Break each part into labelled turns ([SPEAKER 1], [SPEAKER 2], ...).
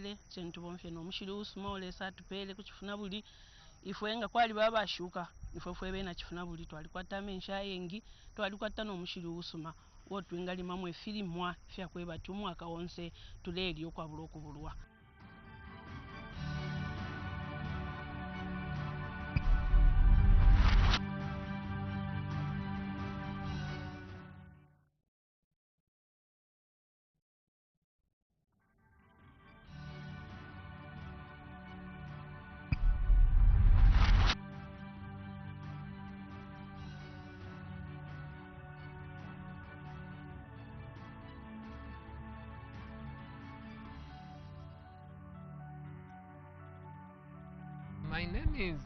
[SPEAKER 1] atupele chentu bomfye no mushiri usuma olesa atupele kuchifuna buli ifwe nga kwali baba shuka ifwe fwe bena chifuna buli twali kwata mensha yengi twali kwata no mushiri usuma wotu ingali mamwe filimwa fya kweba tumwaka wonse tuleli okwa buloku bulwa.
[SPEAKER 2] My name is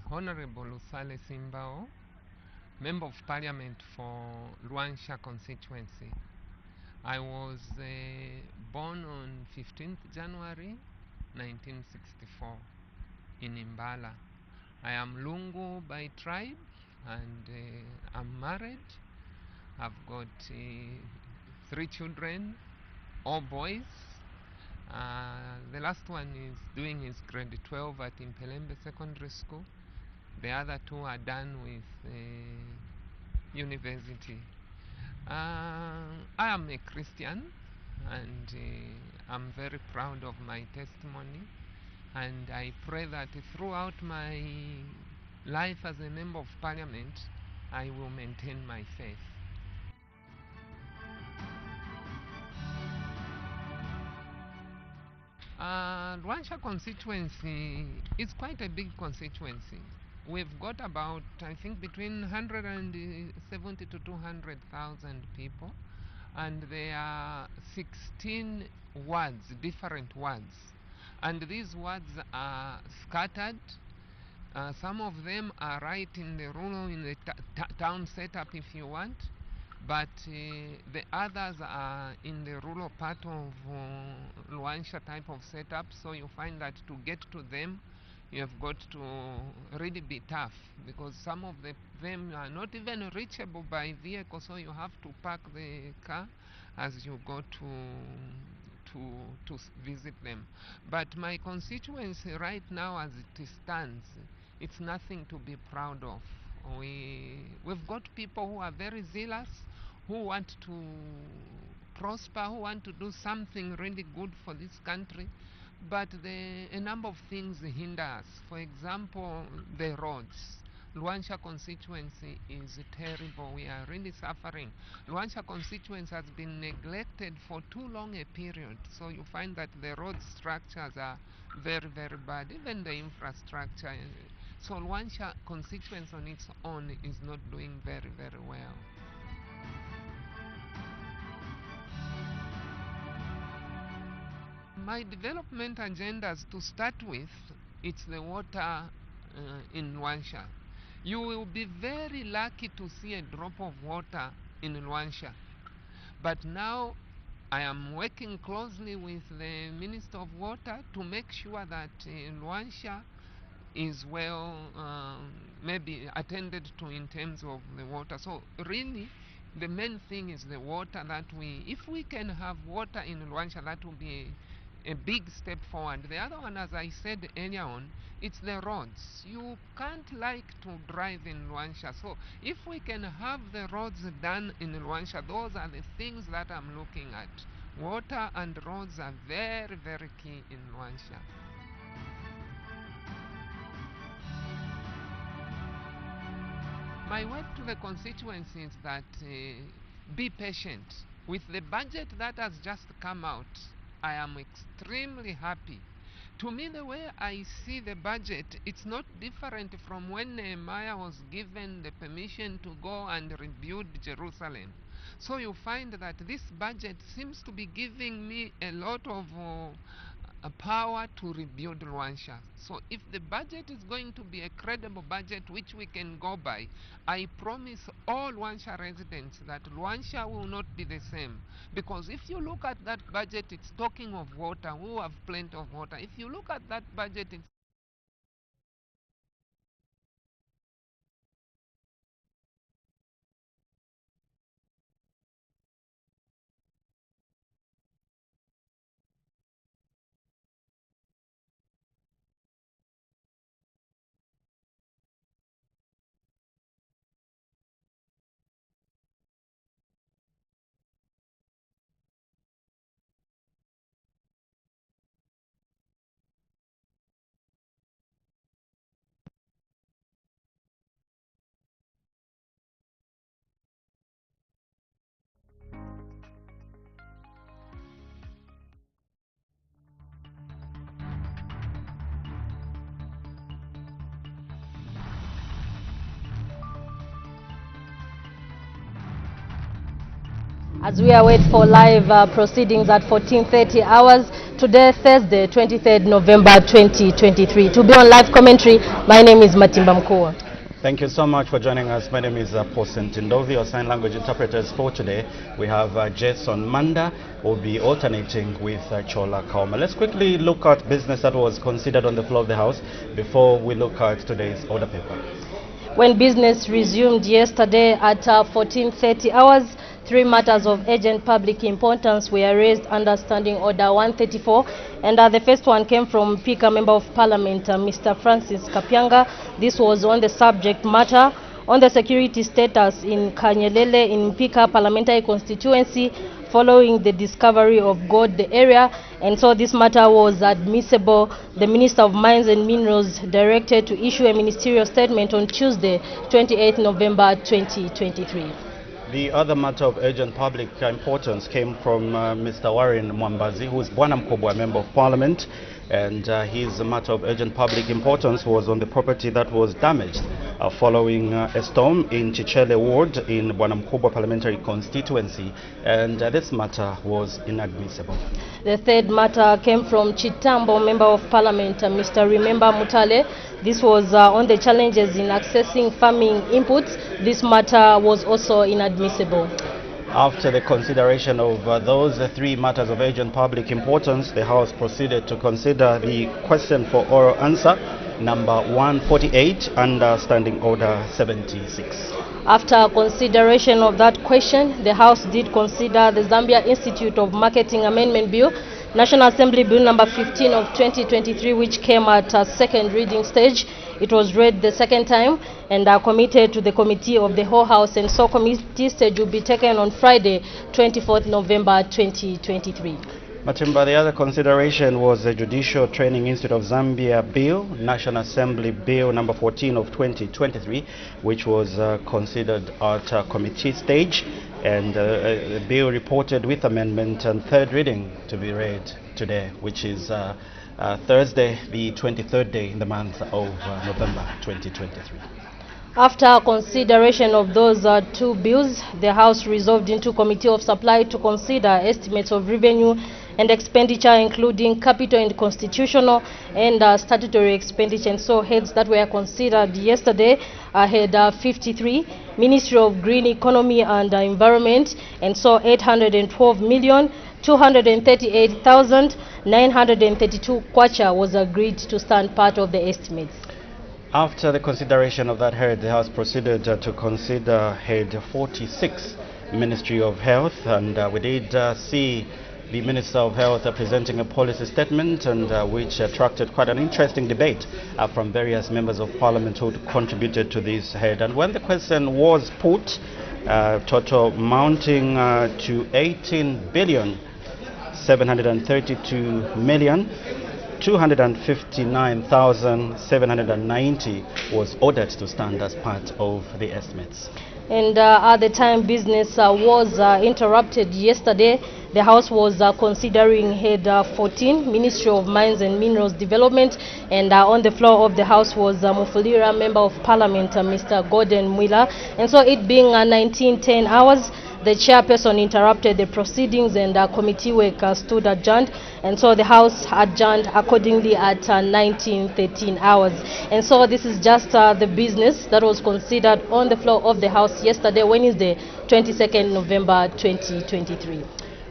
[SPEAKER 2] Honorable Usale Simbao, Member of Parliament for Luansha constituency. I was born on 15th January 1964 in Imbala. I am Lungu by tribe and I'm married. I've got 3 children, all boys. The last one is doing his grade 12 at Impelembe Secondary School. The other 2 are done with university. I am a Christian and I'm very proud of my testimony, and I pray that throughout my life as a member of parliament I will maintain my faith. Luansha constituency is quite a big constituency. We've got about, I think, between 170 to 200,000 people, and there are 16 wards, different wards, and these wards are scattered. Some of them are right in the rural, in the town setup if you want, but the others are in the rural part of Luansha type of setup, so you find that to get to them you have got to really be tough, because some of them are not even reachable by vehicle, so you have to park the car as you go to visit them. But my constituency right now as it stands, it's nothing to be proud of. We've got people who are very zealous, who want to prosper, who want to do something really good for this country, but a number of things hinder us. For example, the roads. Luansha constituency is terrible. We are really suffering. Luansha constituency has been neglected for too long a period, so you find that the road structures are very, very bad, even the infrastructure. So Luansha constituency on its own is not doing very, very well. My development agendas, to start with, it's the water in Luansha. You will be very lucky to see a drop of water in Luansha. But now I am working closely with the Minister of Water to make sure that Luansha is well maybe attended to in terms of the water. So really the main thing is the water, that if we can have water in Luansha, that will be a big step forward. The other one, as I said earlier on, it's the roads. You can't like to drive in Luansha, so if we can have the roads done in Luansha, those are the things that I'm looking at. Water and roads are very, very key in Luansha. My word to the constituency is that be patient. With the budget that has just come out, I am extremely happy. To me, the way I see the budget, it's not different from when Nehemiah was given the permission to go and rebuild Jerusalem. So you find that this budget seems to be giving me a lot of power to rebuild Luansha. So if the budget is going to be a credible budget which we can go by, I promise all Luansha residents that Luansha will not be the same. Because if you look at that budget, it's talking of water. We have plenty of water. If you look at that budget, it's
[SPEAKER 3] As we await for live proceedings at 14:30 hours today, Thursday, 23rd November 2023. To be on live commentary, my name is Matimba Mkua.
[SPEAKER 4] Thank you so much for joining us. My name is Posen Tindovi, your sign language interpreters for today. We have Jason Manda, who will be alternating with Chola Kauma. Let's quickly look at business that was considered on the floor of the House before we look at today's order paper.
[SPEAKER 3] When business resumed yesterday at 14:30 hours, 3 matters of urgent public importance were raised under Standing Order 134, and the first one came from Pika Member of Parliament, Mr. Francis Kapyanga. This was on the subject matter on the security status in Kanyelele in Pika Parliamentary Constituency following the discovery of gold the area, and so this matter was admissible. The Minister of Mines and Minerals directed to issue a ministerial statement on Tuesday, 28 November 2023.
[SPEAKER 4] The other matter of urgent public importance came from Mr. Warren Mwambazi, who is Bwana Mkobwa Member of Parliament, and his matter of urgent public importance was on the property that was damaged following a storm in Chichele Ward in Bwana Mkobwa Parliamentary Constituency, and this matter was inadmissible.
[SPEAKER 3] The third matter came from Chitambo Member of Parliament, Mr. Remember Mutale. This was on the challenges in accessing farming inputs. This matter was also inadmissible.
[SPEAKER 4] After the consideration of those 3 matters of urgent public importance, the House proceeded to consider the question for oral answer number 148 under Standing Order 76.
[SPEAKER 3] After consideration of that question, the House did consider the Zambia Institute of Marketing Amendment Bill, National Assembly Bill number 15 of 2023, which came at a second reading stage. It was read the second time and committed to the Committee of the Whole House, and so committee stage will be taken on Friday, 24th November 2023.
[SPEAKER 4] Matimba, the other consideration was the Judicial Training Institute of Zambia Bill, National Assembly Bill number 14 of 2023, which was considered at committee stage, and the bill reported with amendment and third reading to be read today, which is Thursday, the 23rd day in the month of November 2023.
[SPEAKER 3] After consideration of those 2 bills, the House resolved into Committee of Supply to consider estimates of revenue and expenditure, including capital and constitutional and statutory expenditure. And so heads that were considered yesterday had 53, Ministry of Green Economy and Environment, and so 812,238,932 kwacha was agreed to stand part of the estimates.
[SPEAKER 4] After the consideration of that head, the House proceeded to consider head 46, Ministry of Health, and we did see the Minister of Health presenting a policy statement, and which attracted quite an interesting debate from various members of Parliament who contributed to this head. And when the question was put, total mounting to 18,732,259,790 was ordered to stand as part of the estimates.
[SPEAKER 3] And at the time business was interrupted yesterday, the House was considering head 14, Ministry of Mines and Minerals Development, and on the floor of the House was Mufulira Member of Parliament, Mr. Gordon Mwila. And so it being 19:10 hours, the chairperson interrupted the proceedings, and committee work stood adjourned, and so the House adjourned accordingly at 19:13 hours. And so this is just the business that was considered on the floor of the House yesterday, Wednesday, 22nd November 2023.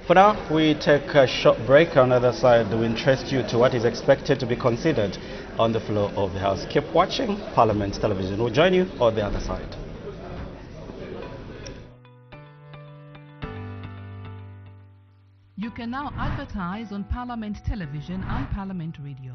[SPEAKER 4] For now, we take a short break. On the other side, we interest you to what is expected to be considered on the floor of the House. Keep watching Parliament Television. We'll join you on the other side.
[SPEAKER 5] You can now advertise on Parliament Television and Parliament Radio.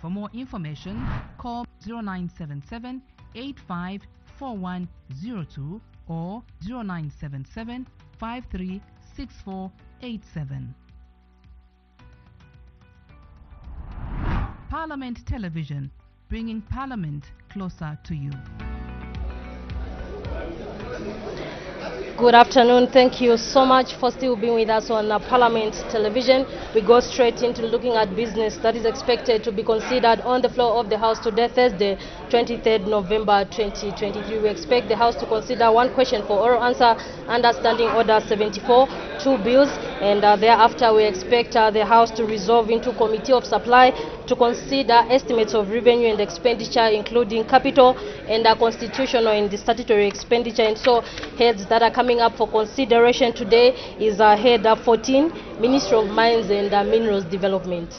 [SPEAKER 5] For more information, call 0977 854102 or 0977 536487. Parliament Television, bringing Parliament closer to you.
[SPEAKER 3] Good afternoon. Thank you so much for still being with us on Parliament Television. We go straight into looking at business that is expected to be considered on the floor of the House today, Thursday, 23rd November 2023. We expect the House to consider one question for oral answer under Standing Order 74, two bills, and thereafter we expect the House to resolve into Committee of Supply to consider estimates of revenue and expenditure, including capital and constitutional and statutory expenditure. And so heads that are coming up for consideration today is Head 14, Ministry of Mines and Minerals Development.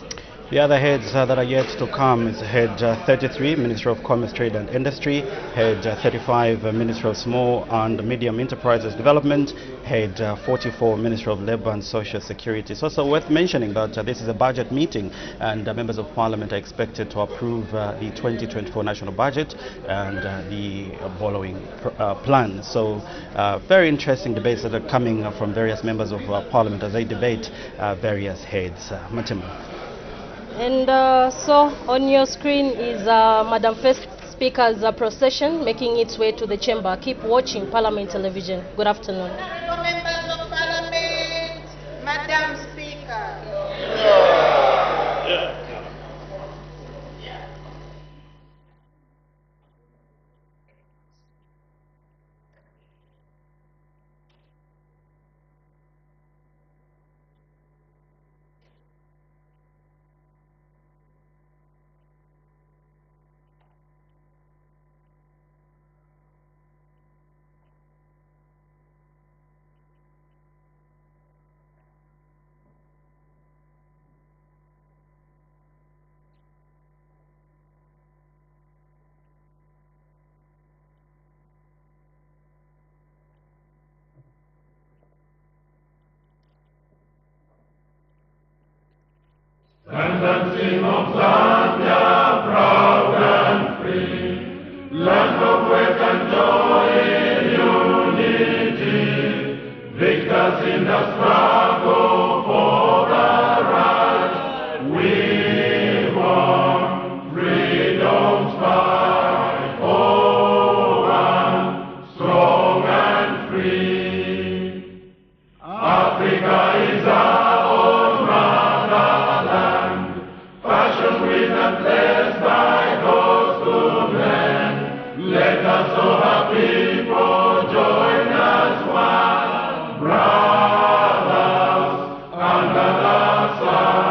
[SPEAKER 4] The other heads that are yet to come is Head 33, Ministry of Commerce, Trade and Industry, Head 35, Ministry of Small and Medium Enterprises Development, Head 44, Ministry of Labour and Social Security. It's also worth mentioning that this is a budget meeting, and members of Parliament are expected to approve the 2024 national budget and the following plan. So very interesting debates that are coming from various members of Parliament as they debate various heads. Matima.
[SPEAKER 3] And so on your screen is Madam First Speaker's procession making its way to the chamber. Keep watching Parliament Television. Good afternoon.
[SPEAKER 6] Members of Parliament, Madam Speaker.
[SPEAKER 7] Stand and sing of Zambia, proud and free, land of wealth and joy in unity, victors in the struggle for the right. We want freedom's fight, oh, one, strong and free. Africa is our own motherland, fashioned with and blessed by God's good hand. Let us, all our people, join as one, brothers under the sun.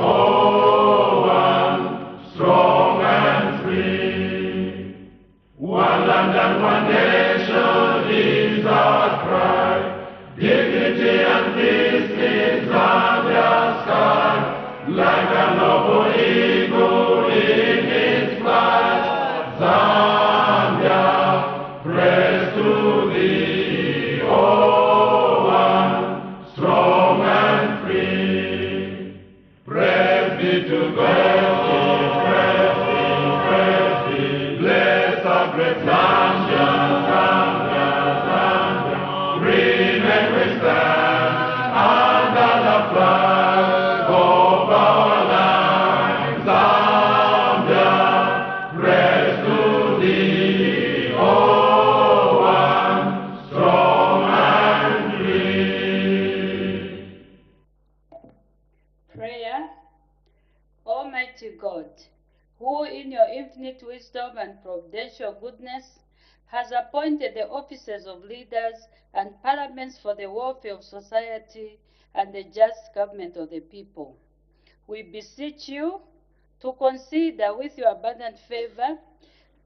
[SPEAKER 7] Oh, one, strong and free. One land and one nation is our cry. Dignity and peace in Zambia's sky, like a noble eagle in its flight. Zambia, praise to thee, oh, one, strong and free. Praise be to God, praise be, bless our great Zambia, Zambia, Zambia. Remain we stand under the flag of our land. Zambia, praise to thee, oh, one, strong and free.
[SPEAKER 8] Prayer. Almighty God, who in your infinite wisdom and providential goodness has appointed the offices of leaders and parliaments for the welfare of society and the just government of the people, we beseech you to consider with your abundant favor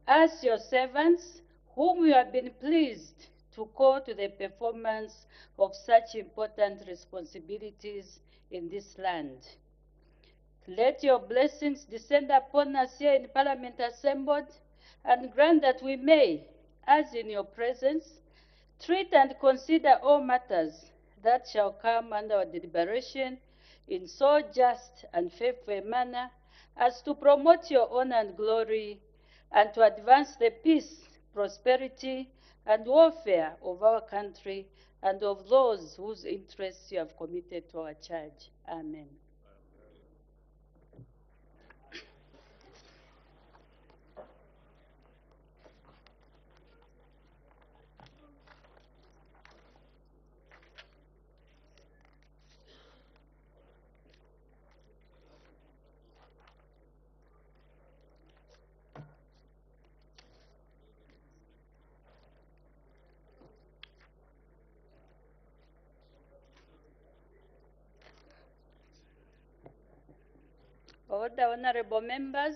[SPEAKER 8] as your servants, whom you have been pleased to call to the performance of such important responsibilities in this land. Let your blessings descend upon us here in Parliament assembled, and grant that we may, as in your presence, treat and consider all matters that shall come under our deliberation in so just and faithful a manner as to promote your honor and glory, and to advance the peace, prosperity, and welfare of our country and of those whose interests you have committed to our charge. Amen. All the honorable members,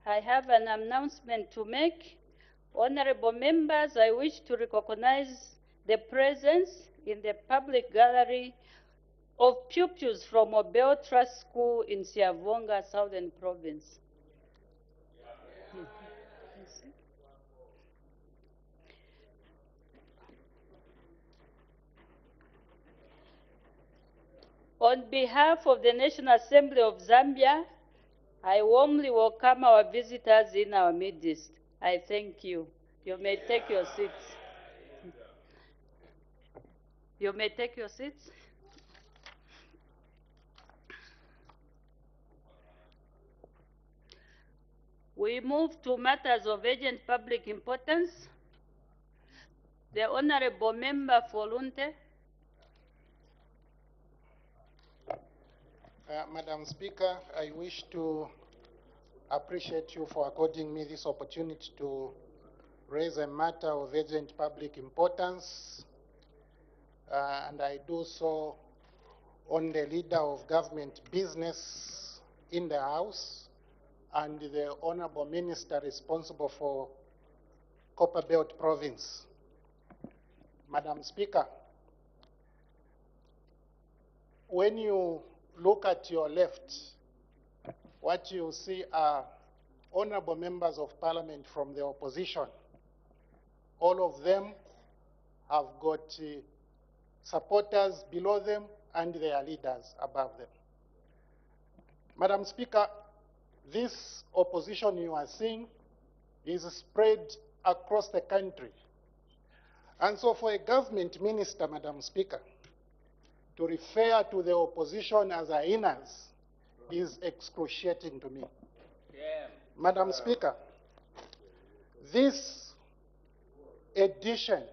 [SPEAKER 8] I have an announcement to make. Honorable members, I wish to recognize the presence in the public gallery of pupils from Obel Trust School in Siavonga, Southern Province. On behalf of the National Assembly of Zambia, I warmly welcome our visitors in our midst. I thank you. You may take your seats. You may take your seats. We move to matters of urgent public importance. The Honorable Member for Lunte.
[SPEAKER 9] Madam Speaker, I wish to appreciate you for according me this opportunity to raise a matter of urgent public importance, and I do so on the leader of government business in the House and the Honorable Minister responsible for Copper Belt Province. Madam Speaker, when you look at your left, what you see are honorable members of parliament from the opposition. All of them have got supporters below them and their leaders above them. Madam Speaker, this opposition you are seeing is spread across the country. And so for a government minister, Madam Speaker, to refer to the opposition as hyenas is excruciating to me. Yeah. Madam Speaker, this edition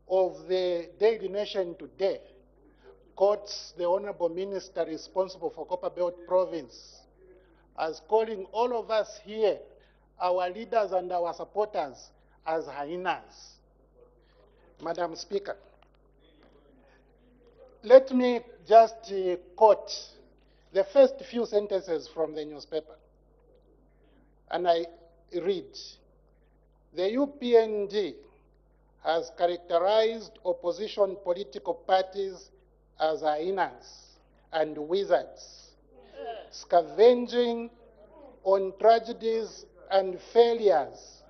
[SPEAKER 9] of the Daily Nation today quotes the Honorable Minister responsible for Copper Belt Province as calling all of us here, our leaders and our supporters, as hyenas. Madam Speaker, let me just quote the first few sentences from the newspaper. And I read, the UPND has characterized opposition political parties as hyenas and wizards, scavenging on tragedies and failures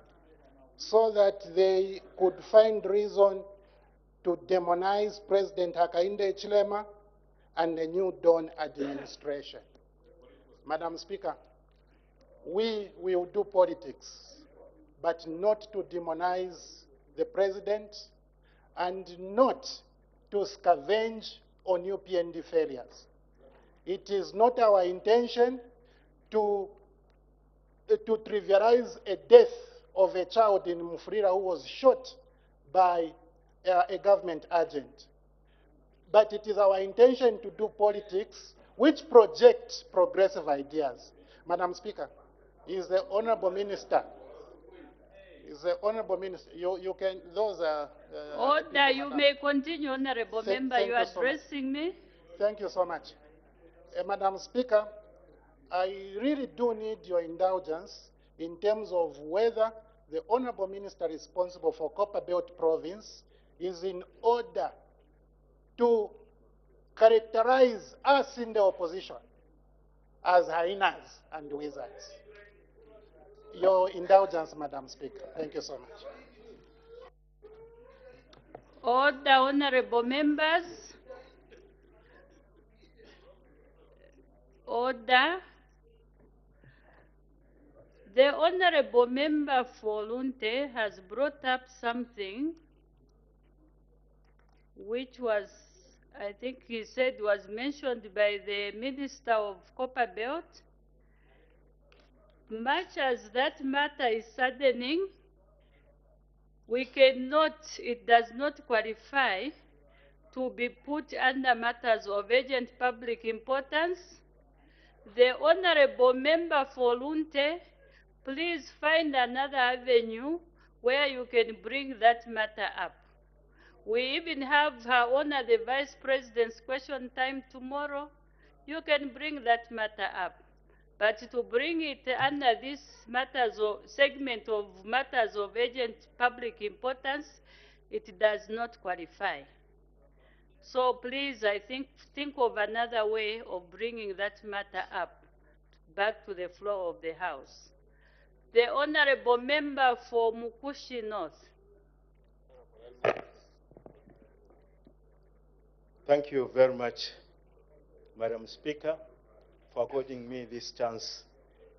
[SPEAKER 9] so that they could find reason to demonize President Hakainde Hichilema and the New Dawn administration. Madam Speaker, we will do politics, but not to demonize the president and not to scavenge on UPND failures. It is not our intention to trivialize a death of a child in Mufrira who was shot by a government agent. But it is our intention to do politics which project progressive ideas. Madam Speaker, is the Honorable Minister, you can, those are...
[SPEAKER 8] Order, you may continue, Honorable Member, you are addressing me.
[SPEAKER 9] Thank you so much. Madam Speaker, I really do need your indulgence in terms of whether the Honorable Minister responsible for Copper Belt Province is in order to characterize us in the opposition as hyenas and wizards. Your indulgence, Madam Speaker. Thank you so much.
[SPEAKER 8] Order, honorable members. Order. The honorable member for Lunte has brought up something which was, I think he said, was mentioned by the Minister of Copper Belt. Much as that matter is saddening, we cannot, it does not qualify to be put under matters of urgent public importance. The honorable member for Lunte, please find another avenue where you can bring that matter up. We even have Her Honor the Vice President's question time tomorrow. you can bring that matter up. But to bring it under this matters of segment of matters of urgent public importance, it does not qualify. So please, I think of another way of bringing that matter up back to the floor of the House. The Honorable Member for Mukushi North.
[SPEAKER 10] Thank you very much, Madam Speaker, for according me this chance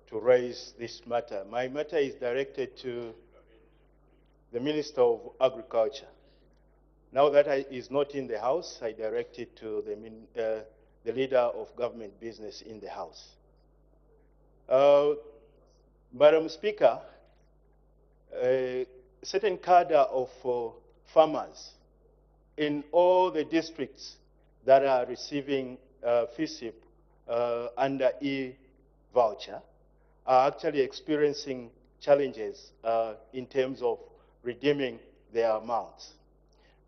[SPEAKER 10] to raise this matter. My matter is directed to the Minister of Agriculture. Now that he is not in the House, I direct it to the Leader of Government Business in the House. Madam Speaker, a certain cadre of farmers in all the districts that are receiving FISIP under e-voucher are actually experiencing challenges in terms of redeeming their amounts.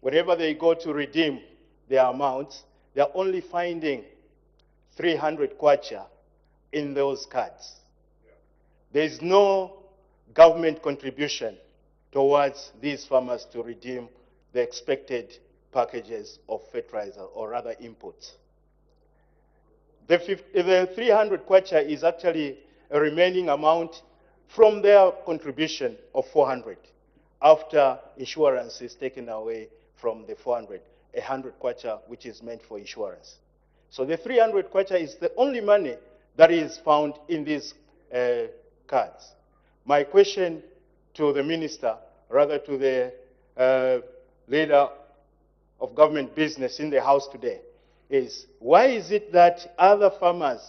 [SPEAKER 10] Whenever they go to redeem their amounts, they're only finding 300 kwacha in those cards. There is no government contribution towards these farmers to redeem the expected packages of fertilizer or other inputs. The 300 kwacha is actually a remaining amount from their contribution of 400 after insurance is taken away from the 400, 100 kwacha which is meant for insurance. So the 300 kwacha is the only money that is found in these cards. My question to the minister, rather to the leader of government business in the House today, is why is it that other farmers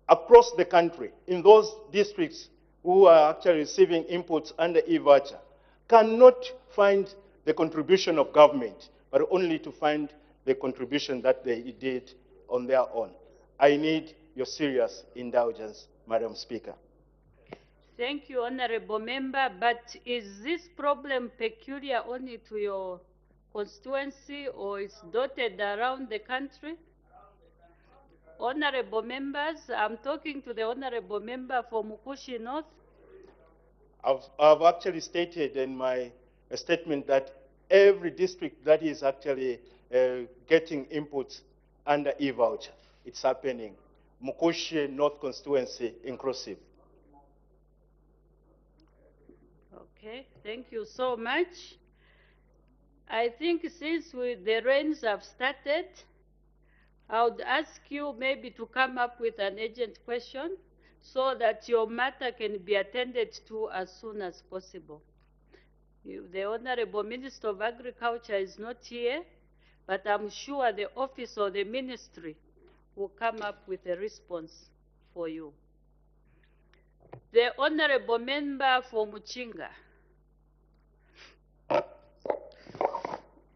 [SPEAKER 10] across the country, in those districts who are actually receiving inputs under e-voucher, cannot find the contribution of government, but only to find the contribution that they did on their own? I need your serious indulgence, Madam Speaker.
[SPEAKER 8] Thank you, Honorable Member, but is this problem peculiar only to your constituency or is dotted around the country? Honorable members, I'm talking to the Honorable Member for Mukushi North.
[SPEAKER 10] I've actually stated in my statement that every district that is actually getting inputs under e-voucher, it's happening. Mukushi North constituency inclusive.
[SPEAKER 8] Okay, thank you so much. I think since the rains have started, I would ask you maybe to come up with an urgent question so that your matter can be attended to as soon as possible. The Honorable Minister of Agriculture is not here, but I'm sure the office or the ministry will come up with a response for you. The Honorable Member for Muchinga.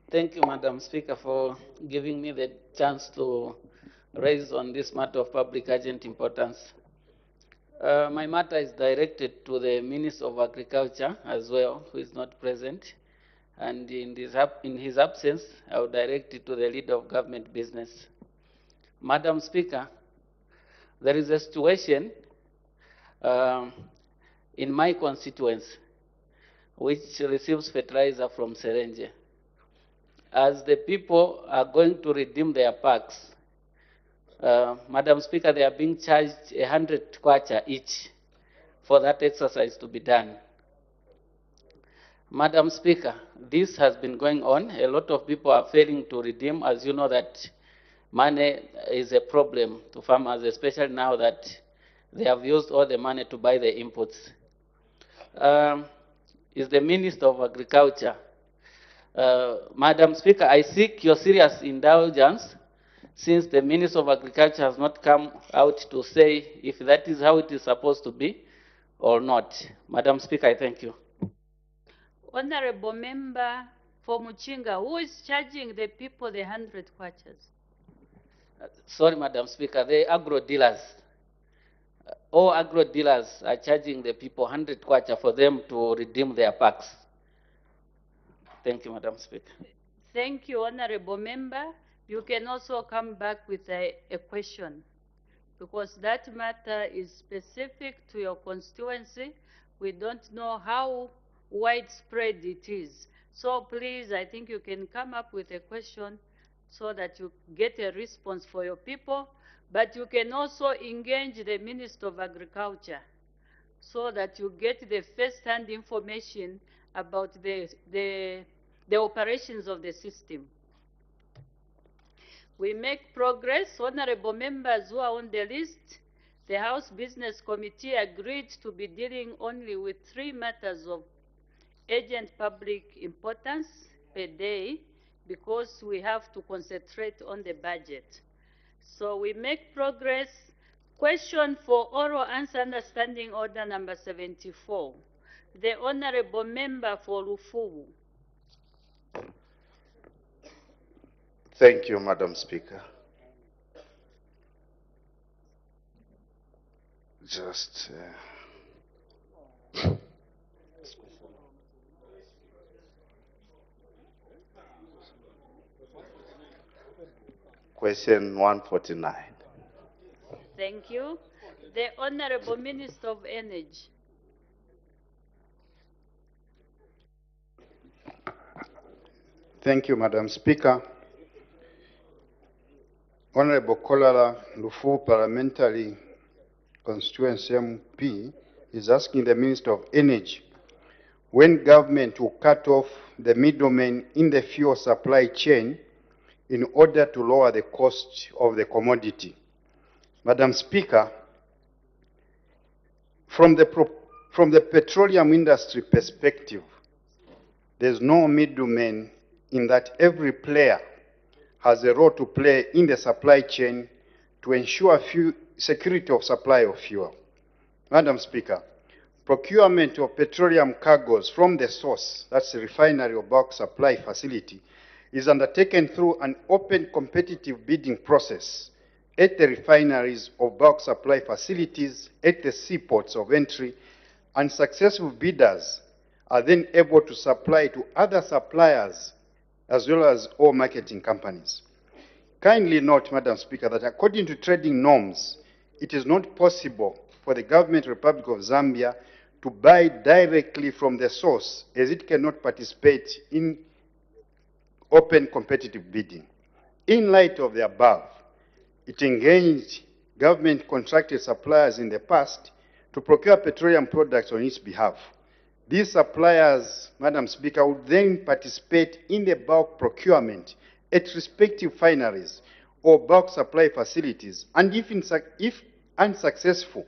[SPEAKER 11] Thank you, Madam Speaker, for giving me the chance to raise on this matter of public urgent importance. My matter is directed to the Minister of Agriculture as well, who is not present. And in his absence, I will direct it to the Leader of Government Business. Madam Speaker, there is a situation in my constituency which receives fertilizer from Serenge. As the people are going to redeem their packs, Madam Speaker, they are being charged 100 kwacha each for that exercise to be done. Madam Speaker, this has been going on. A lot of people are failing to redeem. As you know that money is a problem to farmers, especially now that they have used all the money to buy the inputs. Is the Minister of Agriculture. Madam Speaker, I seek your serious indulgence since the Minister of Agriculture has not come out to say if that is how it is supposed to be or not. Madam Speaker, I thank you.
[SPEAKER 8] Honorable Member for Muchinga, who is charging the people the 100 kwachas?
[SPEAKER 11] Sorry, Madam Speaker, the agro dealers. All agro dealers are charging the people 100 kwacha for them to redeem their packs. Thank you, Madam Speaker.
[SPEAKER 8] Thank you, Honorable Member. You can also come back with a question, because that matter is specific to your constituency. We don't know how widespread it is. So please, I think you can come up with a question so that you get a response for your people, but you can also engage the Minister of Agriculture so that you get the first-hand information about the operations of the system. We make progress. Honorable members who are on the list, the House Business Committee agreed to be dealing only with 3 matters of urgent public importance per day because we have to concentrate on the budget. So we make progress. Question for oral answer understanding order number 74. The Honorable Member for Lufuwu.
[SPEAKER 12] Thank you, Madam Speaker. Just question 149.
[SPEAKER 8] Thank you. The Honorable Minister of Energy.
[SPEAKER 13] Thank you, Madam Speaker. Honorable Kolala Lufu Parliamentary Constituency MP is asking the Minister of Energy when government will cut off the middlemen in the fuel supply chain in order to lower the cost of the commodity. Madam Speaker, from the petroleum industry perspective, there's no middleman in that every player has a role to play in the supply chain to ensure security of supply of fuel. Madam Speaker, procurement of petroleum cargoes from the source, that's the refinery or bulk supply facility, is undertaken through an open competitive bidding process at the refineries of bulk supply facilities at the seaports of entry, and successful bidders are then able to supply to other suppliers as well as all marketing companies. Kindly note, Madam Speaker, that according to trading norms, it is not possible for the Government Republic of Zambia to buy directly from the source, as it cannot participate in open competitive bidding. In light of the above, it engaged government contracted suppliers in the past to procure petroleum products on its behalf. These suppliers, Madam Speaker, would then participate in the bulk procurement at respective refineries or bulk supply facilities, and if unsuccessful,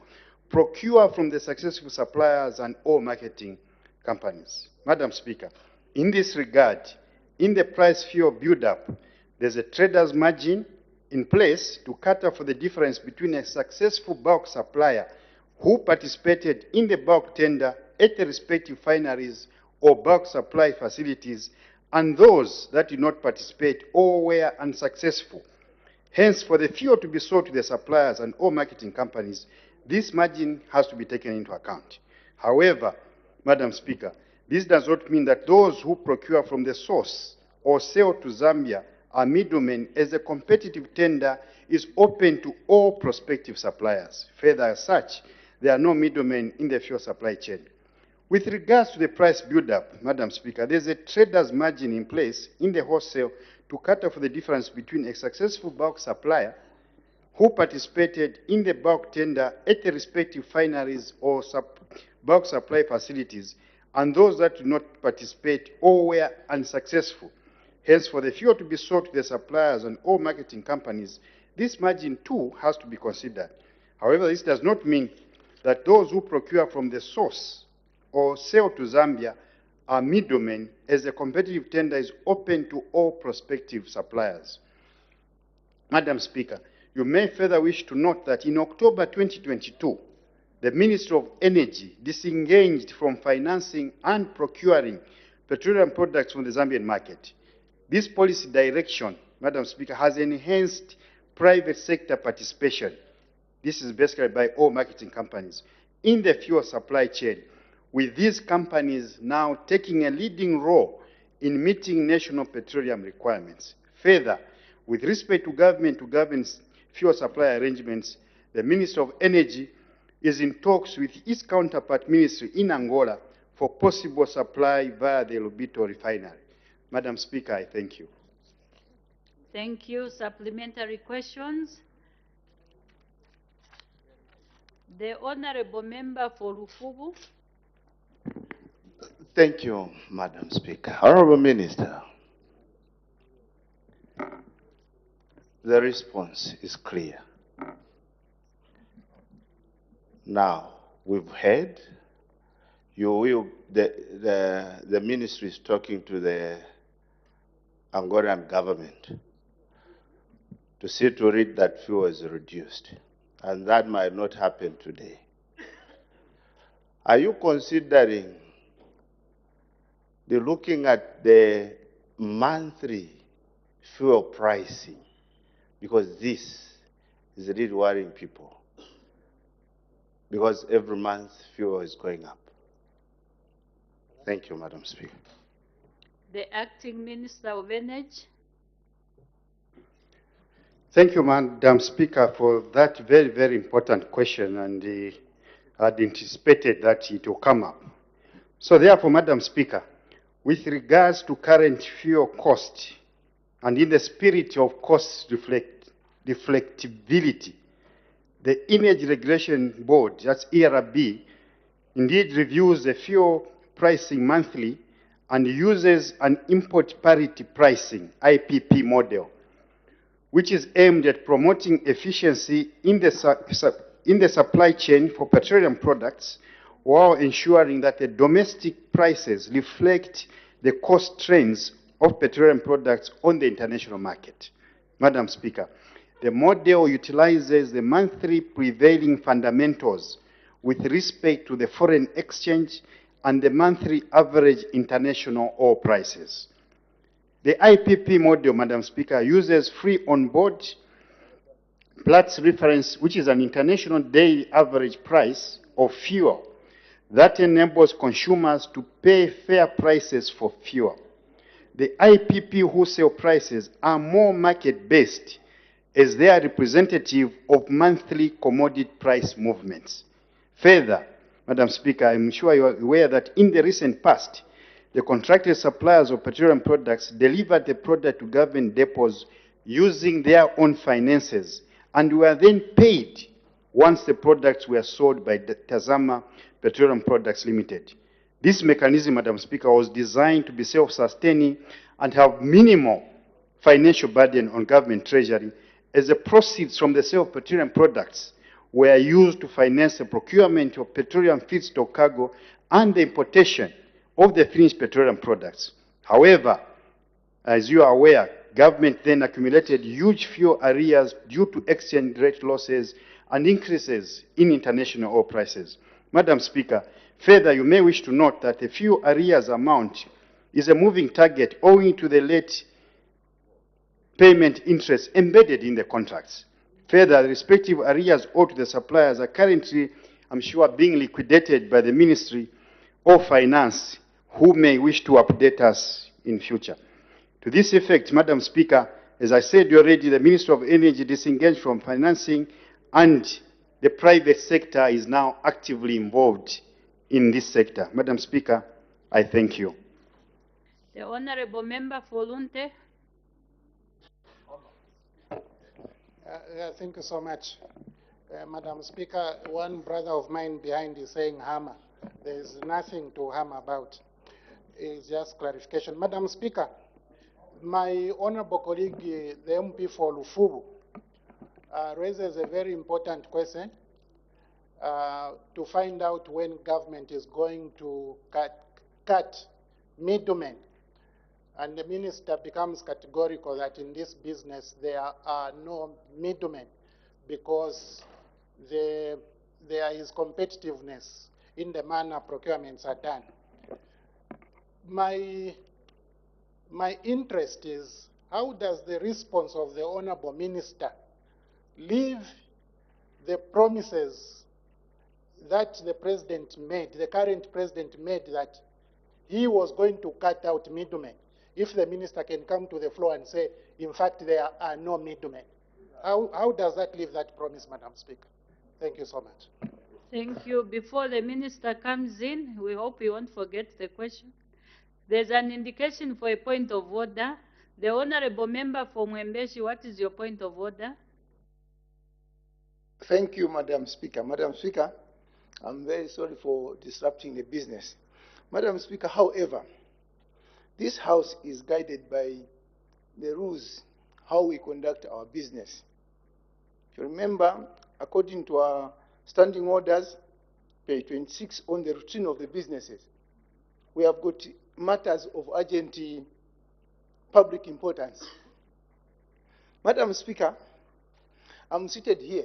[SPEAKER 13] procure from the successful suppliers and all marketing companies. Madam Speaker, in this regard, in the price fuel build-up, there's a trader's margin in place to cater for the difference between a successful bulk supplier who participated in the bulk tender at the respective refineries or bulk supply facilities and those that did not participate or were unsuccessful. Hence, for the fuel to be sold to the suppliers and all marketing companies, this margin has to be taken into account. However, Madam Speaker, this does not mean that those who procure from the source or sell to Zambia are middlemen, as the competitive tender is open to all prospective suppliers. Further, as such, there are no middlemen in the fuel supply chain. With regards to the price build-up, Madam Speaker, there's a trader's margin in place in the wholesale to cater for the difference between a successful bulk supplier who participated in the bulk tender at the respective refineries or bulk supply facilities and those that did not participate or were unsuccessful. Hence, for the fuel to be sold to the suppliers and all marketing companies, this margin too has to be considered. However, this does not mean that those who procure from the source or sell to Zambia are middlemen, as the competitive tender is open to all prospective suppliers. Madam Speaker, you may further wish to note that in October 2022, the Ministry of Energy disengaged from financing and procuring petroleum products from the Zambian market. This policy direction, Madam Speaker, has enhanced private sector participation. This is basically by all marketing companies in the fuel supply chain, with these companies now taking a leading role in meeting national petroleum requirements. Further, With respect to govern fuel supply arrangements, the Minister of Energy is in talks with its counterpart ministry in Angola for possible supply via the Lobito refinery. Madam Speaker, I thank you.
[SPEAKER 8] Thank you. Supplementary questions? The Honorable Member for Lufubu.
[SPEAKER 12] Thank you, Madam Speaker. Honorable Minister, the response is clear. Now, we've heard the ministry is talking to the Angolan government to see to it that fuel is reduced, and that might not happen today. Are you considering looking at the monthly fuel pricing? Because this is really worrying people. Because every month fuel is going up. Thank you, Madam Speaker.
[SPEAKER 8] The Acting Minister of Energy.
[SPEAKER 13] Thank you, Madam Speaker, for that very, very important question, and I'd anticipated that it will come up. So therefore, Madam Speaker, with regards to current fuel cost, and in the spirit of cost reflectability, the Energy Regulation Board, that's ERB, indeed reviews the fuel pricing monthly and uses an import parity pricing, IPP model, which is aimed at promoting efficiency in the supply chain for petroleum products while ensuring that the domestic prices reflect the cost trends of petroleum products on the international market. Madam Speaker, the model utilizes the monthly prevailing fundamentals with respect to the foreign exchange and the monthly average international oil prices. The IPP model, Madam Speaker, uses free on-board Platts reference, which is an international daily average price of fuel that enables consumers to pay fair prices for fuel. The IPP wholesale prices are more market-based as they are representative of monthly commodity price movements. Further, Madam Speaker, I'm sure you are aware that in the recent past, the contracted suppliers of petroleum products delivered the product to government depots using their own finances and were then paid once the products were sold by the Tazama Petroleum Products Limited. This mechanism, Madam Speaker, was designed to be self-sustaining and have minimal financial burden on government treasury, as the proceeds from the sale of petroleum products were used to finance the procurement of petroleum feedstock cargo and the importation of the finished petroleum products. However, as you are aware, government then accumulated huge fuel arrears due to exchange rate losses and increases in international oil prices. Madam Speaker, further, you may wish to note that the fuel arrears amount is a moving target owing to the late payment interest embedded in the contracts. Further, the respective arrears owed to the suppliers are currently, I'm sure, being liquidated by the Ministry of Finance, who may wish to update us in future. To this effect, Madam Speaker, as I said already, the Ministry of Energy disengaged from financing, and the private sector is now actively involved in this sector. Madam Speaker, I thank you.
[SPEAKER 8] The Honorable Member for Lunte.
[SPEAKER 9] Thank you so much. Madam Speaker, one brother of mine behind is saying hammer. There is nothing to hammer about. It's just clarification. Madam Speaker, my honorable colleague, the MP for Lufubu, raises a very important question to find out when government is going to cut middlemen. And the minister becomes categorical that in this business there are no middlemen because there is competitiveness in the manner procurements are done. My interest is, how does the response of the honorable minister leave the promises that the president made, the current president made, that he was going to cut out middlemen? if the minister can come to the floor and say, in fact, there are no middlemen. How does that leave that promise, Madam Speaker? Thank you so much.
[SPEAKER 8] Thank you. Before the minister comes in, we hope you won't forget the question. There's an indication for a point of order. The honorable member for Mwembeshi, what is your point of order?
[SPEAKER 14] Thank you, Madam Speaker. Madam Speaker, I'm very sorry for disrupting the business. Madam Speaker, however, this House is guided by the rules, how we conduct our business. If you remember, according to our standing orders, page 26, on the routine of the businesses, we have got matters of urgent public importance. Madam Speaker, I'm seated here.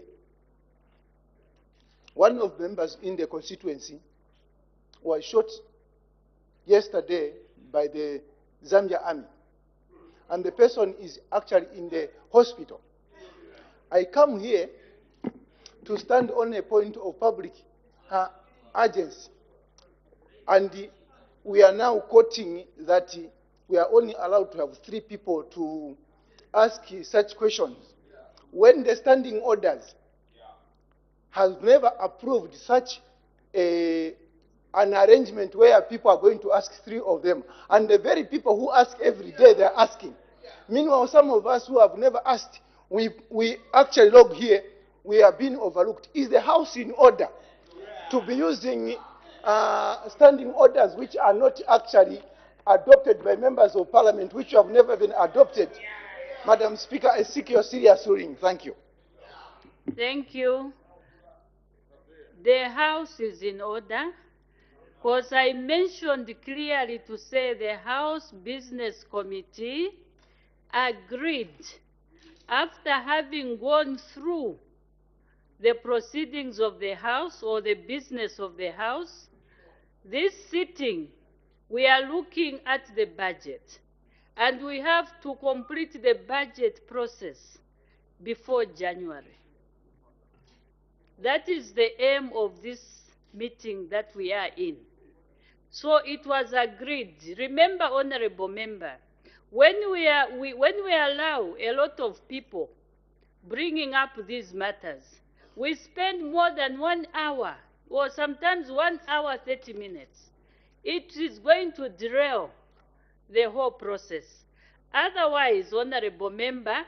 [SPEAKER 14] One of the members in the constituency was shot yesterday by the Zambia army, and the person is actually in the hospital. I come here to stand on a point of public urgency, and we are now quoting that we are only allowed to have 3 people to ask such questions, when the standing orders has never approved such an arrangement where people are going to ask 3 of them, and the very people who ask every day, they're asking. Meanwhile, some of us who have never asked, we actually log here, we are being overlooked. Is the House in order to be using standing orders which are not actually adopted by members of parliament, which have never been adopted? Madam Speaker, I seek your serious ruling. Thank you.
[SPEAKER 8] Thank you. The House is in order, because I mentioned clearly to say the House Business Committee agreed, after having gone through the proceedings of the House or the business of the House, this sitting, we are looking at the budget, and we have to complete the budget process before January. That is the aim of this meeting that we are in. So it was agreed. Remember, honorable member, when we allow a lot of people bringing up these matters, we spend more than 1 hour, or sometimes 1 hour 30 minutes. It is going to derail the whole process. Otherwise, honorable member,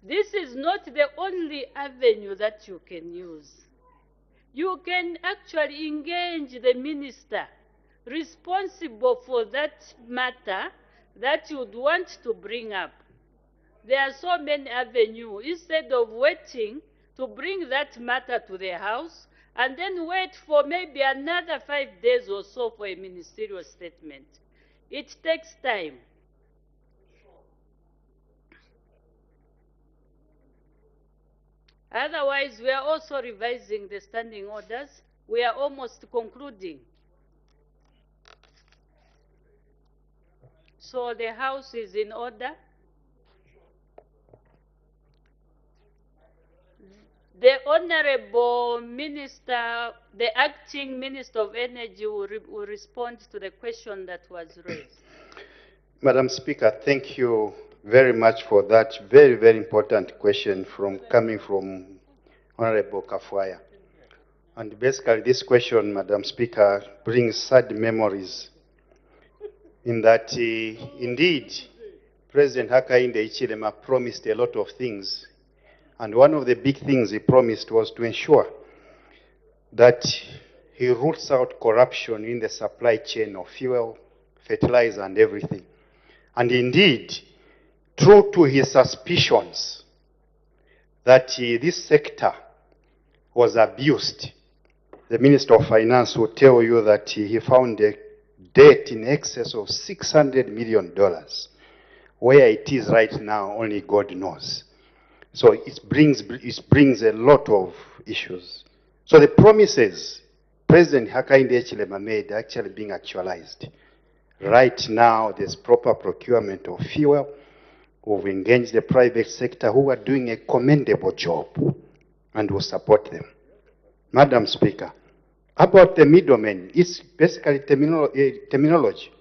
[SPEAKER 8] this is not the only avenue that you can use. You can actually engage the minister responsible for that matter that you would want to bring up. There are so many avenues. Instead of waiting to bring that matter to the House and then wait for maybe another 5 days or so for a ministerial statement, it takes time. Otherwise, we are also revising the standing orders. We are almost concluding. So the House is in order. The Honorable Minister, the Acting Minister of Energy will respond to the question that was raised.
[SPEAKER 13] Madam Speaker, thank you very much for that very, very important question coming from Honorable Kafwaya. And basically this question, Madam Speaker, brings sad memories in that indeed President Hakainde Hichilema promised a lot of things, and one of the big things he promised was to ensure that he roots out corruption in the supply chain of fuel, fertilizer, and everything. And indeed, true to his suspicions that this sector was abused, the Minister of Finance will tell you that he found a debt in excess of $600 million. Where it is right now, only God knows. So it brings a lot of issues. So the promises President Hakainde Hichilema made are actually being actualized. Right now, there's proper procurement of fuel. We've engaged the private sector who are doing a commendable job, and we'll support them. Madam Speaker, about the middlemen, it's basically terminology.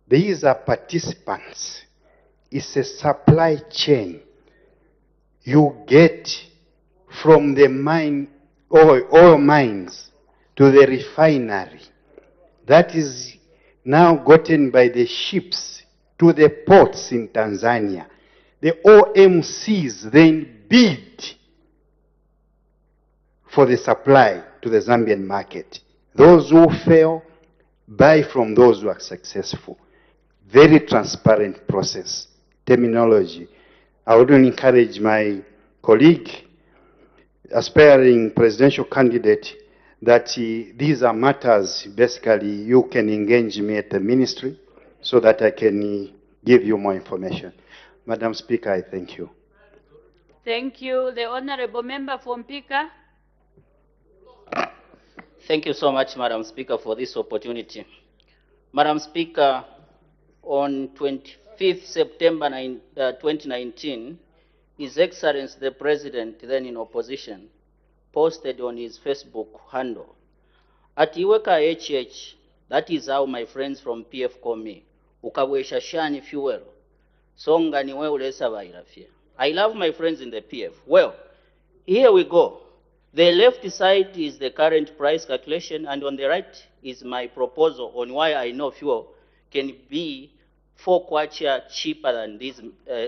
[SPEAKER 13] These are participants. It's a supply chain. You get from the mine, oil mines, to the refinery. That is now gotten by the ships to the ports in Tanzania. The OMCs then bid for the supply to the Zambian market. Those who fail buy from those who are successful. Very transparent process, terminology. I would encourage my colleague, aspiring presidential candidate, that these are matters, basically, you can engage me at the ministry so that I can give you more information. Madam Speaker, I thank you.
[SPEAKER 8] Thank you. The Honorable Member from Pika.
[SPEAKER 15] Thank you so much, Madam Speaker, for this opportunity. Madam Speaker, on 25th September 2019, His Excellency the President, then in opposition, posted on his Facebook handle, "At Iweka HH, that is how my friends from PF call me, ukabwesha shani fuel, songa niwe ulesa bairafia." I love my friends in the PF. Well, here we go. The left side is the current price calculation, and on the right is my proposal on why I know fuel can be 4 kwacha cheaper than this,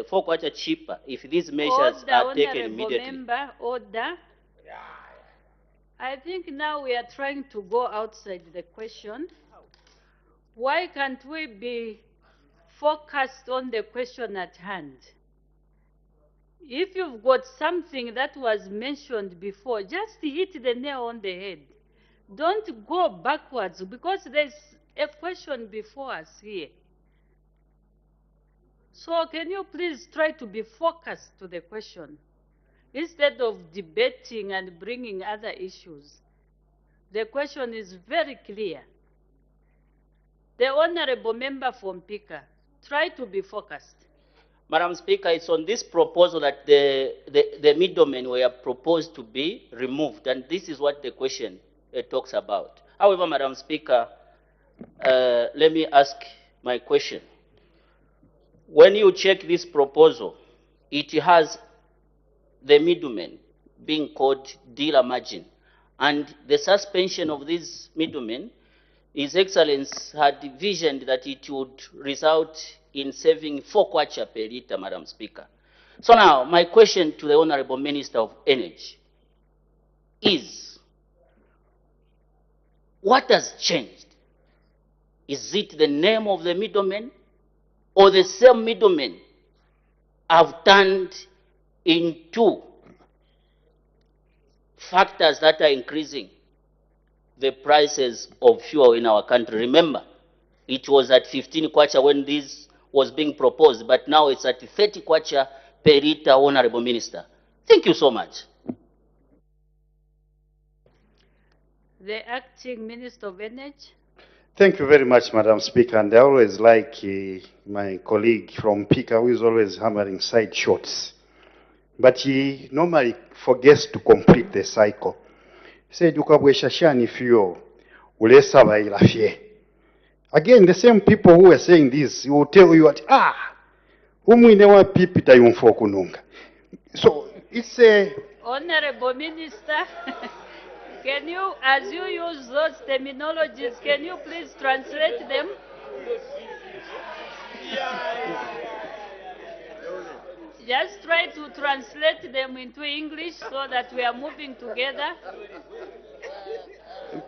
[SPEAKER 15] 4 kwacha cheaper if these measures are taken immediately.
[SPEAKER 8] Member, order. I think now we are trying to go outside the question. Why can't we be focused on the question at hand? If you've got something that was mentioned before, just hit the nail on the head. Don't go backwards, because there's a question before us here. So can you please try to be focused to the question instead of debating and bringing other issues? The question is very clear. The Honorable Member from Pika, try to be focused.
[SPEAKER 15] Madam Speaker, it's on this proposal that the middlemen were proposed to be removed, and this is what the question talks about. However, Madam Speaker, let me ask my question. When you check this proposal, it has the middlemen being called dealer margin, and the suspension of these middlemen, His Excellency had visioned that it would result in saving 4 kwacha per liter, Madam Speaker. So now, my question to the Honorable Minister of Energy is, what has changed? Is it the name of the middlemen, or the same middlemen have turned into factors that are increasing the prices of fuel in our country? Remember, it was at 15 kwacha when this was being proposed, but now it's at 30 kwacha per liter, Honorable Minister. Thank you so much.
[SPEAKER 8] The Acting Minister of Energy.
[SPEAKER 13] Thank you very much, Madam Speaker. And I always like my colleague from Pika, who is always hammering side shots. But he normally forgets to complete the cycle. He said, "Ukabweshashani fuel, ulesa bailafie." Again, the same people who were saying this will tell you that, umwinewa pipita yumfokununga. So it's a...
[SPEAKER 8] Honorable Minister, can you, as you use those terminologies, can you please translate them? Just try to translate them into English so that we are moving together.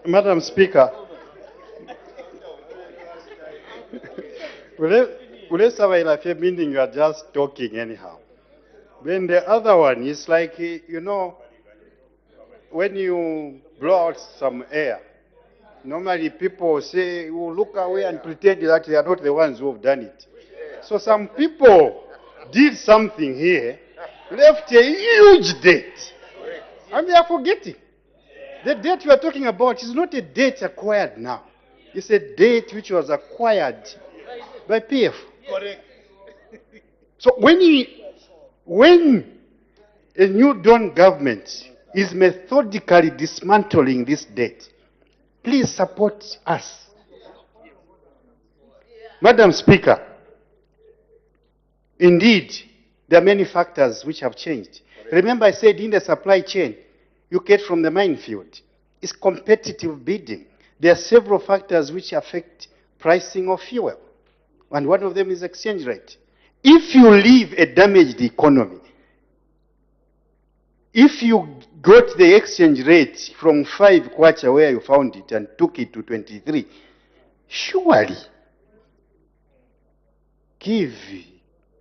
[SPEAKER 13] Madam Speaker, meaning you are just talking anyhow. Then the other one is like, you know, when you blow out some air, normally people say, will look away and pretend that they are not the ones who have done it. So some people did something here, left a huge debt, and they are forgetting. The debt you are talking about is not a debt acquired now. It's a debt which was acquired by PF. Correct. So when a new Dawn government is methodically dismantling this debt, please support us. Madam Speaker, indeed, there are many factors which have changed. Remember I said in the supply chain, you get from the minefield. It's competitive bidding. There are several factors which affect pricing of fuel, and one of them is exchange rate. If you leave a damaged economy, if you got the exchange rate from 5 kwacha where you found it and took it to 23, surely give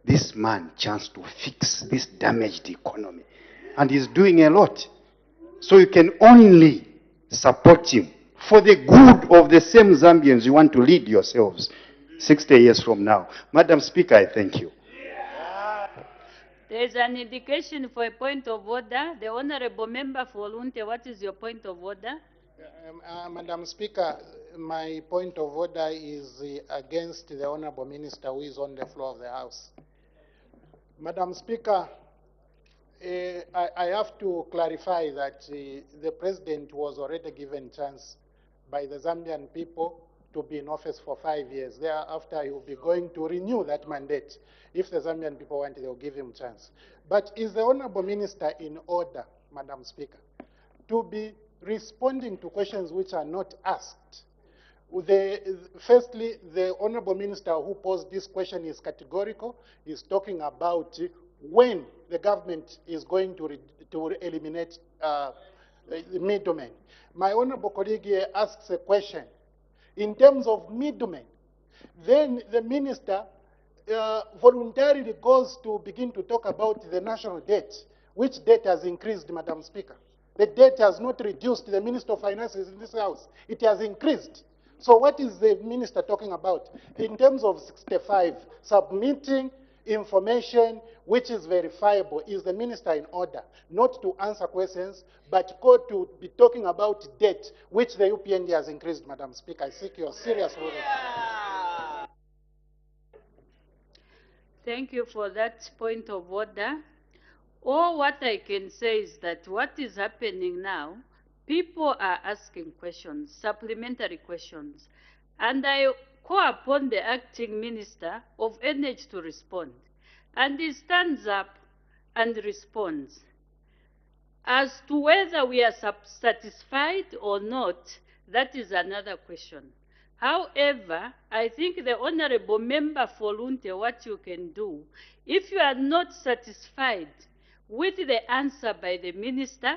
[SPEAKER 13] this man chance to fix this damaged economy. And he's doing a lot. So you can only support him for the good of the same Zambians you want to lead yourselves 60 years from now. Madam Speaker, I thank you.
[SPEAKER 8] There is an indication for a point of order. The Honorable Member for Lunte, what is your point of order?
[SPEAKER 9] Madam Speaker, my point of order is against the Honorable Minister who is on the floor of the House. Madam Speaker, I have to clarify that the President was already given chance by the Zambian people to be in office for 5 years. Thereafter, he will be going to renew that mandate. If the Zambian people want it, they will give him chance. But is the Honorable Minister in order, Madam Speaker, to be responding to questions which are not asked? Firstly, the Honorable Minister who posed this question is categorical. He's talking about when the government is going to eliminate the middlemen. My Honorable colleague here asks a question. In terms of middlemen, then the Minister voluntarily goes to begin to talk about the national debt, which debt has increased, Madam Speaker. The debt has not reduced. The Minister of Finance is in this House. It has increased. So what is the Minister talking about? In terms of 65, submitting information which is verifiable, is the Minister in order not to answer questions, but to be talking about debt, which the UPND has increased, Madam Speaker? I seek your serious ruling.
[SPEAKER 8] Thank you for that point of order. All what I can say is that what is happening now, people are asking questions, supplementary questions, and I call upon the acting Minister of Energy to respond. And he stands up and responds. As to whether we are satisfied or not, that is another question. However, I think the Honorable Member for Lunte, what you can do, if you are not satisfied with the answer by the Minister,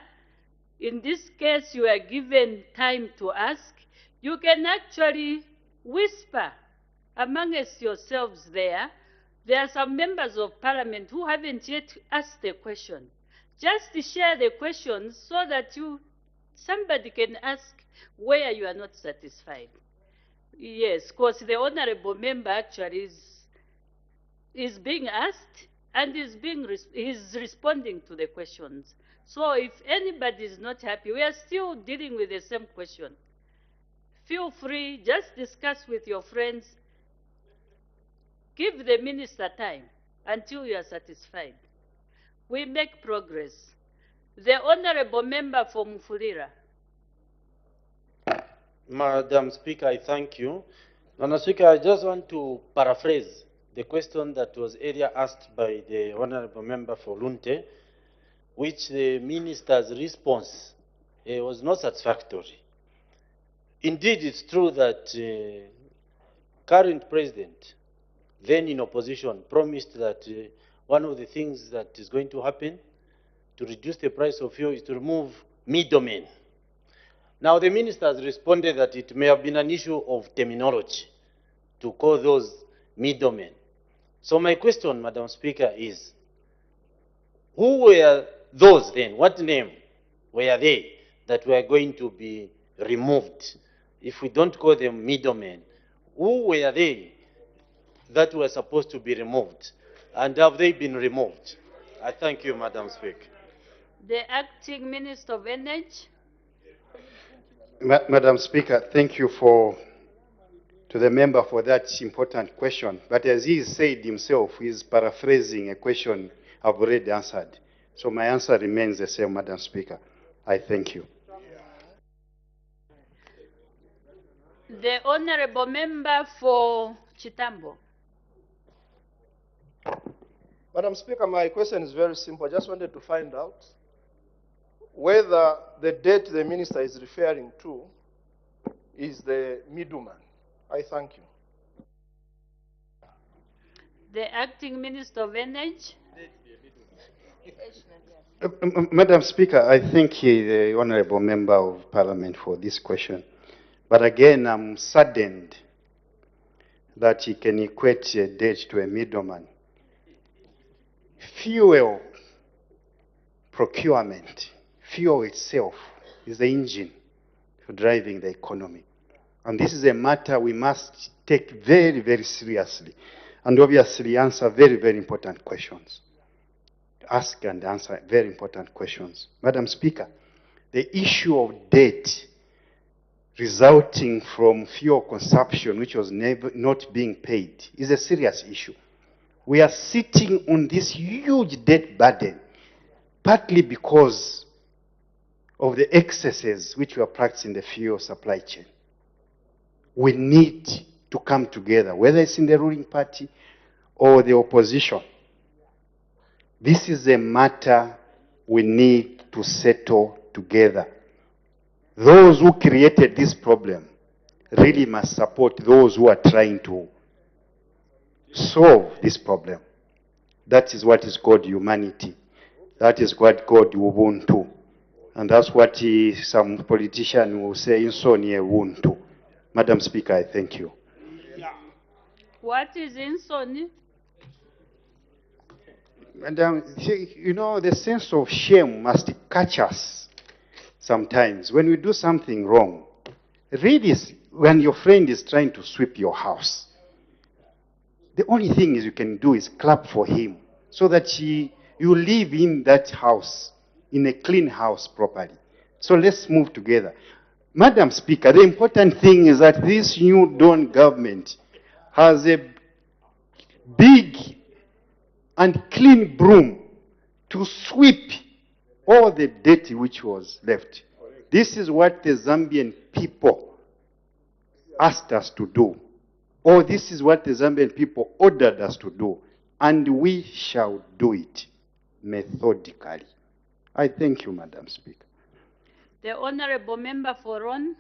[SPEAKER 8] in this case you are given time to ask, you can actually whisper amongst yourselves there. There are some members of Parliament who haven't yet asked the question. Just share the questions so that somebody can ask where you are not satisfied. Yes, because the Honorable Member actually is being asked and is responding to the questions. So if anybody is not happy, we are still dealing with the same question. Feel free, just discuss with your friends. Give the Minister time until you are satisfied. We make progress. The Honorable Member for Mufulira.
[SPEAKER 16] Madam Speaker, I thank you. Madam Speaker, I just want to paraphrase the question that was earlier asked by the Honorable Member for Lunte, which the Minister's response was not satisfactory. Indeed, it's true that current President, then in opposition, promised that one of the things that is going to happen to reduce the price of fuel is to remove middlemen. Now, the Minister has responded that it may have been an issue of terminology to call those middlemen. So my question, Madam Speaker, is, who were those then? What name were they that were going to be removed? If we don't call them middlemen, who were they that were supposed to be removed? And have they been removed? I thank you, Madam Speaker.
[SPEAKER 8] The Acting Minister of Energy.
[SPEAKER 13] Madam Speaker, thank you to the member for that important question. But as he said himself, he is paraphrasing a question I've already answered. So my answer remains the same, Madam Speaker. I thank you.
[SPEAKER 8] The Honorable Member for Chitambo.
[SPEAKER 17] Madam Speaker, my question is very simple. I just wanted to find out whether the date the minister is referring to is the middleman. I thank you.
[SPEAKER 8] The Acting Minister of Energy.
[SPEAKER 13] Madam Speaker, I thank the Honorable Member of Parliament for this question. But again, I'm saddened that he can equate a date to a middleman. Fuel procurement, fuel itself is the engine for driving the economy. And this is a matter we must take very, very seriously. And obviously answer very, very important questions. Ask and answer very important questions. Madam Speaker, the issue of debt resulting from fuel consumption which was not being paid is a serious issue. We are sitting on this huge debt burden, partly because of the excesses which we are practicing in the fuel supply chain. We need to come together, whether it's in the ruling party or the opposition. This is a matter we need to settle together. Those who created this problem really must support those who are trying to solve this problem. That is what is called humanity. That is what called Ubuntu. And that's what some politician will say, Insoni Ubuntu. Madam Speaker, I thank you.
[SPEAKER 8] What is insoni?
[SPEAKER 13] Madam, you know, the sense of shame must catch us sometimes when we do something wrong. Read this when your friend is trying to sweep your house. The only thing is you can do is clap for him so that you live in that house, in a clean house properly. So let's move together. Madam Speaker, the important thing is that this new Dawn government has a big and clean broom to sweep all the dirt which was left. This is what the Zambian people asked us to do. Or this is what the Zambian people ordered us to do. And we shall do it methodically. I thank you, Madam Speaker.
[SPEAKER 8] The Honorable Member for Ron.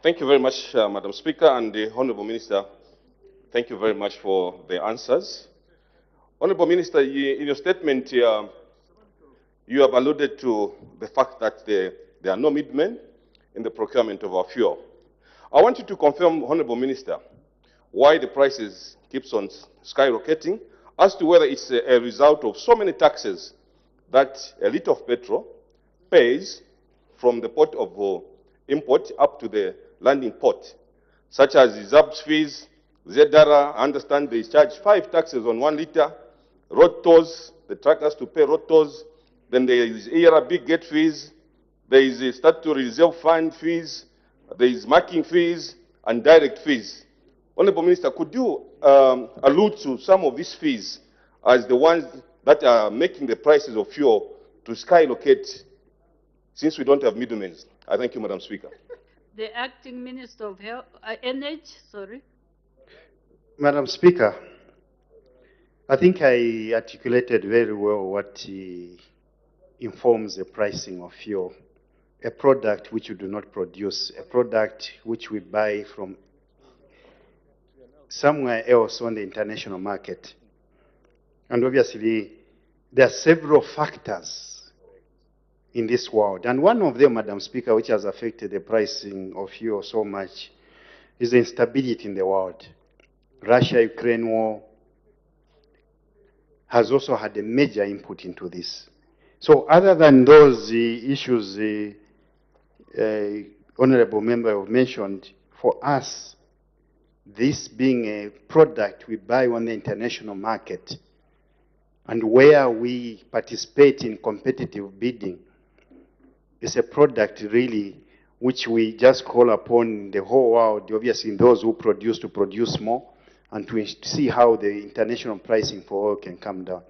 [SPEAKER 18] Thank you very much, Madam Speaker, and the Honourable Minister. Thank you very much for the answers. Honourable Minister, in your statement, you have alluded to the fact that there are no middlemen in the procurement of our fuel. I want you to confirm, Honourable Minister, why the prices keeps on skyrocketing, as to whether it's a result of so many taxes that a litre of petrol pays from the port of import up to the landing port, such as the ZABS fees, ZDARA. I understand they charge 5 taxes on 1 litre, road tolls, the truckers to pay road tolls, then there is ERB gate fees, there is a statutory reserve fund fees, there is marking fees, and direct fees. Honourable Minister, could you allude to some of these fees as the ones that are making the prices of fuel to skyrocket since we don't have middlemen? I thank you, Madam Speaker.
[SPEAKER 8] The Acting Minister of Energy, sorry.
[SPEAKER 13] Madam Speaker, I think I articulated very well what informs the pricing of fuel. A product which we do not produce, a product which we buy from somewhere else on the international market. And obviously, there are several factors in this world. And one of them, Madam Speaker, which has affected the pricing of fuel so much, is the instability in the world. Russia-Ukraine war has also had a major input into this. So other than those issues the Honourable Member have mentioned, for us, this being a product we buy on the international market and where we participate in competitive bidding, is a product really which we just call upon the whole world, obviously those who produce, to produce more and to see how the international pricing for oil can come down.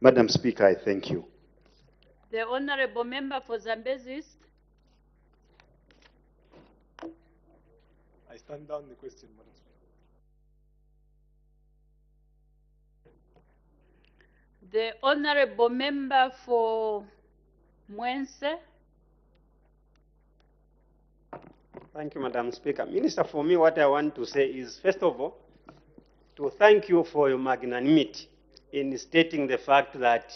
[SPEAKER 13] Madam Speaker, I thank you.
[SPEAKER 8] The Honourable Member for Zambezi East.
[SPEAKER 17] I stand down the question, Madam Speaker.
[SPEAKER 8] The Honorable Member for Mwense.
[SPEAKER 19] Thank you, Madam Speaker. Minister, for me, what I want to say is, first of all, to thank you for your magnanimity in stating the fact that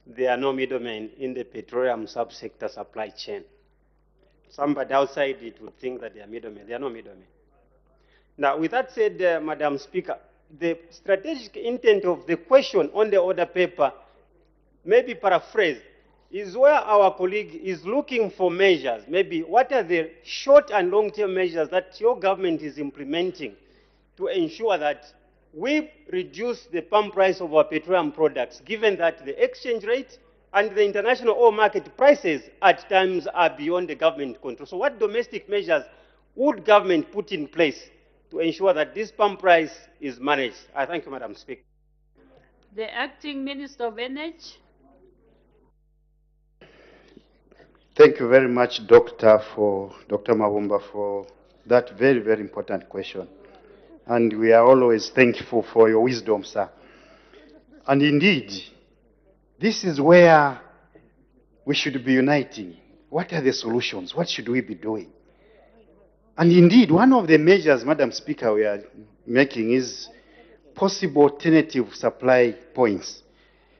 [SPEAKER 19] there are no middlemen in the petroleum subsector supply chain. Somebody outside it would think that there are middlemen. There are no middlemen. Now, with that said, Madam Speaker, the strategic intent of the question on the order paper, maybe paraphrased, is where our colleague is looking for measures. Maybe what are the short and long-term measures that your government is implementing to ensure that we reduce the pump price of our petroleum products, given that the exchange rate and the international oil market prices at times are beyond the government control. So what domestic measures would government put in place to ensure that this pump price is managed? I thank you, Madam Speaker.
[SPEAKER 8] The Acting Minister of Energy.
[SPEAKER 13] Thank you very much, Dr. Mabumba, for that very, very important question. And we are always thankful for your wisdom, sir. And indeed, this is where we should be uniting. What are the solutions? What should we be doing? And indeed, one of the measures, Madam Speaker, we are making is possible alternative supply points.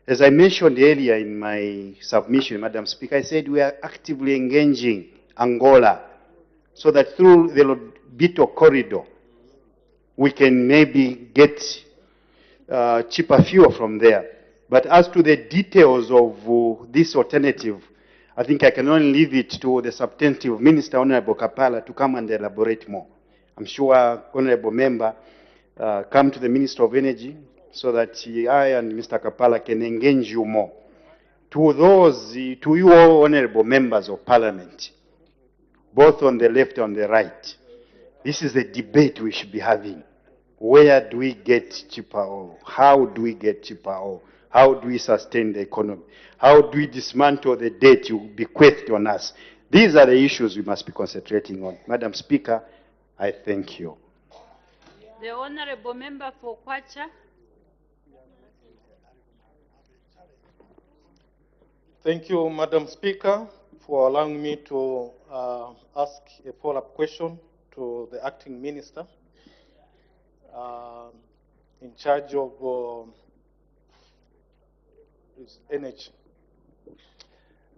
[SPEAKER 13] As I mentioned earlier in my submission, Madam Speaker, I said we are actively engaging Angola so that through the Lobito corridor, we can maybe get cheaper fuel from there. But as to the details of this alternative, I think I can only leave it to the substantive Minister, Honorable Kapala, to come and elaborate more. I'm sure, Honorable Member, come to the Minister of Energy so that I and Mr. Kapala can engage you more. To you all Honorable Members of Parliament, both on the left and the right, this is the debate we should be having. Where do we get cheaper oil? How do we get cheaper oil? How do we sustain the economy? How do we dismantle the debt you bequeathed on us? These are the issues we must be concentrating on. Madam Speaker, I thank you.
[SPEAKER 8] The Honorable Member for Kwacha.
[SPEAKER 17] Thank you, Madam Speaker, for allowing me to ask a follow-up question to the Acting Minister in charge of energy.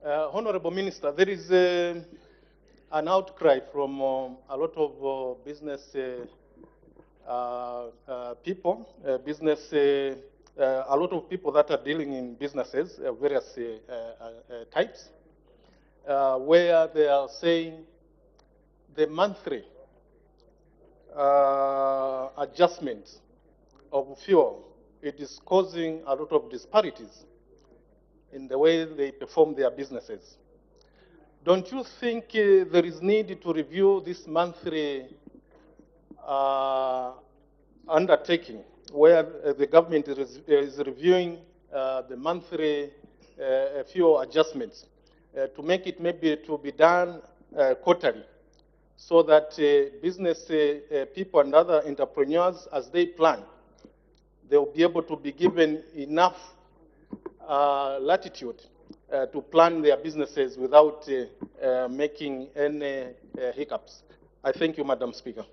[SPEAKER 17] Honorable Minister, there is an outcry from a lot of business people, a lot of people that are dealing in businesses, various types, where they are saying the monthly adjustment of fuel, it is causing a lot of disparities in the way they perform their businesses. Don't you think there is need to review this monthly undertaking where the government is reviewing the monthly fuel adjustments to make it maybe to be done quarterly, so that business people and other entrepreneurs, as they plan, they will be able to be given enough latitude to plan their businesses without making any hiccups. I thank you, Madam Speaker.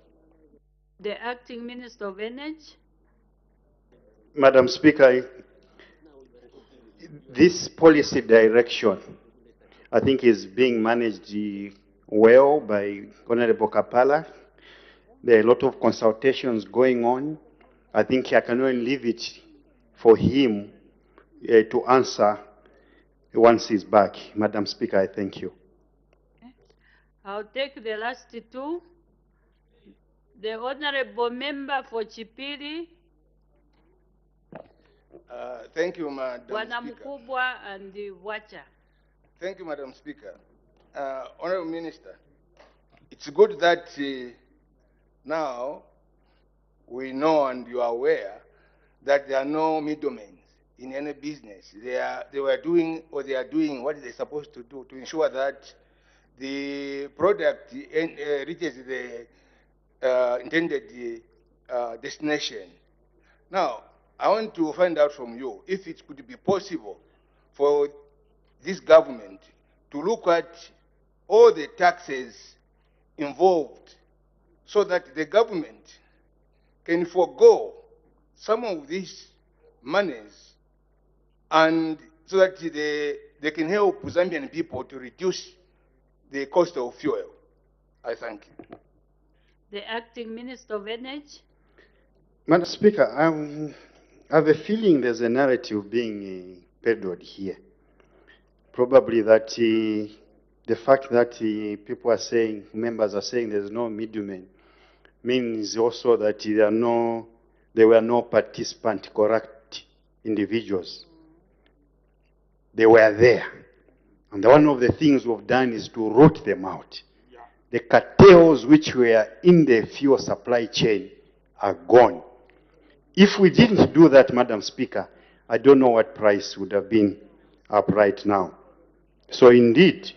[SPEAKER 8] The Acting Minister of Energy.
[SPEAKER 13] Madam Speaker, this policy direction, I think, is being managed well by Honorable Kapala. There are a lot of consultations going on. I think I can only leave it for him to answer once he's back. Madam Speaker, I thank you.
[SPEAKER 8] I'll take the last two. The Honorable Member for Chipiri.
[SPEAKER 20] Thank you, Madam
[SPEAKER 8] Bwana
[SPEAKER 20] Speaker.
[SPEAKER 8] Mkubwa and Wacha.
[SPEAKER 20] Thank you, Madam Speaker. Honorable Minister, it's good that now we know and you are aware that there are no middlemen in any business. They were doing or they are doing what they're supposed to do to ensure that the product reaches the intended destination. Now, I want to find out from you if it could be possible for this government to look at all the taxes involved so that the government can forego some of these monies and so that they can help Zambian people to reduce the cost of fuel. I thank you.
[SPEAKER 8] The Acting Minister of Energy.
[SPEAKER 13] Madam Speaker, I have a feeling there's a narrative being peddled here. Probably that the fact that people are saying, members are saying there's no middleman, means also that there were no participant corrupt individuals. They were there. And one of the things we've done is to root them out. The cartels which were in the fuel supply chain are gone. If we didn't do that, Madam Speaker, I don't know what price would have been up right now. So indeed,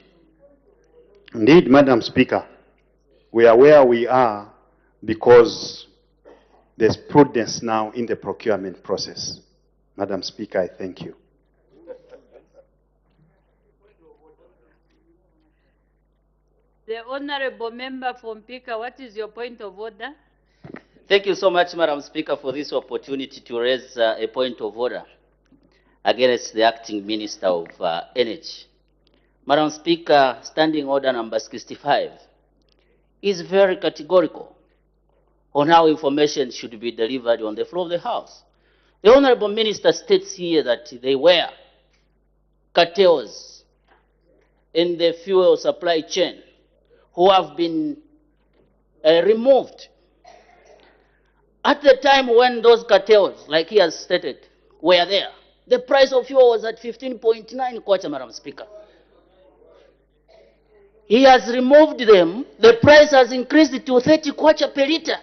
[SPEAKER 13] Madam Speaker, we are where we are because there's prudence now in the procurement process. Madam Speaker, I thank you.
[SPEAKER 8] The Honorable Member from Pika, what is your point of order?
[SPEAKER 15] Thank you so much, Madam Speaker, for this opportunity to raise a point of order against the Acting Minister of Energy. Madam Speaker, Standing Order number 65 is very categorical on how information should be delivered on the floor of the House. The Honorable Minister states here that there were cartels in the fuel supply chain who have been removed. At the time when those cartels, like he has stated, were there, the price of fuel was at 15.9 kwacha, Madam Speaker. He has removed them. The price has increased to 30 kwacha per liter.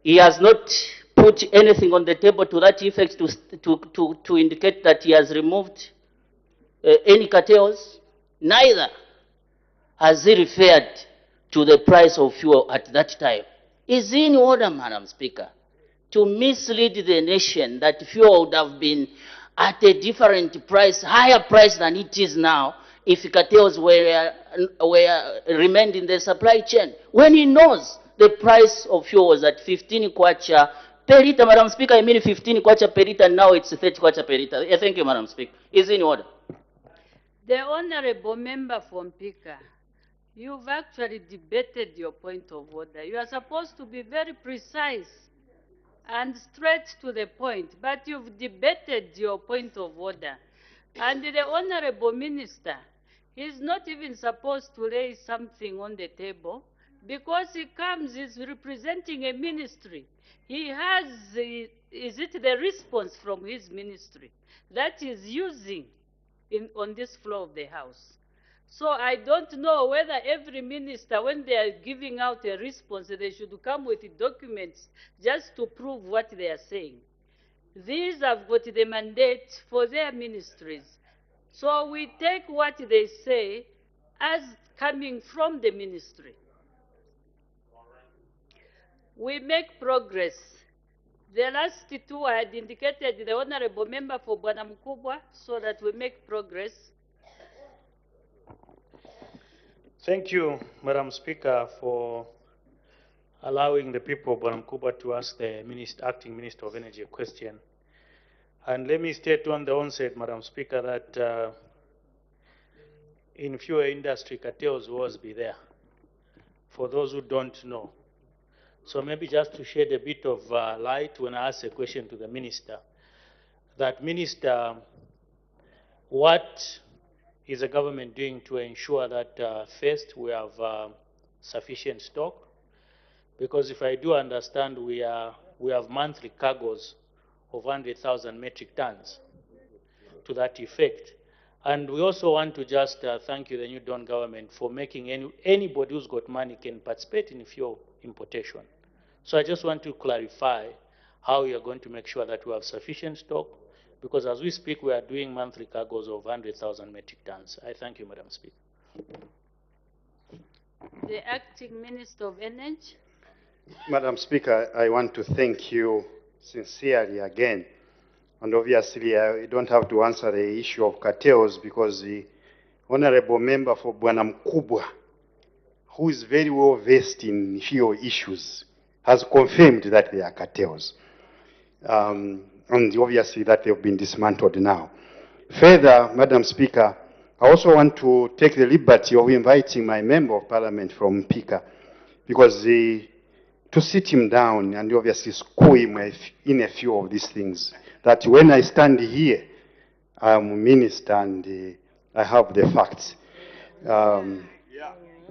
[SPEAKER 15] He has not put anything on the table to that effect to indicate that he has removed any cartels. Neither has he referred to the price of fuel at that time. Is in order, Madam Speaker, to mislead the nation that fuel would have been at a different price, higher price than it is now, if cartels were remained in the supply chain, when he knows the price of fuel was at 15 kwacha per liter. Madam Speaker, I mean 15 kwacha per liter, now it's 30 kwacha per liter. Thank you, Madam Speaker. Is in order.
[SPEAKER 8] The Honorable Member from Pika, you've actually debated your point of order. You are supposed to be very precise and straight to the point, but you've debated your point of order. And the Honorable Minister, he's not even supposed to lay something on the table because he comes, he's representing a ministry. He has, is it the response from his ministry that he's using on this floor of the House? So I don't know whether every minister, when they are giving out a response, they should come with documents just to prove what they are saying. These have got the mandate for their ministries. So we take what they say as coming from the ministry. We make progress. The last two I had indicated the Honorable Member for Bwana Mkubwa so that we make progress.
[SPEAKER 16] Thank you, Madam Speaker, for allowing the people of Bwana Mkubwa to ask the Acting Minister of Energy a question. And let me state on the onset, Madam Speaker, that in fuel industry, cartels will always be there, for those who don't know. So maybe just to shed a bit of light when I ask a question to the Minister, that Minister, what is the government doing to ensure that first we have sufficient stock? Because if I do understand, we have monthly cargoes of 100,000 metric tons to that effect. And we also want to just thank you, the New Dawn government, for making anybody who's got money can participate in fuel importation. So I just want to clarify how you are going to make sure that we have sufficient stock, because as we speak, we are doing monthly cargoes of 100,000 metric tons. I thank you, Madam Speaker.
[SPEAKER 8] The Acting Minister of Energy.
[SPEAKER 13] Madam Speaker, I want to thank you sincerely again. And obviously, I don't have to answer the issue of cartels because the honorable member for Bwana Mkubwa, who is very well versed in fuel issues, has confirmed that they are cartels. And obviously that they've been dismantled now. Further, Madam Speaker, I also want to take the liberty of inviting my member of parliament from Pika, because to sit him down and obviously school him in a few of these things, that when I stand here, I'm a minister and I have the facts.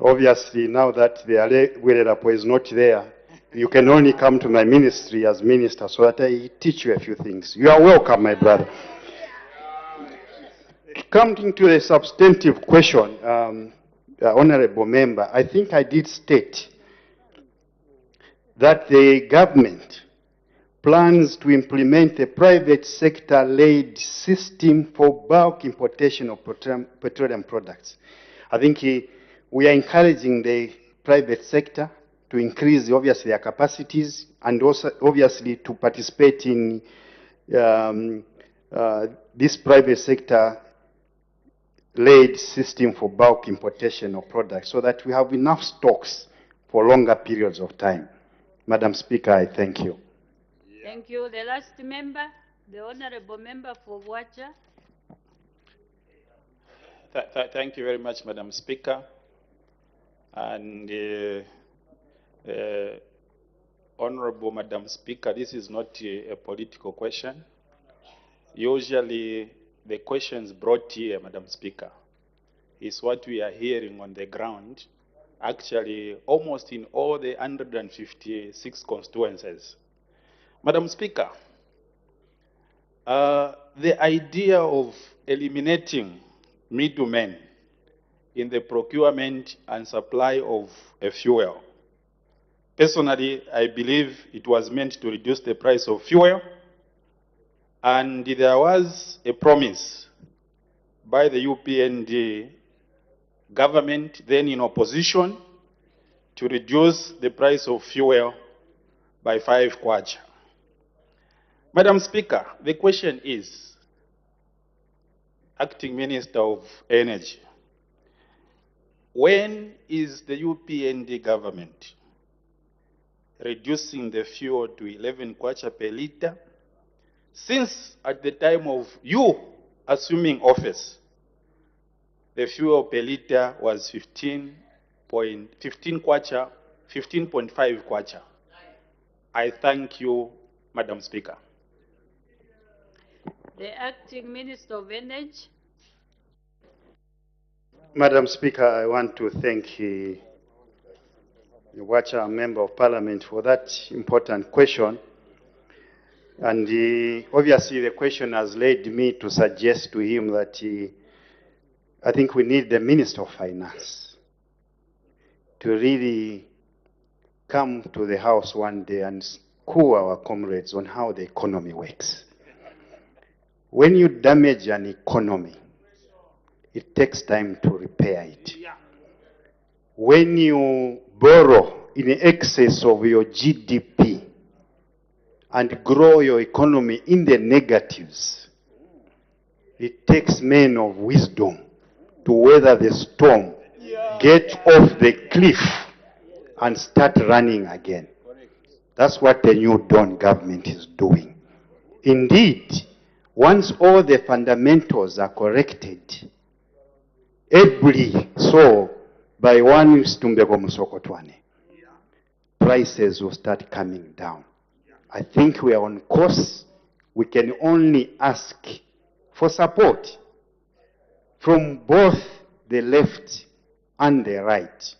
[SPEAKER 13] Obviously, now that the Werapo is not there, you can only come to my ministry as minister so that I teach you a few things. You are welcome, my brother. Coming to the substantive question, honorable member, I think I did state that the government plans to implement a private sector-led system for bulk importation of petroleum products. I think we are encouraging the private sector to increase, obviously, their capacities and also, obviously, to participate in this private sector-led system for bulk importation of products so that we have enough stocks for longer periods of time. Madam Speaker, I thank you.
[SPEAKER 8] Thank you. The last member, the honorable member for Wacha.
[SPEAKER 21] Thank you very much, Madam Speaker. And Honorable Madam Speaker, this is not a political question. Usually, the questions brought here, Madam Speaker, is what we are hearing on the ground, actually almost in all the 156 constituencies. Madam Speaker, the idea of eliminating middlemen in the procurement and supply of a fuel, personally, I believe it was meant to reduce the price of fuel, and there was a promise by the UPND government, then in opposition, to reduce the price of fuel by 5 kwacha. Madam Speaker, the question is, Acting Minister of Energy, when is the UPND government reducing the fuel to 11 kwacha per liter? Since at the time of you assuming office, the fuel per liter was 15.5 kwacha. I thank you, Madam Speaker.
[SPEAKER 8] The Acting Minister of Energy.
[SPEAKER 13] Madam Speaker, I want to thank the Wacha Member of Parliament for that important question. And obviously the question has led me to suggest to him that I think we need the Minister of Finance to really come to the House one day and school our comrades on how the economy works. When you damage an economy, it takes time to repair it. When you borrow in excess of your GDP and grow your economy in the negatives, it takes men of wisdom to weather the storm, get off the cliff, and start running again. That's what the New Dawn government is doing. Indeed, once all the fundamentals are corrected, every so by one Stumbego Musokotwane, prices will start coming down. I think we are on course. We can only ask for support from both the left and the right.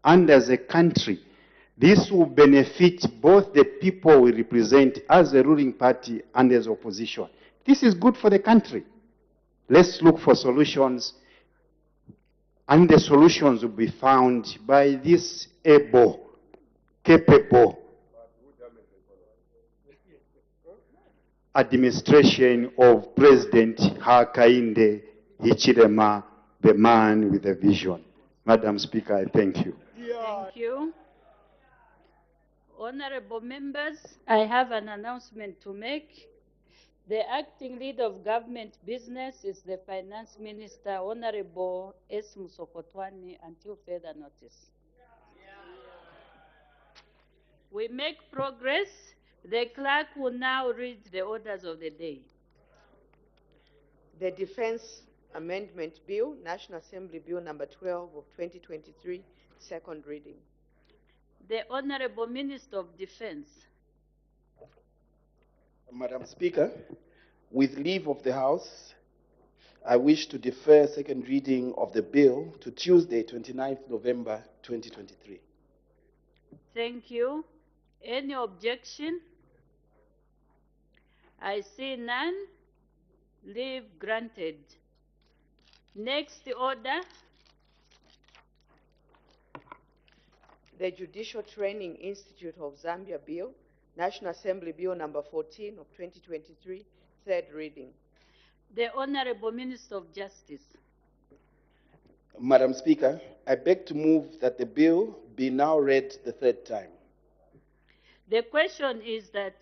[SPEAKER 13] And as a country, this will benefit both the people we represent as the ruling party and as opposition. This is good for the country. Let's look for solutions, and the solutions will be found by this able, capable administration of President Hakainde Hichilema, the man with a vision. Madam Speaker, I thank you.
[SPEAKER 8] Thank you. Honorable members, I have an announcement to make. The acting leader of government business is the Finance Minister, Honorable S. Musokotwani, until further notice. We make progress. The clerk will now read the orders of the day.
[SPEAKER 1] The Defense Amendment Bill, National Assembly Bill number 12 of 2023, second reading.
[SPEAKER 8] The Honorable Minister of Defense.
[SPEAKER 22] Madam Speaker, with leave of the House, I wish to defer second reading of the bill to Tuesday, 29th November 2023.
[SPEAKER 8] Thank you. Any objection? I see none. Leave granted. Next order.
[SPEAKER 1] The Judicial Training Institute of Zambia Bill, National Assembly Bill number 14 of 2023, third reading.
[SPEAKER 8] The Honorable Minister of Justice.
[SPEAKER 22] Madam Speaker, I beg to move that the bill be now read the third time.
[SPEAKER 8] The question is that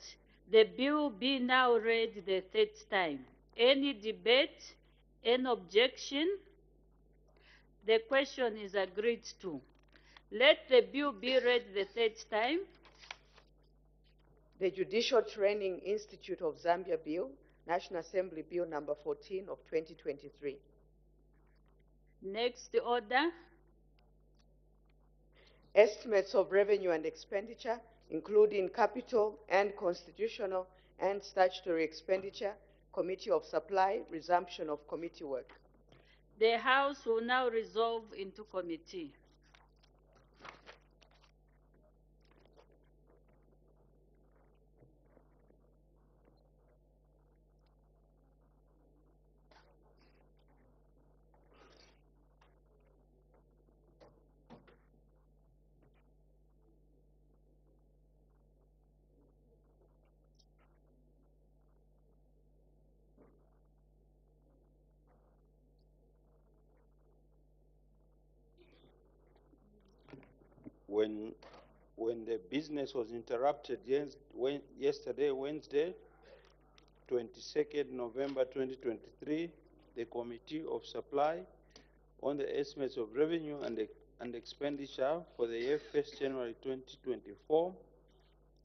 [SPEAKER 8] the bill be now read the third time. Any debate? Any objection? The question is agreed to. Let the bill be read the third time.
[SPEAKER 1] The Judicial Training Institute of Zambia Bill, National Assembly Bill number 14 of 2023.
[SPEAKER 8] Next order.
[SPEAKER 1] Estimates of revenue and expenditure, including capital and constitutional and statutory expenditure, Committee of Supply, resumption of committee work.
[SPEAKER 8] The House will now resolve into committee.
[SPEAKER 23] When the business was interrupted yesterday, Wednesday, 22nd November 2023, the Committee of Supply on the estimates of revenue and expenditure for the year 1st January 2024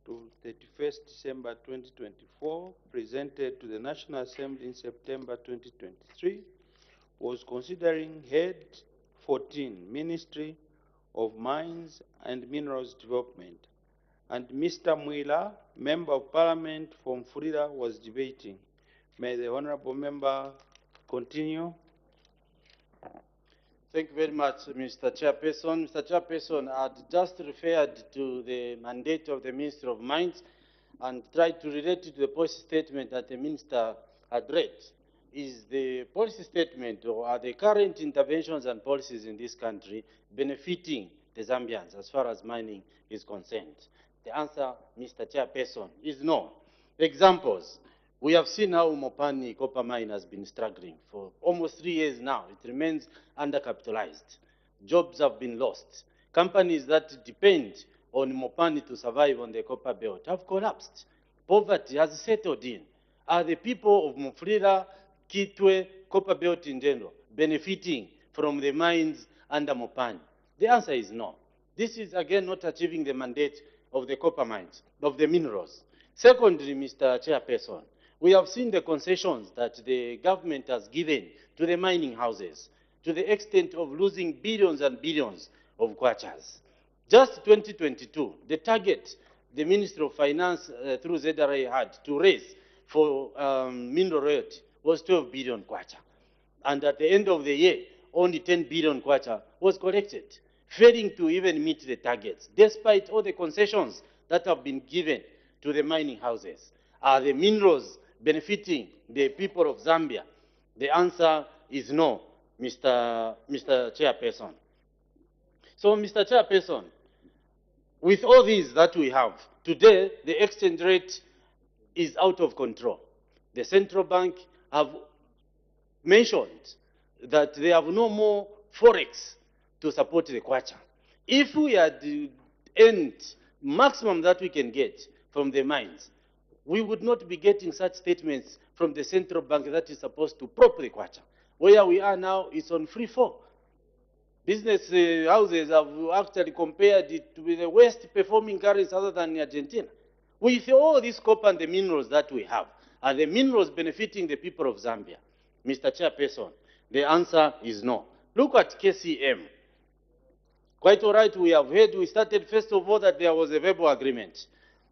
[SPEAKER 23] to 31st December 2024, presented to the National Assembly in September 2023, was considering Head 14, Ministry of Mines and Minerals Development, and Mr. Mwila, Member of Parliament from Florida, was debating. May the Honorable Member continue.
[SPEAKER 16] Thank you very much, Mr. Chairperson. Mr. Chairperson, I had just referred to the mandate of the Ministry of Mines and tried to relate it to the policy statement that the Minister had read. Is the policy statement or are the current interventions and policies in this country benefiting the Zambians as far as mining is concerned? The answer, Mr. Chairperson, is no. Examples. We have seen how Mopani copper mine has been struggling for almost 3 years now. It remains undercapitalized. Jobs have been lost. Companies that depend on Mopani to survive on the copper belt have collapsed. Poverty has settled in. Are the people of Mufulira, Kitwe, copper belt in general benefiting from the mines under Mopani? The answer is no. This is again not achieving the mandate of the copper mines, of the minerals. Secondly, Mr. Chairperson, we have seen the concessions that the government has given to the mining houses to the extent of losing billions and billions of kwachas. Just 2022, the target the Ministry of Finance through ZRA had to raise for mineral royalty was 12 billion kwacha. And at the end of the year, only 10 billion kwacha was collected, failing to even meet the targets, despite all the concessions that have been given to the mining houses. Are the minerals benefiting the people of Zambia? The answer is no, Mr. Chairperson. So, Mr. Chairperson, with all these that we have, today the exchange rate is out of control. The central bank have mentioned that they have no more forex to support the kwacha. If we had end maximum that we can get from the mines, we would not be getting such statements from the central bank that is supposed to prop the kwacha. Where we are now is on free fall. Business houses have actually compared it to the worst performing countries other than Argentina. With all this copper and the minerals that we have, are the minerals benefiting the people of Zambia? Mr. Chairperson, the answer is no. Look at KCM. Quite all right, we have heard, we started first of all that there was a verbal agreement.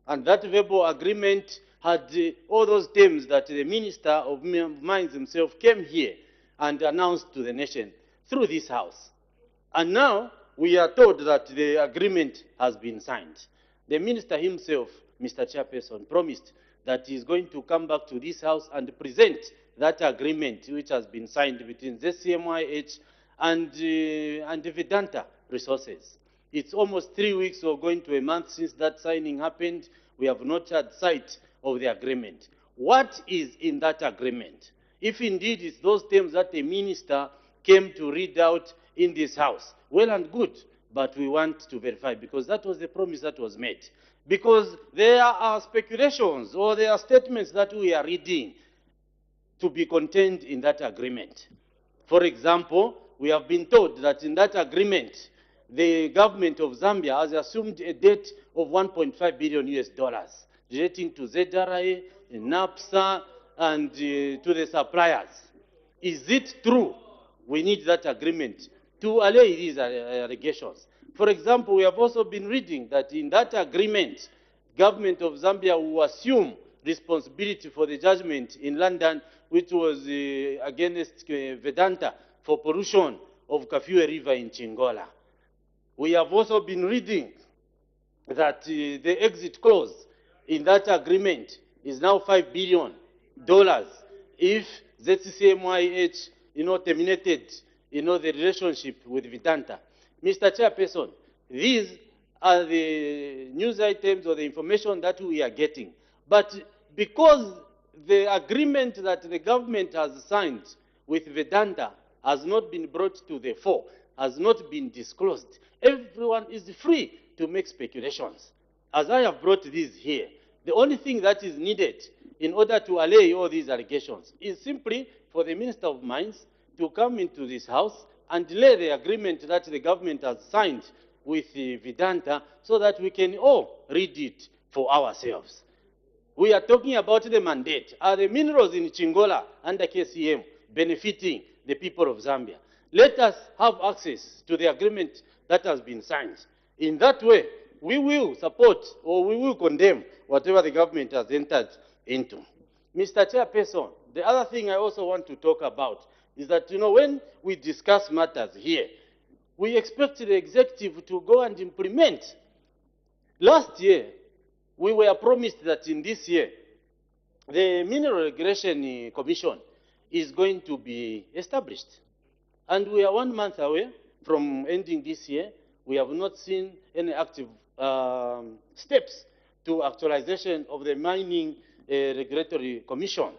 [SPEAKER 16] And that verbal agreement had all those terms that the Minister of Mines himself came here and announced to the nation through this house. And now we are told that the agreement has been signed. The Minister himself, Mr. Chairperson, promised that he is going to come back to this house and present that agreement which has been signed between ZCMYH and Vedanta Resources. It's almost 3 weeks or going to a month since that signing happened. We have not had sight of the agreement. What is in that agreement? If indeed it's those terms that the minister came to read out in this house, well and good, but we want to verify because that was the promise that was made. Because there are speculations or there are statements that we are reading to be contained in that agreement. For example, we have been told that in that agreement, the government of Zambia has assumed a debt of 1.5 billion US dollars relating to ZRA, NAPSA, and to the suppliers. Is it true? We need that agreement to allay these allegations. For example, we have also been reading that in that agreement, government of Zambia will assume responsibility for the judgment in London, which was against Vedanta for pollution of Kafue River in Chingola. We have also been reading that the exit clause in that agreement is now $5 billion if ZCMYH, terminated, the relationship with Vedanta. Mr. Chairperson, these are the news items or the information that we are getting. But because the agreement that the government has signed with Vedanta has not been brought to the fore, has not been disclosed, everyone is free to make speculations. As I have brought these here, the only thing that is needed in order to allay all these allegations is simply for the Minister of Mines to come into this house and lay the agreement that the government has signed with Vedanta so that we can all read it for ourselves. We are talking about the mandate. Are the minerals in Chingola under KCM benefiting the people of Zambia? Let us have access to the agreement that has been signed. In that way, we will support or we will condemn whatever the government has entered into. Mr. Chairperson, the other thing I also want to talk about is that, when we discuss matters here, we expect the executive to go and implement. Last year, we were promised that in this year, the Mineral Regulation Commission is going to be established. And we are 1 month away from ending this year. We have not seen any active steps to actualization of the Mining Regulatory Commission.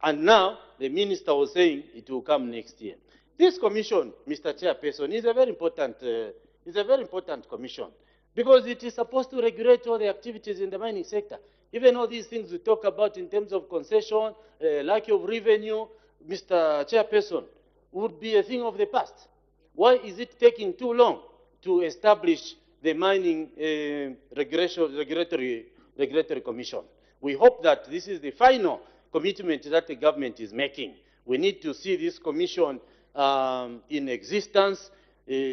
[SPEAKER 16] And now, the minister was saying it will come next year. This commission, Mr. Chairperson, is a very important commission because it is supposed to regulate all the activities in the mining sector. Even all these things we talk about in terms of concession, lack of revenue, Mr. Chairperson, would be a thing of the past. Why is it taking too long to establish the Mining Regulatory Commission? We hope that this is the final commitment that the government is making. We need to see this commission in existence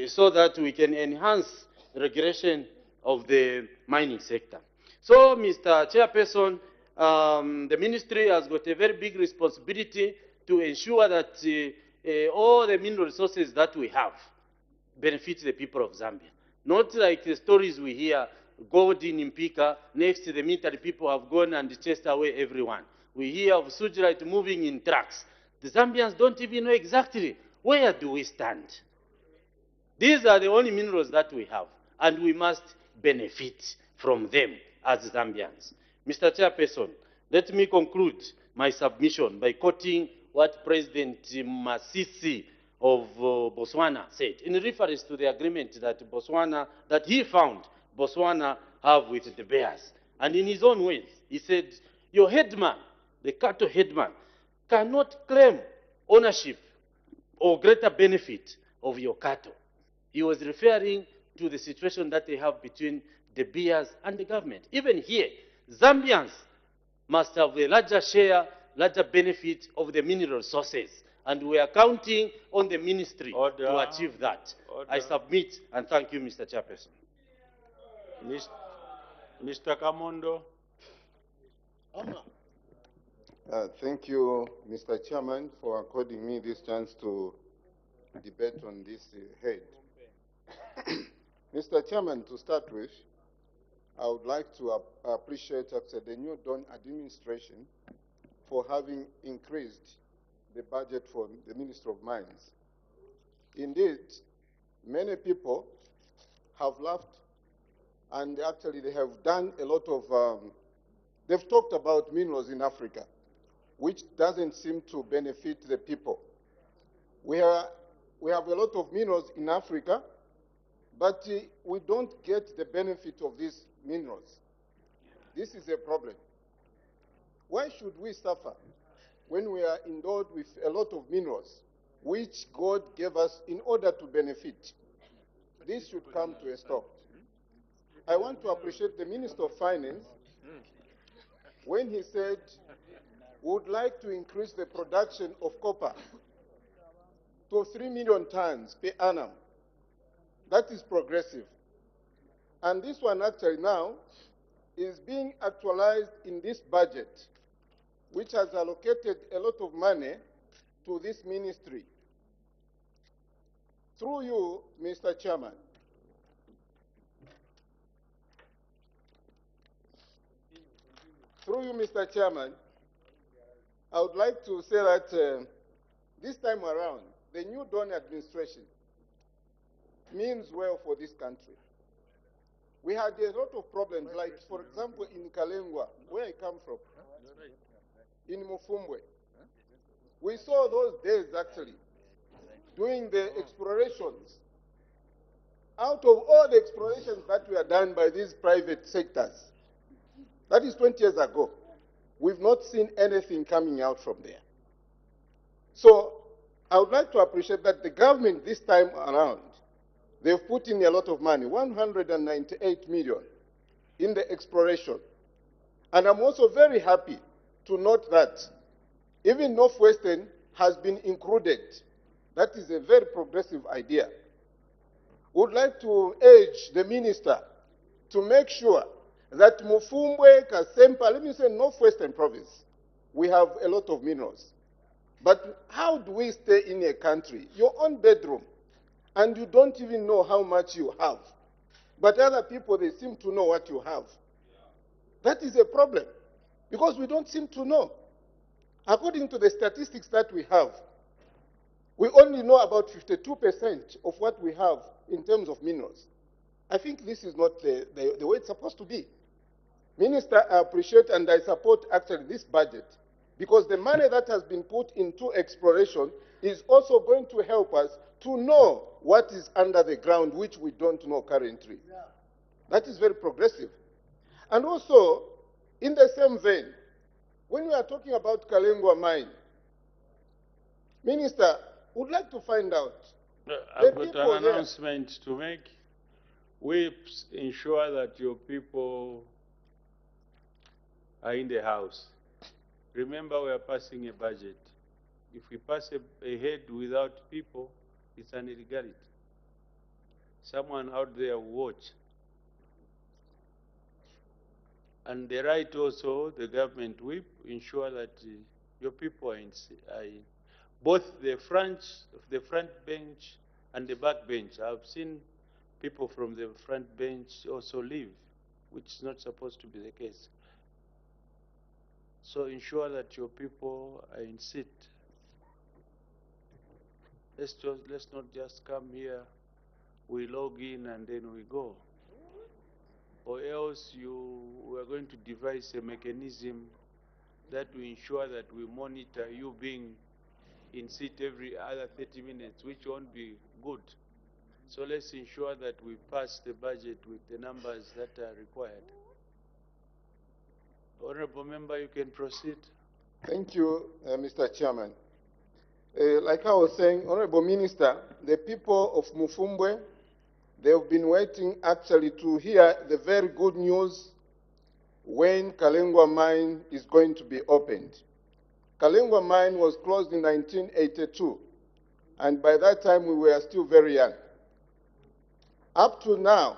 [SPEAKER 16] so that we can enhance regulation of the mining sector. So, Mr. Chairperson, the ministry has got a very big responsibility to ensure that all the mineral resources that we have benefit the people of Zambia. Not like the stories we hear, gold in Impika, next the military people have gone and chased away everyone. We hear of Sujrite moving in trucks. The Zambians don't even know exactly where do we stand. These are the only minerals that we have, and we must benefit from them as Zambians. Mr. Chairperson, let me conclude my submission by quoting what President Masisi of Botswana said in reference to the agreement that he found Botswana have with the bears. And in his own words, he said, your headman, the cattle headman, cannot claim ownership or greater benefit of your cattle. He was referring to the situation that they have between the bears and the government. Even here, Zambians must have a larger share, larger benefit of the mineral sources. And we are counting on the ministry to achieve that. I submit and thank you, Mr. Chairperson.
[SPEAKER 23] Mr. Kamondo.
[SPEAKER 2] Thank you, Mr. Chairman, for according me this chance to debate on this head. Mr. Chairman, to start with, I would like to appreciate actually the New Dawn administration for having increased the budget for the Ministry of Mines. Indeed, many people have laughed, and actually they have done a lot of, they've talked about minerals in Africa, which doesn't seem to benefit the people. We have a lot of minerals in Africa, but we don't get the benefit of these minerals. This is a problem. Why should we suffer when we are endowed with a lot of minerals, which God gave us in order to benefit? This should come to a stop. I want to appreciate the Minister of Finance when he said we would like to increase the production of copper to 3 million tons per annum. That is progressive. And this one actually now is being actualized in this budget, which has allocated a lot of money to this ministry. Through you, Mr. Chairman, I would like to say that this time around, the New Dawn administration means well for this country. We had a lot of problems, like, for example, in Kalengwa, where I come from, in Mufumbwe. We saw those days, actually, doing the explorations. Out of all the explorations that were done by these private sectors, that is 20 years ago, we've not seen anything coming out from there. So I would like to appreciate that the government this time around, they've put in a lot of money, 198 million in the exploration. And I'm also very happy to note that even Northwestern has been included. That is a very progressive idea. Would like to urge the minister to make sure that Mufumbwe, Kasempa, let me say Northwestern province, we have a lot of minerals. But how do we stay in a country, your own bedroom, and you don't even know how much you have? But other people, they seem to know what you have. That is a problem, because we don't seem to know. According to the statistics that we have, we only know about 52% of what we have in terms of minerals. I think this is not the way it's supposed to be. Minister, I appreciate and I support actually this budget, because the money that has been put into exploration is also going to help us to know what is under the ground, which we don't know currently. That is very progressive. And also, in the same vein, when we are talking about Kalengwa mine, Minister, would like to find out.
[SPEAKER 23] I've got an announcement to make. Whips, ensure that your people are in the house. Remember, we are passing a budget. If we pass ahead without people, it's an illegality. Someone out there will watch. And the right also, the government whip, ensure that your people are in both the front bench and the back bench. I've seen people from the front bench also leave, which is not supposed to be the case. So ensure that your people are in seat. Let's not just come here, we log in and then we go. Or else we are going to devise a mechanism that will ensure that we monitor you being in seat every other 30 minutes, which won't be good. So let's ensure that we pass the budget with the numbers that are required. Honorable Member, you can proceed.
[SPEAKER 2] Thank you, Mr. Chairman. Like I was saying, Honorable Minister, the people of Mufumbwe, they've been waiting actually to hear the very good news when Kalengwa mine is going to be opened. Kalengwa mine was closed in 1982, and by that time we were still very young. Up to now,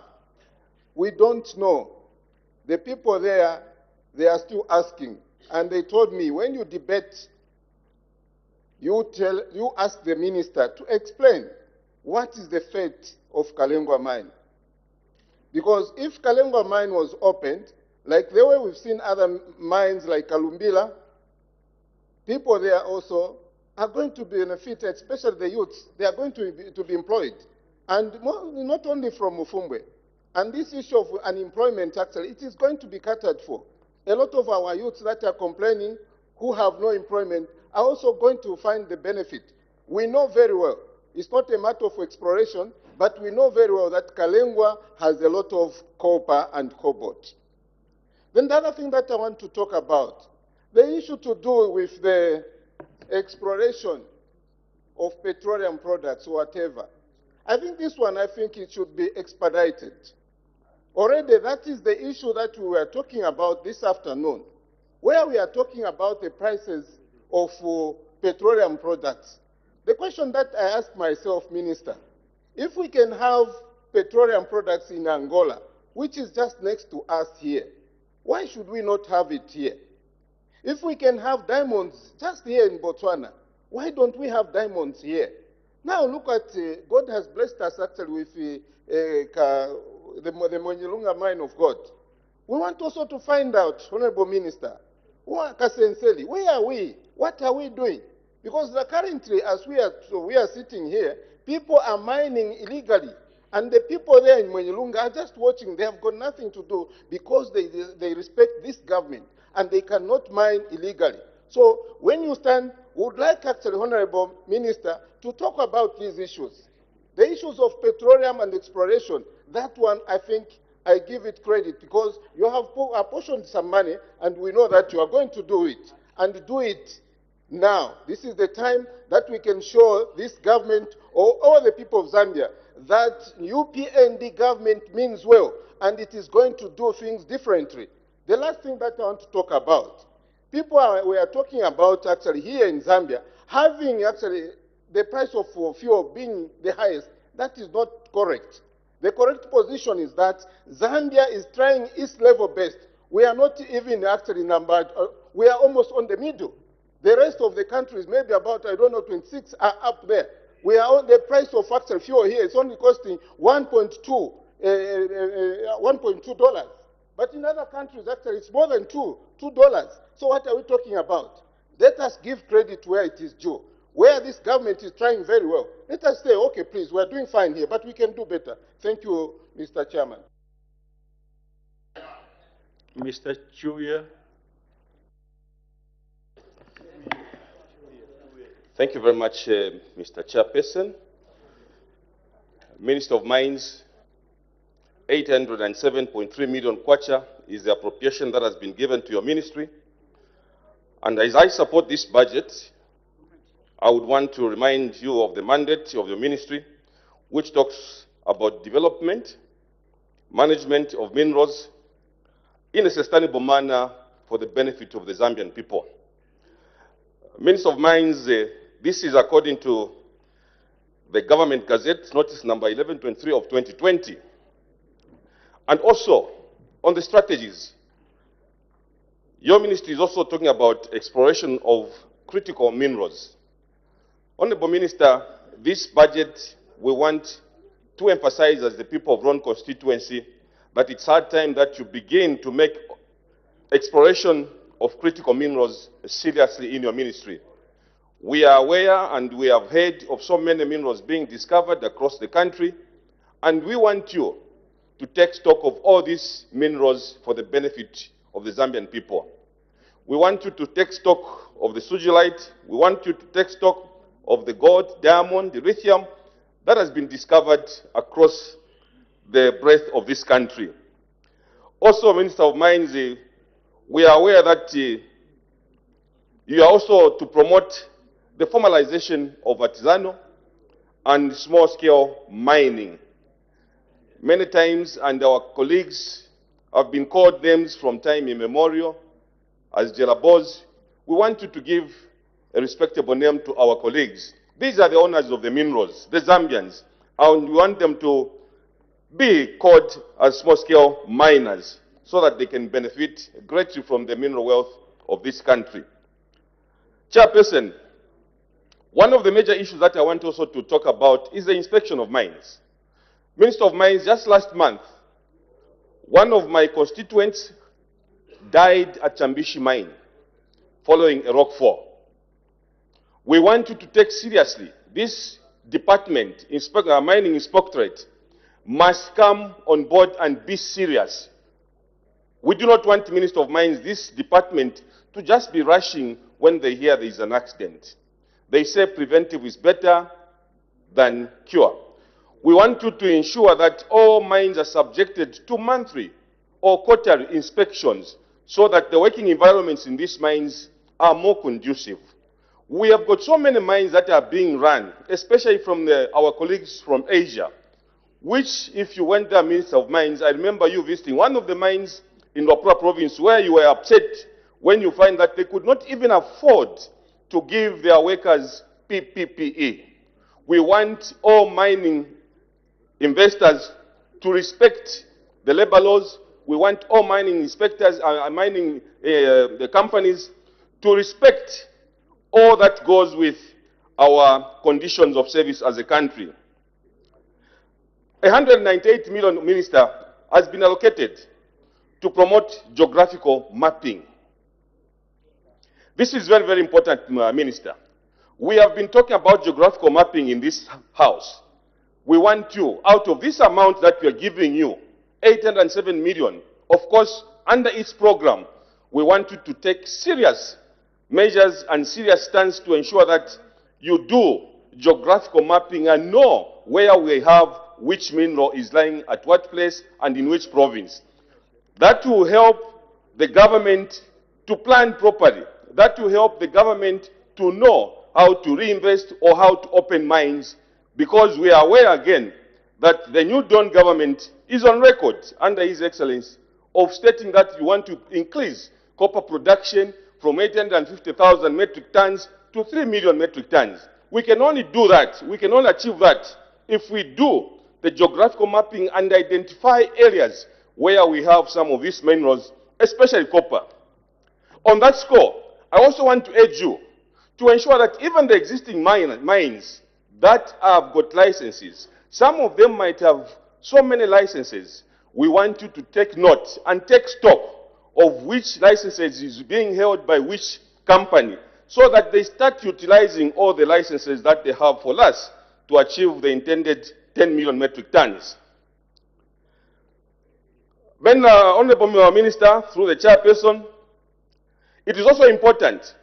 [SPEAKER 2] we don't know. The people there, they are still asking. And they told me, when you debate, you ask the minister to explain what is the fate of Kalengwa mine. Because if Kalengwa mine was opened, like the way we've seen other mines like Kalumbila, people there also are going to benefit, especially the youths. They are going to be employed. And not only from Mufumbwe. And this issue of unemployment, actually, it is going to be catered for. A lot of our youths that are complaining, who have no employment, are also going to find the benefit. We know very well, it's not a matter of exploration, but we know very well that Kalengwa has a lot of copper and cobalt. Then the other thing that I want to talk about, the issue to do with the exploration of petroleum products or whatever. I think this one, I think it should be expedited. Already, that is the issue that we were talking about this afternoon, where we are talking about the prices of petroleum products. The question that I ask myself, Minister, if we can have petroleum products in Angola, which is just next to us here, why should we not have it here? If we can have diamonds just here in Botswana, why don't we have diamonds here? Now look at, God has blessed us actually with the Monyelunga mine of God. We want also to find out, Honorable Minister, Kasenseli, where are we? What are we doing? Because currently, as we are sitting here, people are mining illegally. And the people there in Monyelunga are just watching. They have got nothing to do because they respect this government and they cannot mine illegally. So when you stand, we would like actually, Honorable Minister, to talk about these issues. The issues of petroleum and exploration, that one I think I give it credit because you have apportioned some money and we know that you are going to do it and do it now. This is the time that we can show this government or all the people of Zambia that UPND government means well and it is going to do things differently. The last thing that I want to talk about, we are talking about actually here in Zambia, having actually the price of fuel being the highest. That is not correct. The correct position is that Zambia is trying its level best. We are not even actually numbered, we are almost on the middle. The rest of the countries, maybe about, I don't know, 26 are up there. We are on the price of actual fuel here. It's only costing $1.2. But in other countries, actually, it's more than $2. So what are we talking about? Let us give credit where it is due. Where this government is trying very well, let us say, okay, please, we're doing fine here, but we can do better. Thank you, Mr. Chairman.
[SPEAKER 23] Mr. Chuya.
[SPEAKER 18] Thank you very much, Mr. Chairperson. Minister of Mines, 807.3 million kwacha is the appropriation that has been given to your ministry. And as I support this budget, I would want to remind you of the mandate of your ministry, which talks about development, management of minerals in a sustainable manner for the benefit of the Zambian people. Minister of Mines, this is according to the Government Gazette, notice number 1123 of 2020. And also, on the strategies, your ministry is also talking about exploration of critical minerals. Honorable Minister, this budget, we want to emphasize as the people of Ron constituency that it's hard time that you begin to make exploration of critical minerals seriously in your ministry. We are aware and we have heard of so many minerals being discovered across the country, and we want you to take stock of all these minerals for the benefit of the Zambian people. We want you to take stock of the sugilite. We want you to take stock of the gold, diamond, the lithium, that has been discovered across the breadth of this country. Also, Minister of Mines, we are aware that you are also to promote the formalization of artisanal and small-scale mining. Many times, and our colleagues have been called names from time immemorial as Jelabos. We want you to give a respectable name to our colleagues. These are the owners of the minerals, the Zambians, and we want them to be called as small-scale miners so that they can benefit greatly from the mineral wealth of this country. Chairperson, one of the major issues that I want also to talk about is the inspection of mines. Minister of Mines, just last month, one of my constituents died at Chambishi mine following a rockfall. We want you to take seriously this department, mining inspectorate, must come on board and be serious. We do not want Minister of Mines, this department, to just be rushing when they hear there is an accident. They say preventive is better than cure. We want you to ensure that all mines are subjected to monthly or quarterly inspections so that the working environments in these mines are more conducive. We have got so many mines that are being run, especially from our colleagues from Asia, which, if you went there, Minister of Mines, I remember you visiting one of the mines in Wapura province where you were upset when you find that they could not even afford to give their workers PPE. We want all mining investors to respect the labor laws. We want all mining inspectors and the companies to respect all that goes with our conditions of service as a country. 198 million, Minister, has been allocated to promote geographical mapping. This is very, very important, Minister. We have been talking about geographical mapping in this House. We want you, out of this amount that we are giving you, 807 million, of course, under its program, we want you to take serious measures and serious stance to ensure that you do geographical mapping and know where we have which mineral is lying at what place and in which province. That will help the government to plan properly. That will help the government to know how to reinvest or how to open mines, because we are aware again that the new Dawn government is on record under His Excellency of stating that you want to increase copper production from 850,000 metric tons to 3 million metric tons. We can only do that, we can only achieve that if we do the geographical mapping and identify areas where we have some of these minerals, especially copper. On that score, I also want to urge you to ensure that even the existing mines that have got licenses, some of them might have so many licenses. We want you to take note and take stock of which licenses is being held by which company, so that they start utilizing all the licenses that they have for us to achieve the intended 10 million metric tons. Then, Honorable Minister, through the chairperson, it is also important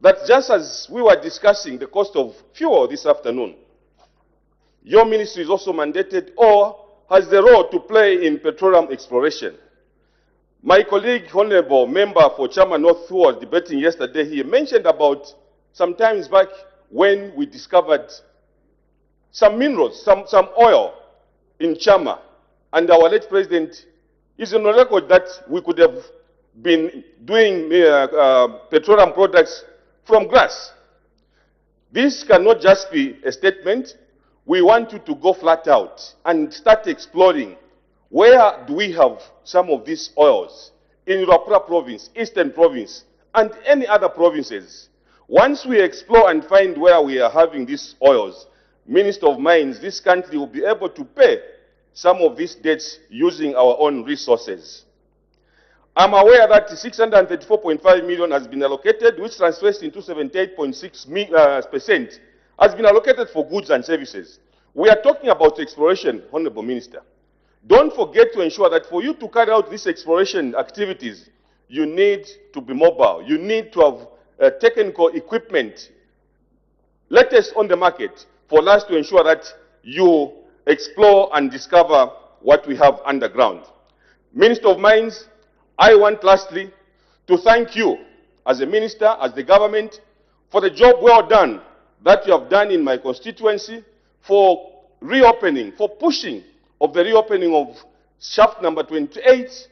[SPEAKER 18] that just as we were discussing the cost of fuel this afternoon, your ministry is also mandated or has the role to play in petroleum exploration. My colleague, Honorable Member for Chama North, who was debating yesterday here, mentioned about some times back when we discovered some minerals, some oil in Chama, and our late president is on the record that we could have been doing petroleum products from grass. This cannot just be a statement. We want you to go flat out and start exploring where do we have some of these oils in Wapura province, Eastern province, and any other provinces. Once we explore and find where we are having these oils, Minister of Mines, this country will be able to pay some of these debts using our own resources. I'm aware that 634.5 million has been allocated, which translates into 78.6% has been allocated for goods and services. We are talking about exploration, Honorable Minister. Don't forget to ensure that for you to carry out these exploration activities, you need to be mobile. You need to have technical equipment, latest on the market, for us to ensure that you explore and discover what we have underground. Minister of Mines, I want lastly to thank you as a minister, as the government, for the job well done that you have done in my constituency, for reopening, for pushing of the reopening of shaft number 28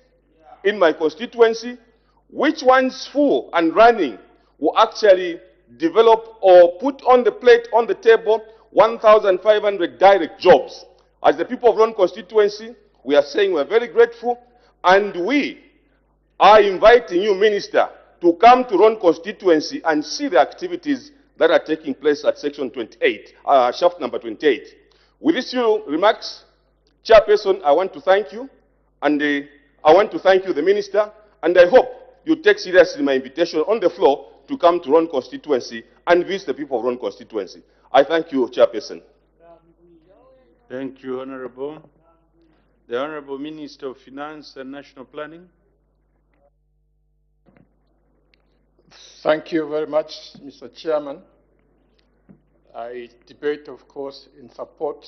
[SPEAKER 18] in my constituency, which once full and running will actually develop or put on the plate, on the table, 1,500 direct jobs. As the people of Ron constituency, we are saying we are very grateful, and we are inviting you, Minister, to come to Ron constituency and see the activities that are taking place at section 28, shaft number 28. With these few remarks, Chairperson, I want to thank you, and I want to thank you, the Minister, and I hope you take seriously my invitation on the floor to come to Ron constituency and visit the people of Ron constituency. I thank you, Chairperson.
[SPEAKER 23] Thank you, Honorable. The Honorable Minister of Finance and National Planning.
[SPEAKER 17] Thank you very much, Mr. Chairman. I debate, of course, in support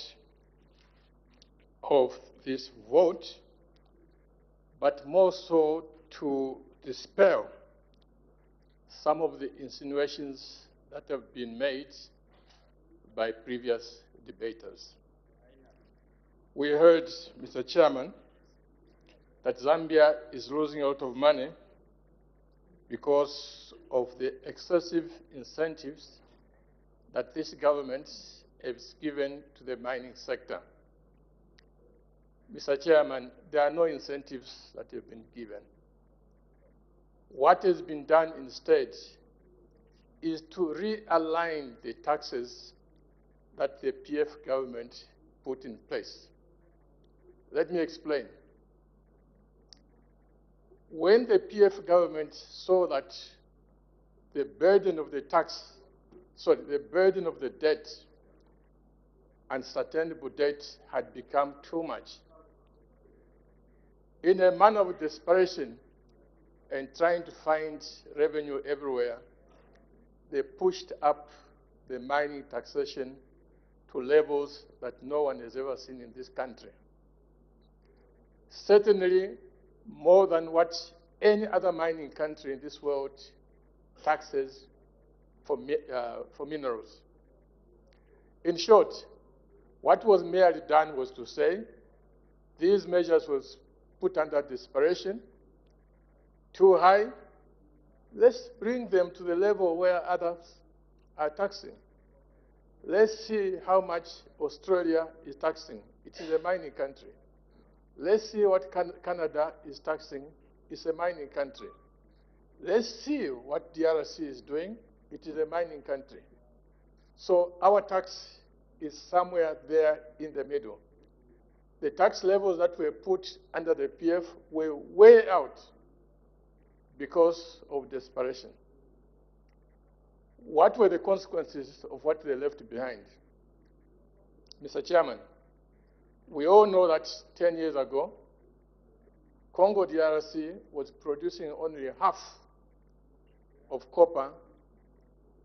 [SPEAKER 17] of this vote, but more so to dispel some of the insinuations that have been made by previous debaters. We heard, Mr. Chairman, that Zambia is losing a lot of money because of the excessive incentives that this government has given to the mining sector. Mr. Chairman, there are no incentives that have been given. What has been done instead is to realign the taxes that the PF government put in place. Let me explain. When the PF government saw that the burden of the the burden of the debt, unsustainable debt, had become too much, in a manner of desperation and trying to find revenue everywhere, they pushed up the mining taxation to levels that no one has ever seen in this country. Certainly more than what any other mining country in this world taxes for minerals. In short, what was merely done was to say, these measures was put under desperation, too high, let's bring them to the level where others are taxing. Let's see how much Australia is taxing. It is a mining country. Let's see what Canada is taxing. It's a mining country. Let's see what DRC is doing. It is a mining country. So our tax is somewhere there in the middle. The tax levels that were put under the PF were way out because of desperation. What were the consequences of what they left behind? Mr. Chairman, we all know that 10 years ago, Congo DRC was producing only half of copper,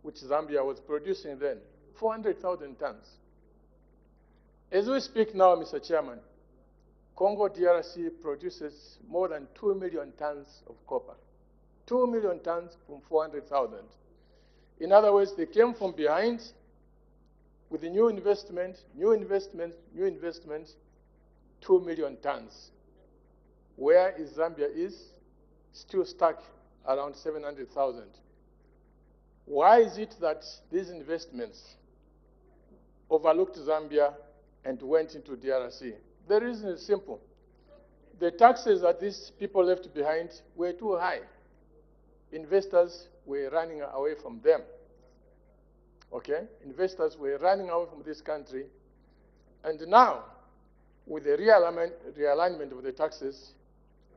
[SPEAKER 17] which Zambia was producing then, 400,000 tons. As we speak now, Mr. Chairman, Congo DRC produces more than 2 million tons of copper. 2 million tons from 400,000. In other words, they came from behind with the new investment, 2 million tons. Where is Zambia is still stuck around 700,000. Why is it that these investments overlooked Zambia and went into DRC? The reason is simple. The taxes that these people left behind were too high. Investors were running away from them. Okay? Investors were running away from this country. And now, with the realignment of the taxes,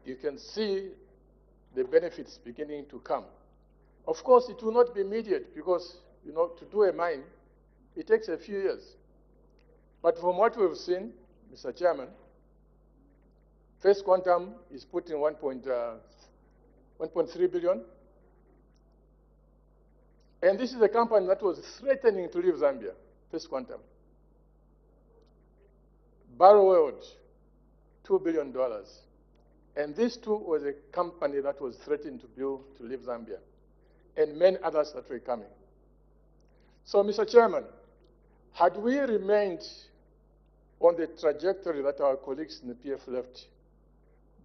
[SPEAKER 17] you can see the benefits beginning to come. Of course, it will not be immediate because, to do a mine, it takes a few years. But from what we've seen, Mr. Chairman, First Quantum is putting 1.3 billion. And this is a company that was threatening to leave Zambia, First Quantum.
[SPEAKER 14] borrowed $2 billion. And this too was a company that was threatened to leave Zambia, and many others that were coming. So, Mr. Chairman, had we remained on the trajectory that our colleagues in the PF left,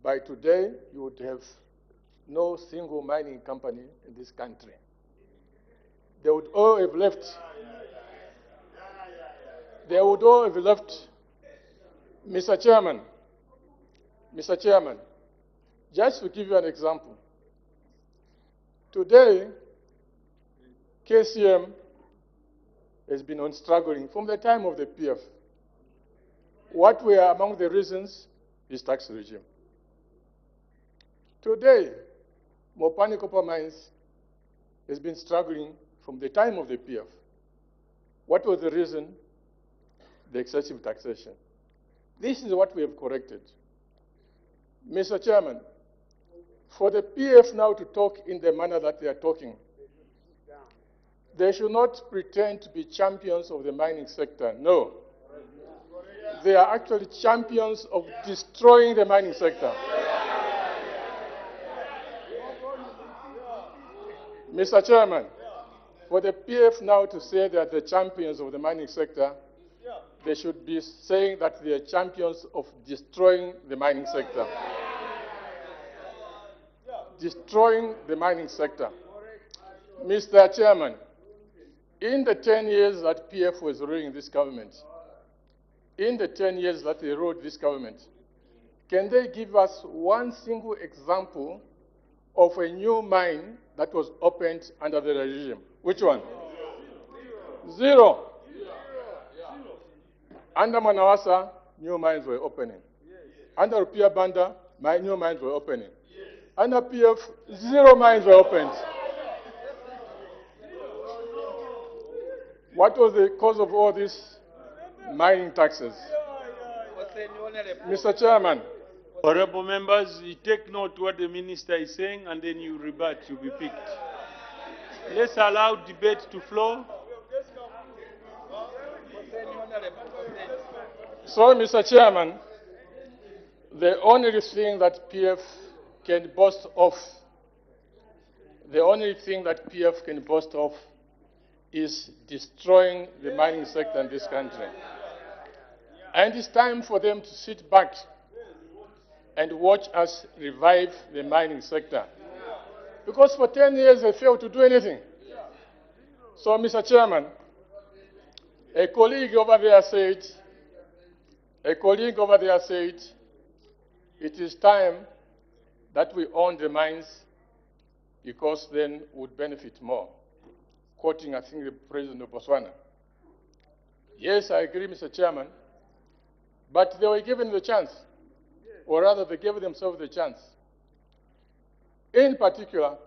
[SPEAKER 14] by today you would have no single mining company in this country. They would all have left. They would all have left. Mr. Chairman, just to give you an example, today KCM has been on struggling from the time of the PF. What were among the reasons is tax regime. Today, Mopani Copper Mines has been struggling from the time of the PF. What was the reason? The excessive taxation. This is what we have corrected. Mr. Chairman, for the PF now to talk in the manner that they are talking, they should not pretend to be champions of the mining sector. No. They are actually champions of destroying the mining sector. Mr. Chairman, for the PF now to say that the champions of the mining sector, they should be saying that they are champions of destroying the mining sector. Destroying the mining sector. Mr. Chairman, in the 10 years that PF was ruling this government, in the 10 years that they ruled this government, can they give us one single example of a new mine that was opened under the regime? Which one? Zero. Under Manawasa, new mines were opening. Under Rupia Banda, new mines were opening. Under PF, 0 mines were opened. What was the cause of all these mining taxes? Mr. Chairman.
[SPEAKER 23] Honorable members, you take note what the minister is saying and then you rebut, you'll be picked. Let's allow debate to flow.
[SPEAKER 14] So, Mr. Chairman, the only thing that PF can boast of, is destroying the mining sector in this country. And it's time for them to sit back and watch us revive the mining sector. Because for 10 years they failed to do anything. So, Mr. Chairman, a colleague over there said, it is time that we own the mines because then we would benefit more. Quoting, I think, the President of Botswana. Yes, I agree, Mr. Chairman, but they were given the chance, or rather they gave themselves the chance. In particular,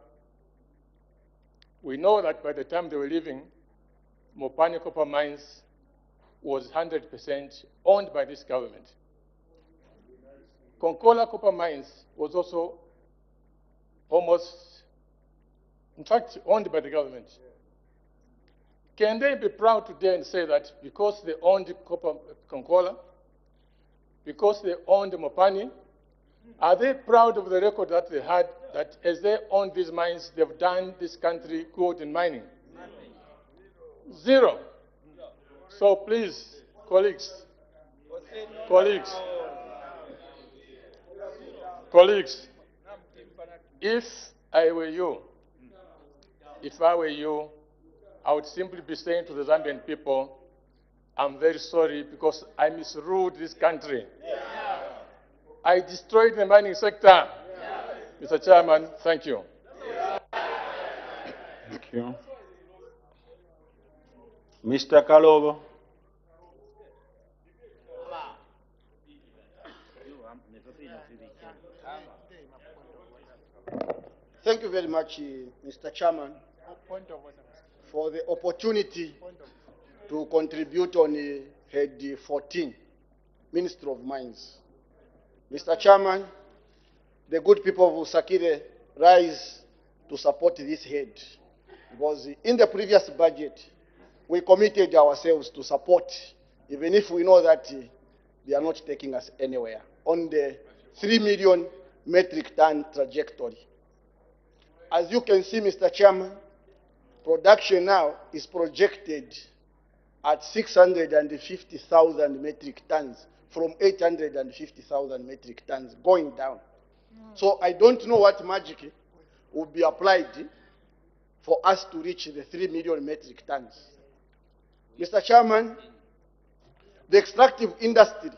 [SPEAKER 14] we know that by the time they were leaving, Mopani Copper Mines was 100% owned by this government. Konkola Copper Mines was also almost, in fact, owned by the government. Can they be proud today and say that because they owned Konkola, because they owned Mopani, are they proud of the record that they had, that as they owned these mines, they've done this country good in mining? Zero. So please, colleagues, if I were you, I would simply be saying to the Zambian people, I'm very sorry because I misruled this country. I destroyed the mining sector. Mr. Chairman, thank you.
[SPEAKER 23] Thank you. Mr. Kalobo.
[SPEAKER 3] Thank you very much, Mr. Chairman, for the opportunity to contribute on Head 14, Ministry of Mines. Mr. Chairman, the good people of Usakire rise to support this head because in the previous budget, we committed ourselves to support, even if we know that they are not taking us anywhere on the 3 million metric ton trajectory. As you can see, Mr. Chairman, production now is projected at 650,000 metric tons from 850,000 metric tons going down. So I don't know what magic will be applied for us to reach the 3 million metric tons. Mr. Chairman, the extractive industry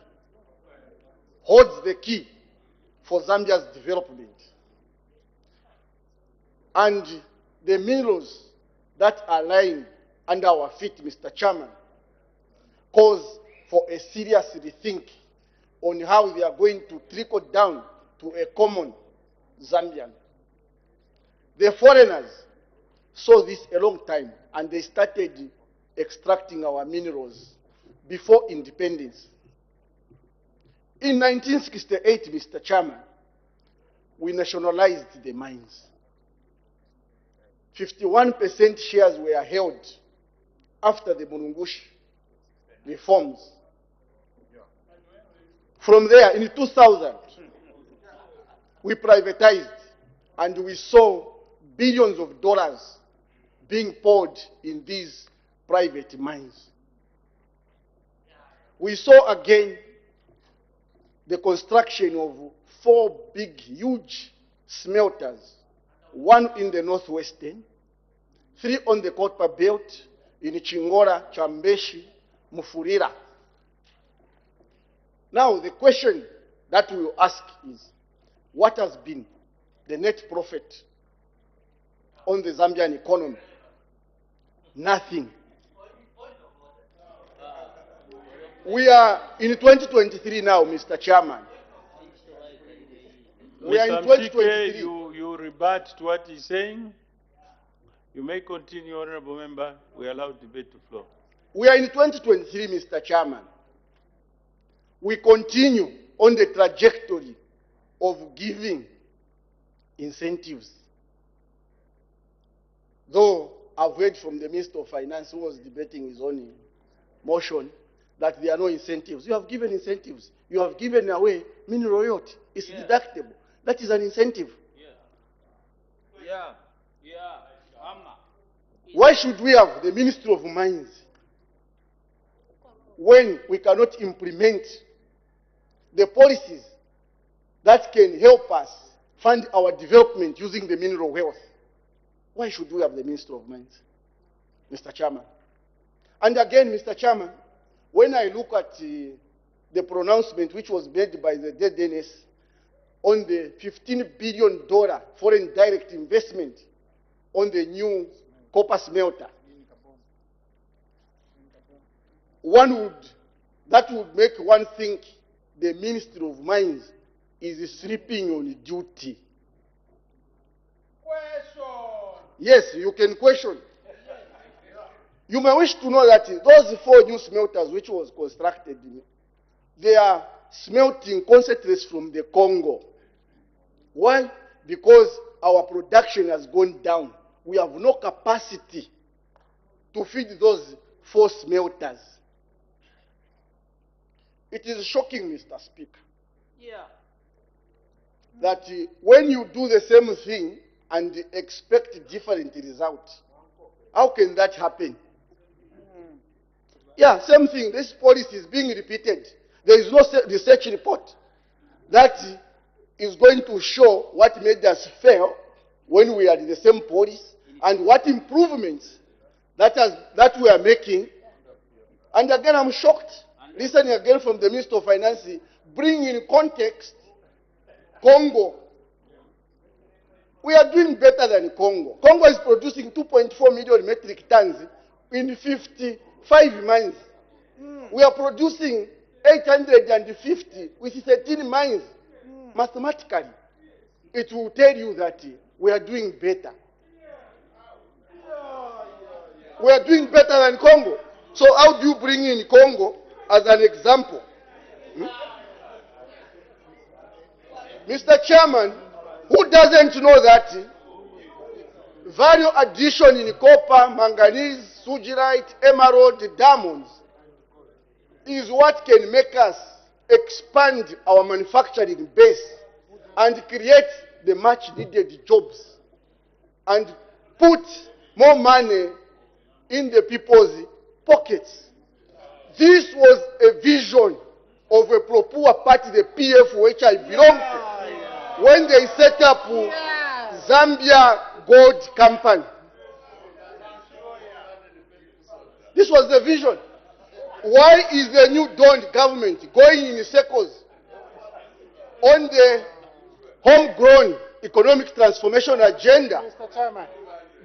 [SPEAKER 3] holds the key for Zambia's development. And the minerals that are lying under our feet, Mr. Chairman, cause for a serious rethink on how they are going to trickle down to a common Zambian. The foreigners saw this a long time, and they started extracting our minerals before independence. In 1968, Mr. Chairman, we nationalized the mines. 51% shares were held after the Mulungushi reforms. From there, in 2000, we privatized and we saw billions of dollars being poured in these private mines. We saw again the construction of 4 big, huge smelters, 1 in the northwestern, 3 on the copper belt in Chingora, Chambeshi, Mufurira. Now the question that we will ask is, what has been the net profit on the Zambian economy? Nothing. We are in 2023 now, Mr. Chairman. We are in 2023.
[SPEAKER 23] You rebut to what he's saying. You may continue, Honorable Member. We allow debate to flow.
[SPEAKER 3] We are in 2023, Mr. Chairman. We continue on the trajectory of giving incentives. Though I've heard from the Minister of Finance, who was debating his own motion, that there are no incentives. You have given incentives. You have given away mineral royalty. It's deductible. That is an incentive. Why should we have the Ministry of Mines when we cannot implement the policies that can help us fund our development using the mineral wealth? Why should we have the Ministry of Mines, Mr. Chairman? And again, Mr. Chairman, when I look at the pronouncement which was made by the DDNS on the $15 billion foreign direct investment on the new copper smelter, that would make one think the Ministry of Mines is sleeping on duty. Yes, you can question. You may wish to know that those 4 new smelters which was constructed, they are smelting concentrates from the Congo. Why? Because our production has gone down. We have no capacity to feed those 4 smelters. It is shocking, Mr. Speaker, that when you do the same thing and expect different results, how can that happen? Yeah, same thing. This policy is being repeated. There is no research report that is going to show what made us fail when we are in the same policy and what improvements that we are making. And again, I'm shocked, listening again from the Minister of Finance, bring in context Congo. We are doing better than Congo. Congo is producing 2.4 million metric tons in 55 mines. We are producing 850 with 13 mines. Mathematically, it will tell you that we are doing better. We are doing better than Congo. So how do you bring in Congo as an example? Mr. Chairman, who doesn't know that value addition in copper, manganese, sugilite, emerald, diamonds is what can make us expand our manufacturing base and create the much needed jobs and put more money in the people's pockets. This was a vision of a pro-poor party, the PF, which I belong to, when they set up Zambia Gold Company. This was the vision. Why is the new Dawn government going in circles on the homegrown economic transformation agenda
[SPEAKER 9] Mr. Chairman.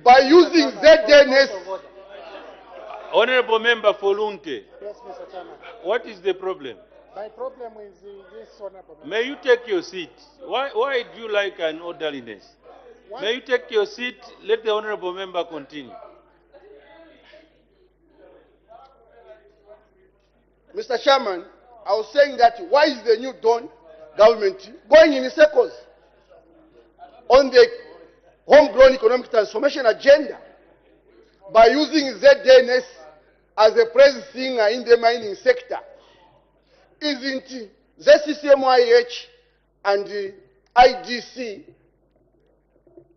[SPEAKER 3] by using ZNS?
[SPEAKER 23] Honorable Member for Lunte,
[SPEAKER 9] Yes, Mr. Chairman.
[SPEAKER 23] what is the problem?
[SPEAKER 9] My problem is this honorable member.
[SPEAKER 23] May you take your seat? Why do you like an orderliness? May you take your seat? Let the honorable member continue.
[SPEAKER 3] Mr. Chairman, I was saying that why is the new Dawn government going in circles on the homegrown economic transformation agenda by using ZNS as a praise singer in the mining sector? Isn't ZCCMIH and the IDC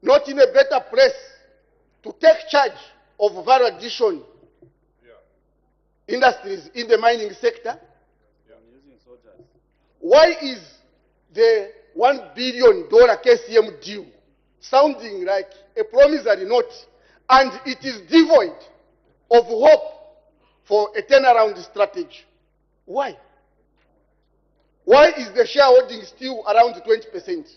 [SPEAKER 3] not in a better place to take charge of value addition industries in the mining sector? Why is the $1 billion KCM deal sounding like a promissory note and it is devoid of hope for a turnaround strategy? Why? Why is the shareholding still around 20%?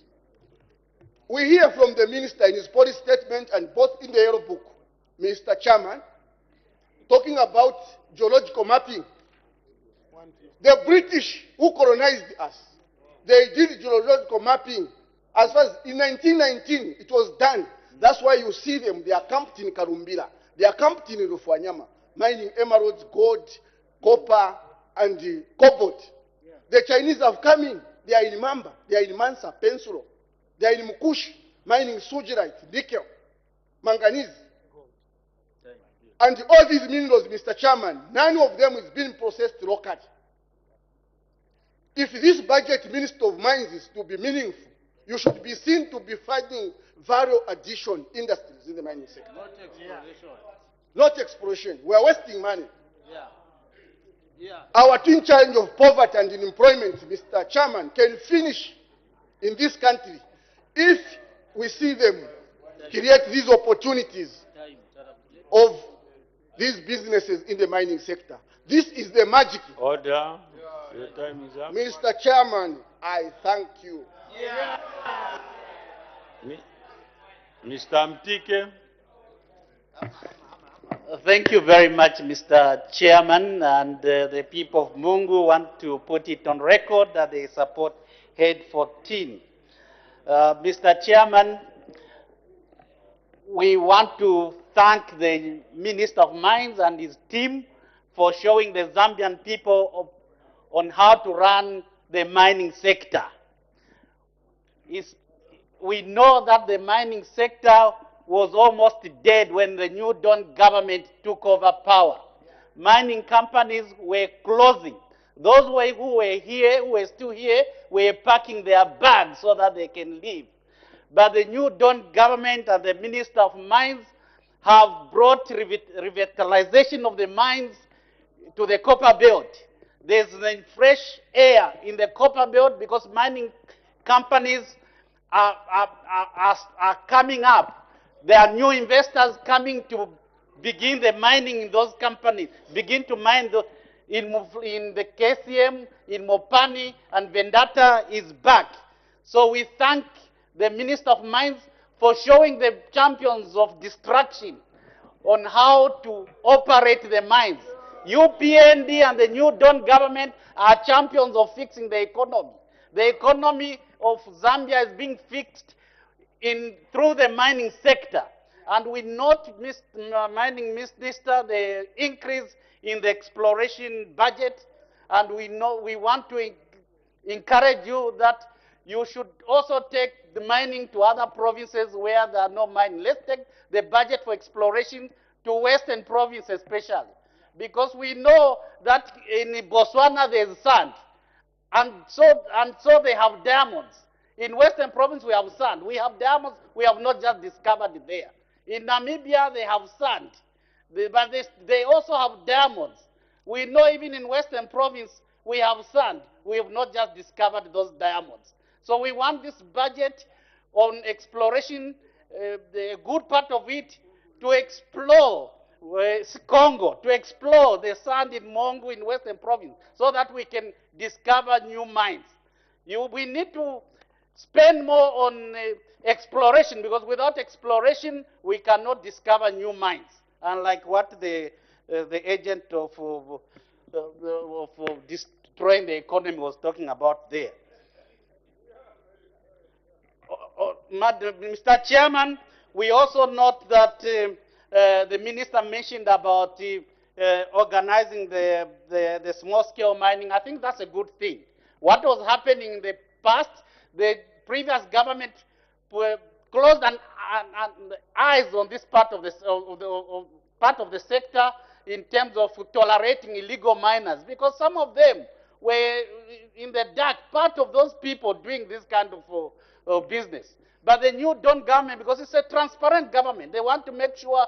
[SPEAKER 3] We hear from the minister in his policy statement and both in the Yellow Book, Mr. Chairman, talking about geological mapping. The British who colonized us, they did geological mapping. As far as in 1919, it was done. That's why you see them. They are camped in Karumbila. They are camped in Rufwanyama, mining emeralds, gold, copper, and cobalt. The Chinese have come in. They are in Mamba. They are in Mansa, Peninsula. They are in Mukush, mining sugilite, nickel, manganese. And all these minerals, Mr. Chairman, none of them is being processed locally. If this budget, Minister of Mines, is to be meaningful, you should be seen to be finding value addition industries in the mining sector.
[SPEAKER 23] Not exploration.
[SPEAKER 3] Not exploration. We are wasting money.
[SPEAKER 23] Yeah.
[SPEAKER 3] Our twin challenge of poverty and unemployment, Mr. Chairman, can finish in this country if we see them create these opportunities of these businesses in the mining sector. This is the magic.
[SPEAKER 23] Order. Your time is up.
[SPEAKER 3] Mr. Chairman, I thank you.
[SPEAKER 23] Mr. Mtike.
[SPEAKER 11] Thank you very much, Mr. Chairman, and the people of Mungu want to put it on record that they support Head 14. Mr. Chairman, we want to thank the Minister of Mines and his team for showing the Zambian people on how to run the mining sector. We know that the mining sector was almost dead when the New Dawn government took over power. Mining companies were closing. Those who were here, who were still here, were packing their bags so that they can leave. But the New Dawn government and the Minister of Mines have brought revitalization of the mines to the copper belt. There's fresh air in the copper belt because mining companies are coming up. There are new investors coming to begin the mining in those companies, begin to mine in the KCM, in Mopani, and Vendata is back. So we thank the Minister of Mines for showing the champions of destruction on how to operate the mines. UPND and the New Dawn government are champions of fixing the economy. The economy of Zambia is being fixed through the mining sector. And we note, Mining Minister, the increase in the exploration budget, and we want to encourage you that you should also take the mining to other provinces where there are no mining. Let's take the budget for exploration to Western provinces especially, because we know that in Botswana there's sand.
[SPEAKER 4] And so they have diamonds. In Western Province, we have sand. We have diamonds. We have not just discovered it there. In Namibia, they have sand. But they also have diamonds. We know even in Western Province, we have sand. We have not just discovered those diamonds. So we want this budget on exploration, the good part of it, to explore Congo, to explore the sand in Mongo in Western Province, so that we can discover new mines. We need to spend more on exploration, because without exploration, we cannot discover new mines. Unlike what the agent of destroying the economy was talking about there. Mr. Chairman, we also note that the minister mentioned about organizing the small-scale mining. I think that's a good thing. What was happening in the past, the previous government closed an eyes on this part of the sector in terms of tolerating illegal miners, because some of them were in the dark, part of those people doing this kind of business. But the new Dawn government, because it's a transparent government, they want to make sure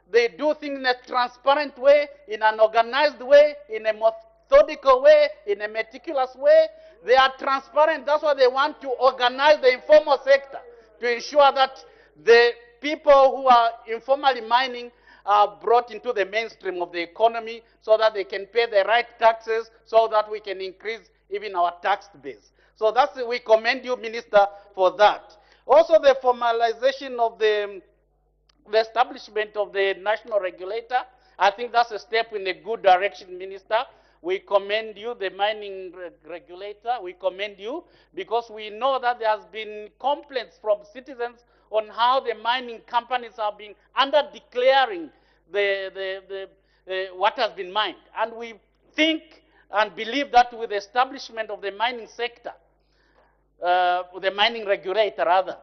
[SPEAKER 4] they do things in a transparent way, in an organized way, in a methodical way, in a meticulous way. They are transparent. That's why they want to organize the informal sector, to ensure that the people who are informally mining are brought into the mainstream of the economy, so that they can pay the right taxes, so that we can increase even our tax base. So we commend you, Minister, for that. Also, the formalization of the establishment of the national regulator, I think that's a step in a good direction, Minister. We commend you, the mining regulator. We commend you, because we know that there has been complaints from citizens on how the mining companies have been under-declaring what has been mined. And we think and believe that with the establishment of the mining sector, the mining regulator rather,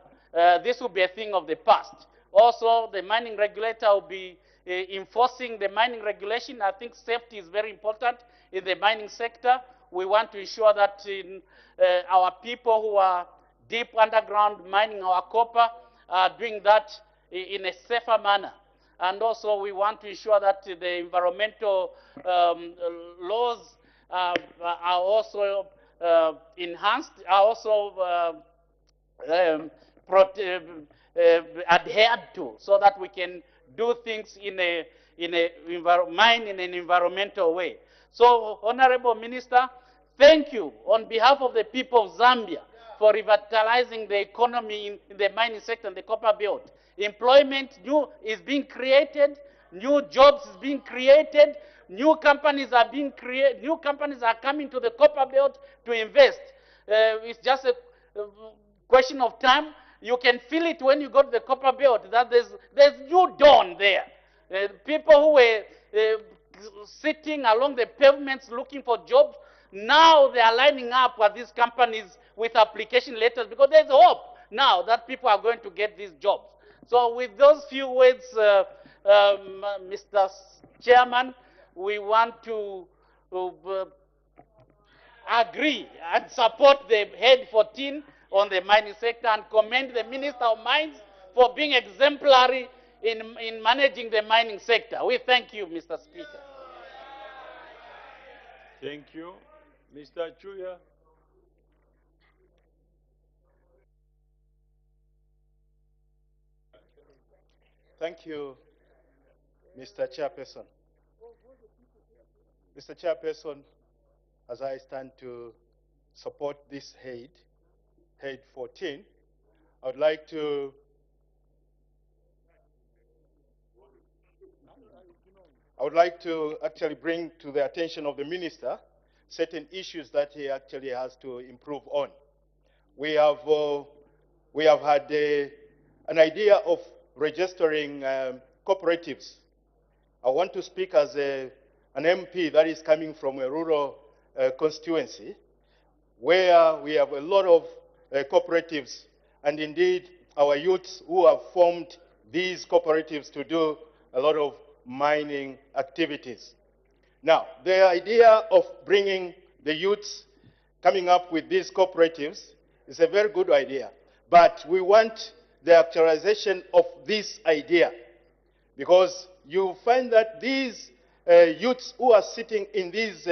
[SPEAKER 4] this will be a thing of the past. Also, the mining regulator will be enforcing the mining regulation. I think safety is very important in the mining sector. We want to ensure that our people who are deep underground mining our copper are doing that in a safer manner. And also we want to ensure that the environmental laws are also enhanced, are also adhered to, so that we can do things mine in an environmental way. So, Honorable Minister, thank you on behalf of the people of Zambia for revitalizing the economy in the mining sector and the copper belt. Employment is being created, new jobs is being created, new companies are being created, new companies are coming to the copper belt to invest. It's just a question of time. You can feel it when you go to the copper belt, that there's new dawn there. People who were sitting along the pavements looking for jobs, now they are lining up with these companies with application letters, because there's hope now that people are going to get these jobs. So with those few words, Mr. Chairman, we want to agree and support the Head 14 on the mining sector, and commend the Minister of Mines for being exemplary in managing the mining sector. We thank you, Mr. Speaker.
[SPEAKER 23] Thank you. Mr. Chuya.
[SPEAKER 10] Thank you, Mr. Chairperson. Mr. Chairperson, as I stand to support this Head 14, I would like to actually bring to the attention of the Minister certain issues that he actually has to improve on. We have had an idea of registering cooperatives. I want to speak as an MP that is coming from a rural constituency, where we have a lot of cooperatives, and indeed our youths who have formed these cooperatives to do a lot of mining activities. Now, the idea of bringing the youths coming up with these cooperatives is a very good idea. But we want the actualization of this idea, because you find that these youths who are sitting in these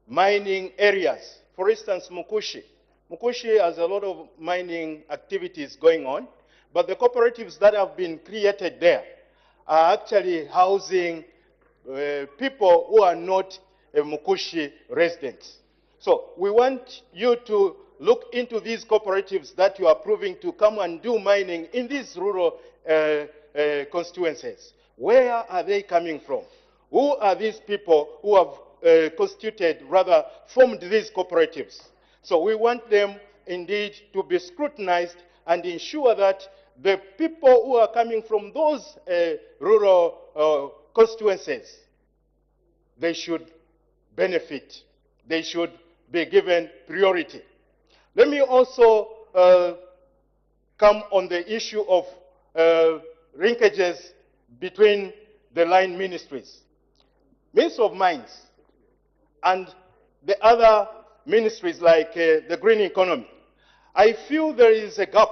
[SPEAKER 10] mining areas, for instance, Mukushi has a lot of mining activities going on, but the cooperatives that have been created there are actually housing people who are not Mukushi residents. So we want you to look into these cooperatives that you are approving to come and do mining in these rural constituencies. Where are they coming from? Who are these people who have constituted, rather formed these cooperatives? So we want them indeed to be scrutinized and ensure that the people who are coming from those rural constituencies, they should benefit. They should be given priority. Let me also come on the issue of linkages between the line ministries. Ministry of Mines and the other ministries like the green economy. I feel there is a gap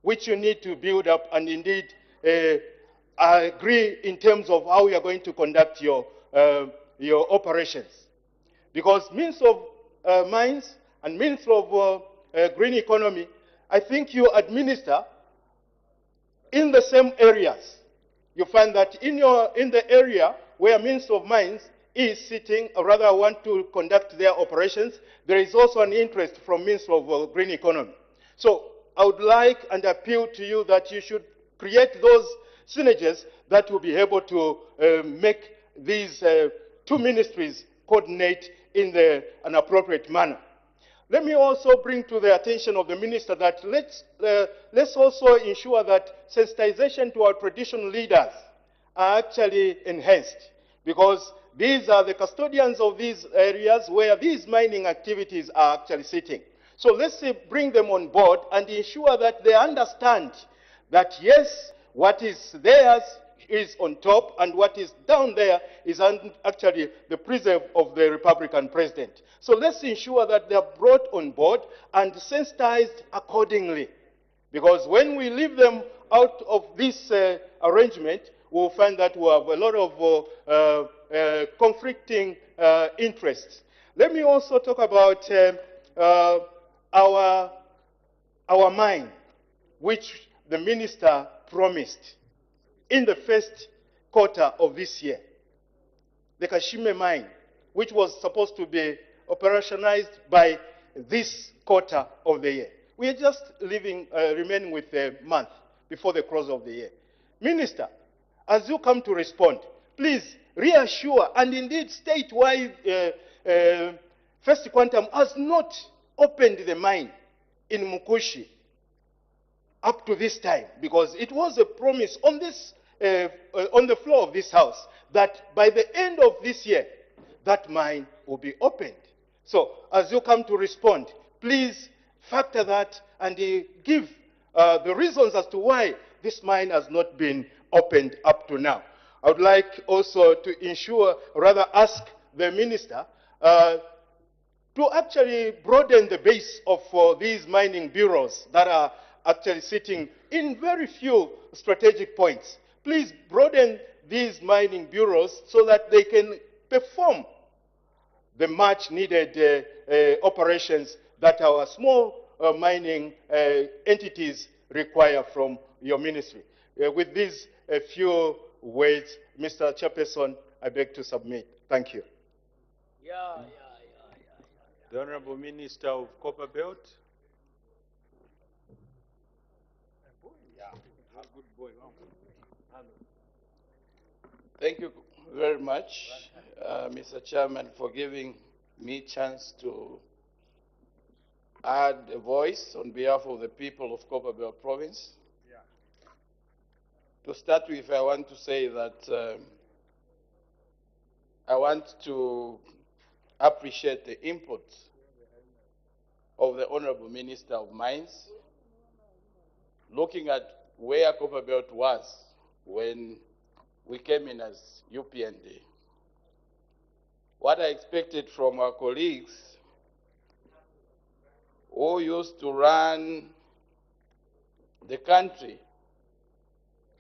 [SPEAKER 10] which you need to build up and indeed agree in terms of how you are going to conduct your operations. Because Ministry of Mines and Ministry of Green Economy, I think you administer in the same areas. You find that in the area where Ministry of Mines is sitting, or rather want to conduct their operations, there is also an interest from Ministry of Green Economy. So I would like and appeal to you that you should create those synergies that will be able to make these two ministries coordinate in an appropriate manner. Let me also bring to the attention of the minister that let's also ensure that sensitization to our traditional leaders are actually enhanced, because these are the custodians of these areas where these mining activities are actually sitting. So let's bring them on board and ensure that they understand that yes, what is theirs is on top, and what is down there is actually the preserve of the Republican president. So let's ensure that they are brought on board and sensitized accordingly. Because when we leave them out of this arrangement, we'll find that we have a lot of conflicting interests. Let me also talk about our mine, which the minister promised in the first quarter of this year. The Kashime mine, which was supposed to be operationalized by this quarter of the year. We are just remaining with a month before the close of the year. Minister, as you come to respond, please reassure and indeed state why First Quantum has not opened the mine in Mukushi up to this time, because it was a promise on the floor of this house that by the end of this year, that mine will be opened. So, as you come to respond, please factor that and give the reasons as to why this mine has not been opened up to now. I would like also to ensure, rather ask the minister to actually broaden the base of these mining bureaus that are actually sitting in very few strategic points. Please broaden these mining bureaus so that they can perform the much needed operations that our small mining entities require from your ministry. With these few words, Mr. Chairperson, I beg to submit. Thank you.
[SPEAKER 23] The Honorable Minister of Copper Belt.
[SPEAKER 20] Thank you very much, Mr. Chairman, for giving me a chance to add a voice on behalf of the people of Copperbelt Province. To start with, I want to say that I want to appreciate the input of the Honorable Minister of Mines, looking at where Copperbelt was when we came in as UPND. What I expected from our colleagues
[SPEAKER 23] who used to run the country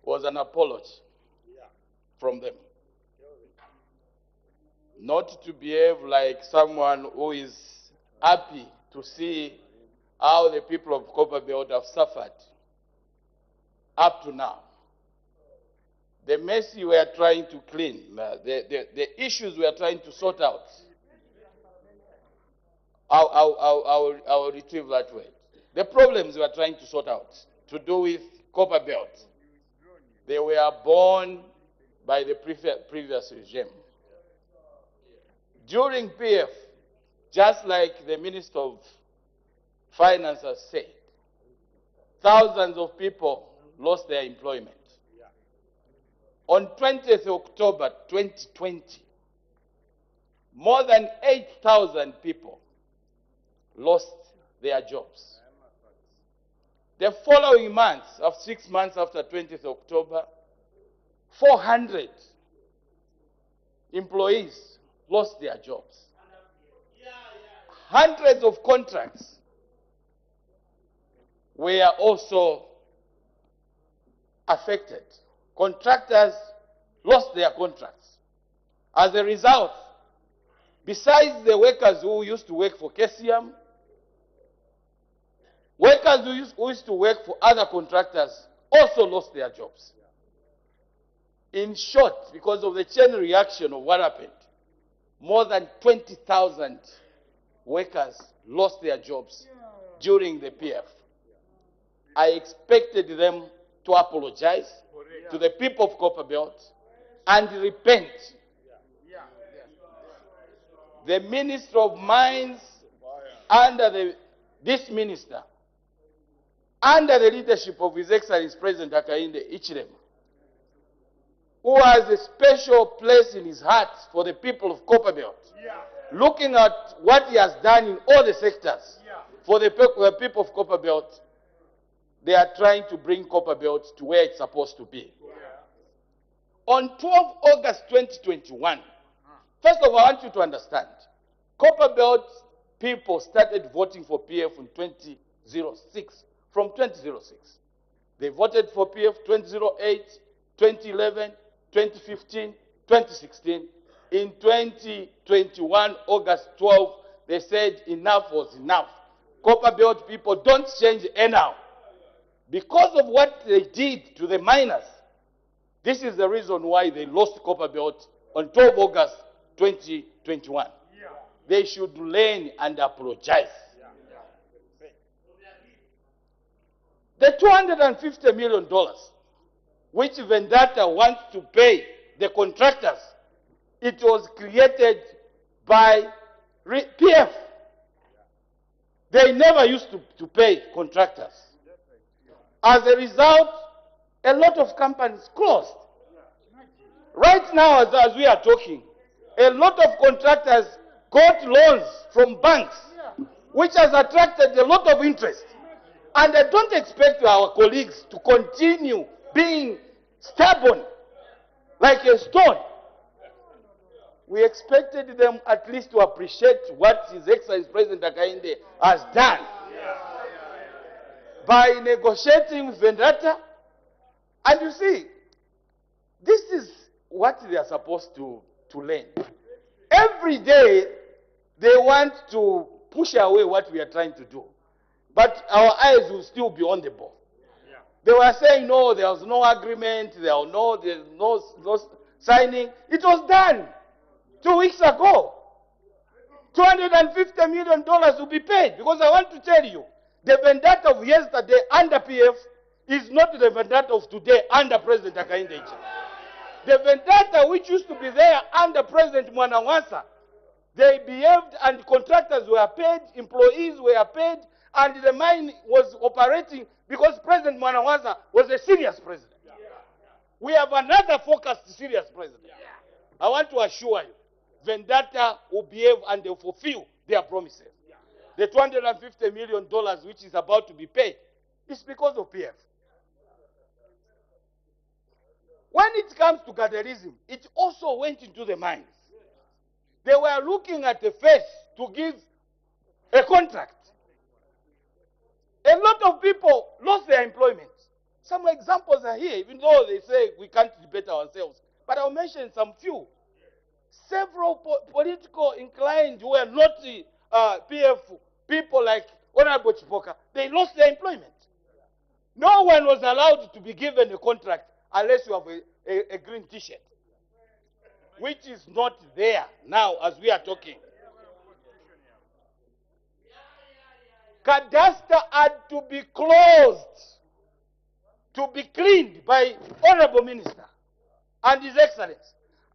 [SPEAKER 23] was an apology from them. Not to behave like someone who is happy to see how the people of Copperbelt have suffered up to now. The mess we are trying to clean, the issues we are trying to sort out, I'll retrieve that way. The problems we are trying to sort out to do with Copperbelt, they were born by the previous regime. During PF, just like the Minister of Finance has said, thousands of people lost their employment. On 20th October 2020, more than 8,000 people lost their jobs. The following month, of 6 months after 20th October, 400 employees lost their jobs. Hundreds of contracts were also affected. Contractors lost their contracts. As a result, besides the workers who used to work for KCM, workers who used to work for other contractors also lost their jobs. In short, because of the chain reaction of what happened, more than 20,000 workers lost their jobs during the PF. I expected them to apologize to the people of Copperbelt and repent. The Minister of Mines, under this minister, under the leadership of His Excellency President Hakainde Hichilema, who has a special place in his heart for the people of Copperbelt, looking at what he has done in all the sectors for the people of Copperbelt, they are trying to bring Copperbelt to where it's supposed to be. On 12 August 2021, first of all, I want you to understand, Copperbelt people started voting for PF in 2006, from 2006. They voted for PF 2008, 2011, 2015, 2016. In 2021, August 12, they said enough was enough. Copperbelt people don't change anyhow. Because of what they did to the miners, this is the reason why they lost Copperbelt on 12 August 2021. They should learn and apologize. The $250 million, which Vendetta wants to pay the contractors, it was created by PF. They never used to pay contractors. As a result, a lot of companies closed. Right now, as we are talking, a lot of contractors got loans from banks, which has attracted a lot of interest. And I don't expect our colleagues to continue being stubborn like a stone. We expected them at least to appreciate what His Excellency President Hakainde has done by negotiating with Vendetta. And you see, this is what they are supposed to learn. Every day, they want to push away what we are trying to do. But our eyes will still be on the ball. They were saying, no, there was no agreement, there's no signing. It was done 2 weeks ago. $250 million will be paid. Because I want to tell you, the Vendetta of yesterday under PF is not the Vendetta of today under President Hakainde Hichilema. The Vendetta which used to be there under President Mwanawasa, they behaved and contractors were paid, employees were paid, and the mine was operating because President Mwanawasa was a serious president. We have another focused serious president. I want to assure you, Vendetta will behave and they will fulfill their promises. The $250 million which is about to be paid is because of PF. When it comes to gatherism, it also went into the mines. They were looking at the face to give a contract.
[SPEAKER 5] A lot of people lost their employment. Some examples are here, even though they say we can't debate ourselves. But I'll mention some few. Several political inclined who were not PF people like Honorable Chipoka, they lost their employment. No one was allowed to be given a contract unless you have a green t-shirt, which is not there now as we are talking. Cadastre had to be closed, to be cleaned by Honorable Minister and His Excellency.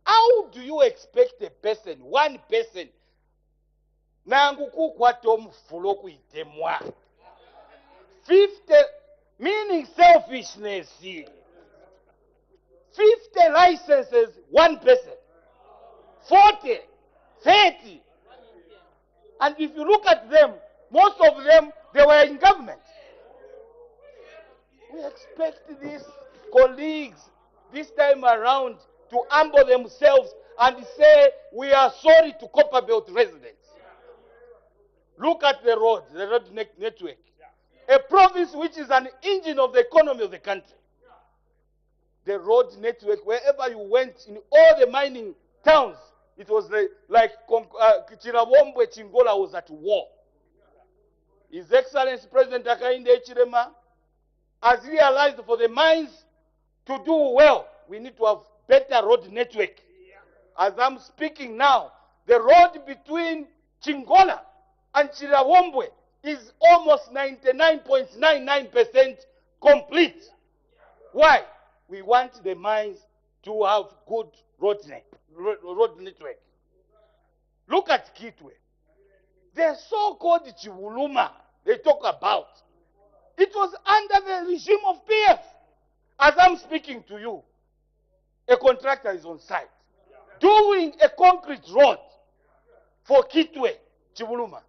[SPEAKER 5] How do you expect a person, one person, nanguku kwa tomu fuloku itemwa? 50, meaning selfishness. 50 licenses, one person. 40, 30. And if you look at them, most of them, they were in government. We expect these colleagues this time around to humble themselves and say, we are sorry to Copperbelt residents. Look at the road network. A province which is an engine of the economy of the country. The road network, wherever you went in all the mining towns, it was like Chirawombwe Chingola was at war. His Excellency President Hakainde Hichilema has realized for the mines to do well, we need to have better road network. As I'm speaking now, the road between Chingola and Chirawombwe is almost 99.99% complete. Why? We want the mines to have good road network. Look at Kitwe. The so-called Chiwuluma they talk about, it was under the regime of PF. As I'm speaking to you, a contractor is on site doing a concrete road for Kitwe, Chiwuluma.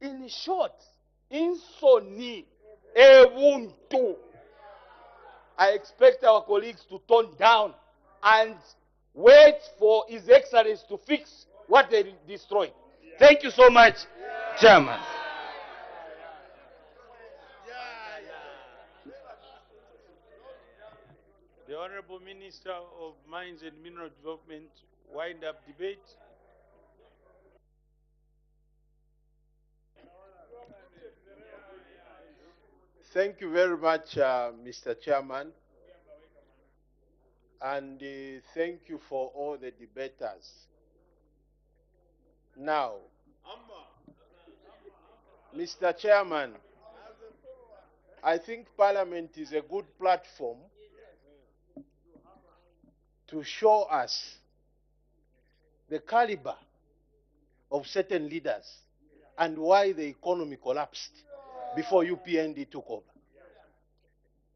[SPEAKER 5] In short, insoni, ewuntu. I expect our colleagues to tone down and wait for His Excellency to fix what they destroyed. Thank you so much, Chairman.
[SPEAKER 23] The Honorable Minister of Mines and Mineral Development, wind up debate.
[SPEAKER 21] Thank you very much, Mr. Chairman. And thank you for all the debaters. Now, Mr. Chairman, I think Parliament is a good platform to show us the caliber of certain leaders and why the economy collapsed before UPND took over.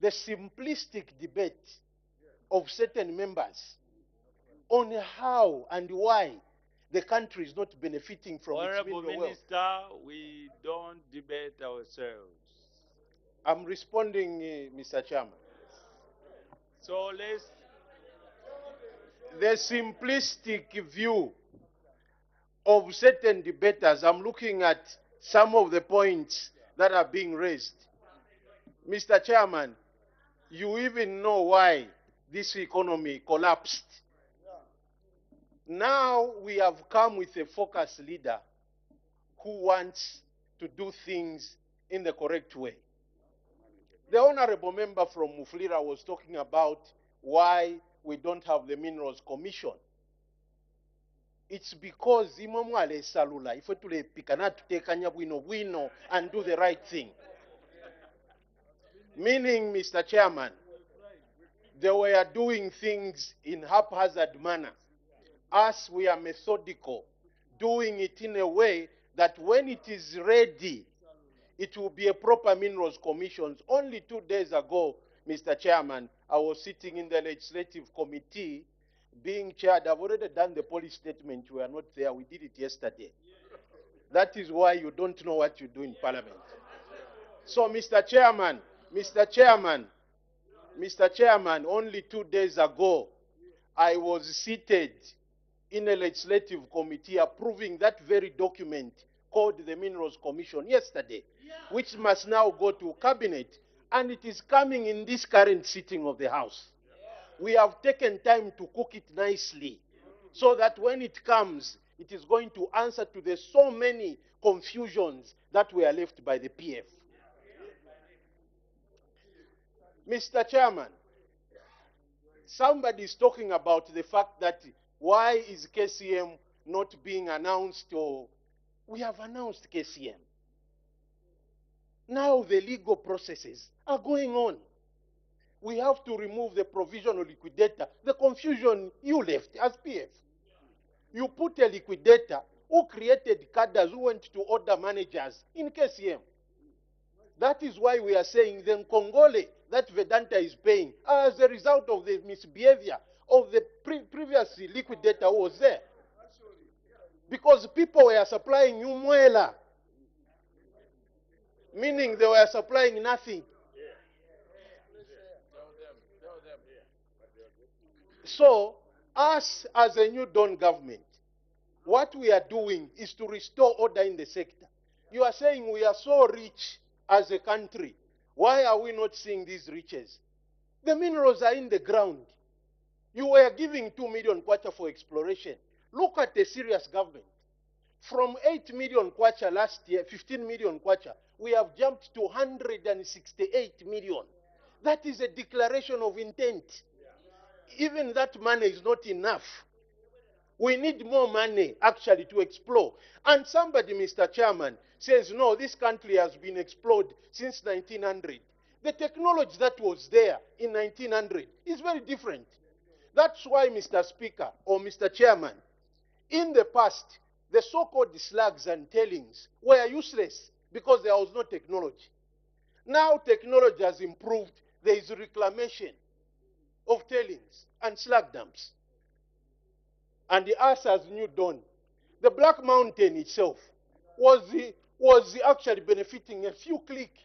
[SPEAKER 21] The simplistic debate of certain members on how and why the country is not benefiting from its
[SPEAKER 23] Honorable
[SPEAKER 21] mineral
[SPEAKER 23] Minister,
[SPEAKER 21] wealth.
[SPEAKER 23] we don't debate ourselves.
[SPEAKER 21] I'm responding, Mr. Chairman.
[SPEAKER 23] So let's...
[SPEAKER 21] The simplistic view of certain debaters, I'm looking at some of the points that are being raised. Mr. Chairman, you even know why this economy collapsed. Now we have come with a focused leader who wants to do things in the correct way. The honorable member from Mufulira was talking about why we don't have the Minerals Commission. It's because imamwale salula ife tulepika na tutekanya bwino and do the right thing. Meaning, Mr. Chairman, they were doing things in haphazard manner. Us, we are methodical, doing it in a way that when it is ready, it will be a proper Minerals Commission. Only 2 days ago, Mr. Chairman, I was sitting in the Legislative Committee being chaired. I've already done the policy statement. We are not there. We did it yesterday. That is why you don't know what you do in Parliament. So, Mr. Chairman, only 2 days ago, I was seated in a legislative committee approving that very document
[SPEAKER 16] called the Minerals Commission yesterday, which must now go to Cabinet, and it is coming in this current sitting of the House. We have taken time to cook it nicely so that when it comes, it is going to answer to the so many confusions that were left by the PF. Mr. Chairman, somebody is talking about the fact that why is KCM not being announced, or we have announced KCM. Now the legal processes are going on. We have to remove the provisional liquidator. The confusion you left as PF. You put a liquidator who created cadres who went to order managers in KCM. That is why we are saying the Congole that Vedanta is paying as a result of the misbehavior of the previous liquidator who was there. Because people were supplying Umwela, meaning they were supplying nothing. So, us as a new Dawn government, what we are doing is to restore order in the sector. You are saying we are so rich as a country. Why are we not seeing these riches? The minerals are in the ground. You were giving 2 million kwacha for exploration. Look at the serious government. From 8 million kwacha last year, 15 million kwacha, we have jumped to 168 million. That is a declaration of intent. Even that money is not enough. We need more money, actually, to explore. And somebody, Mr. Chairman, says, no, this country has been explored since 1900. The technology that was there in 1900 is very different. That's why, Mr. Speaker, or Mr. Chairman, in the past, the so-called slugs and tailings were useless because there was no technology. Now technology has improved. There is reclamation of tailings and slag dumps. And the us as New Dawn, the Black Mountain itself was actually benefiting a few clicks.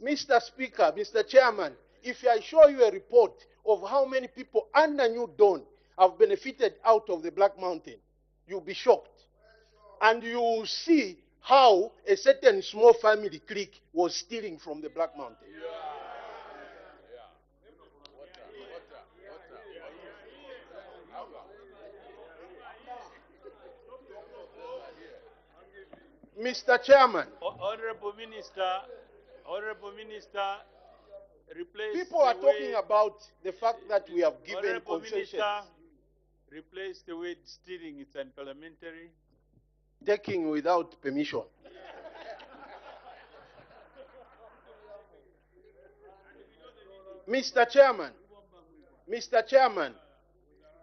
[SPEAKER 16] Mr. Speaker, Mr. Chairman, if I show you a report of how many people under New Dawn have benefited out of the Black Mountain, you'll be shocked. And you will see how a certain small family clique was stealing from the Black Mountain. Mr. Chairman.
[SPEAKER 23] Honorable Minister, replace
[SPEAKER 16] people are talking about the fact that we have given
[SPEAKER 23] Honorable
[SPEAKER 16] concessions.
[SPEAKER 23] Minister, replace the word stealing, it's unparliamentary.
[SPEAKER 16] Taking without permission. Mr. Chairman,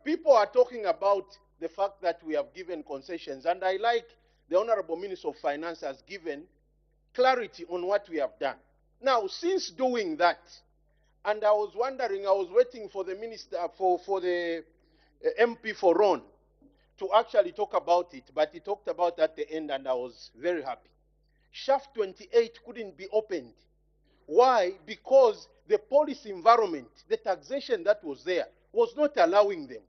[SPEAKER 16] people are talking about the fact that we have given concessions, and I like the Honorable Minister of Finance has given clarity on what we have done. Now, since doing that, and I was wondering, I was waiting for the minister, for the MP for Ron to actually talk about it, but he talked about it at the end, and I was very happy. Shaft 28 couldn't be opened. Why? Because the policy environment, the taxation that was there, was not allowing them.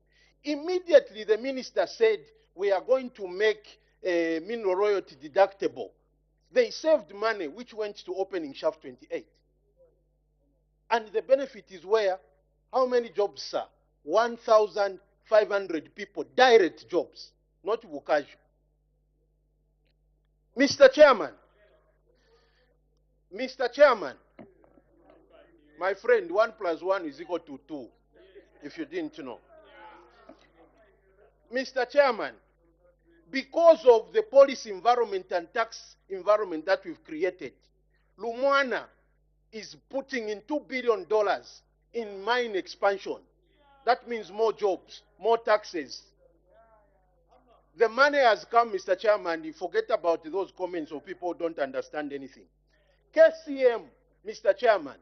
[SPEAKER 16] Immediately, the minister said, we are going to make mineral royalty deductible. They saved money, which went to opening Shaft 28. And the benefit is where? How many jobs, sir? 1,500 people, direct jobs, not Wukaju. Mr. Chairman, my friend, 1 + 1 is equal to 2, if you didn't know. Mr. Chairman, because of the policy environment and tax environment that we've created, Lumwana is putting in $2 billion in mine expansion. That means more jobs, more taxes. The money has come, Mr. Chairman. You forget about those comments of people who don't understand anything. KCM, Mr. Chairman,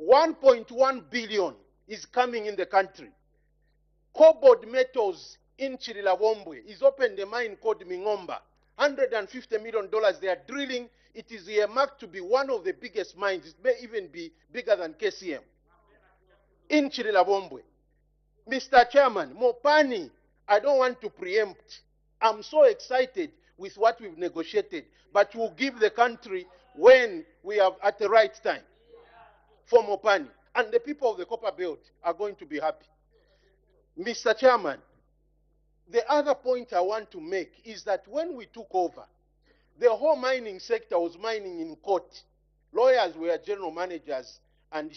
[SPEAKER 16] 1.1 billion is coming in the country. Cobalt Metals in Chirilawombwe is opened a mine called Mingomba. $150 million they are drilling. It is earmarked to be one of the biggest mines. It may even be bigger than KCM. In Chirilawombwe. Mr. Chairman, Mopani, I don't want to preempt. I'm so excited.
[SPEAKER 5] with what we've negotiated, but we'll give the country when we are at the right time for Mopani. And the people of the Copper Belt are going to be happy. Mr. Chairman, the other point I want to make is that when we took over, the whole mining sector was mining in court. Lawyers were general managers and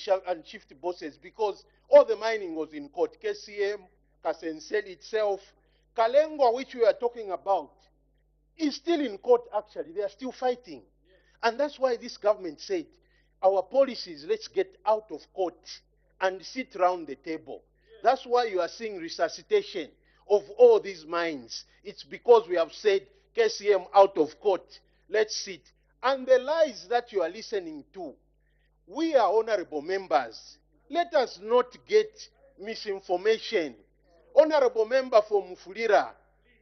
[SPEAKER 5] shift bosses because all the mining was in court. KCM, Kasensel itself, Kalengwa, which we are talking about, is still in court actually. They are still fighting. And that's why this government said, our policies, let's get out of court and sit around the table. That's why you are seeing resuscitation of all these mines. It's because we have said, KCM out of court, let's sit. And the lies that you are listening to, we are honorable members. Let us not get misinformation. Honorable member for Mufulira,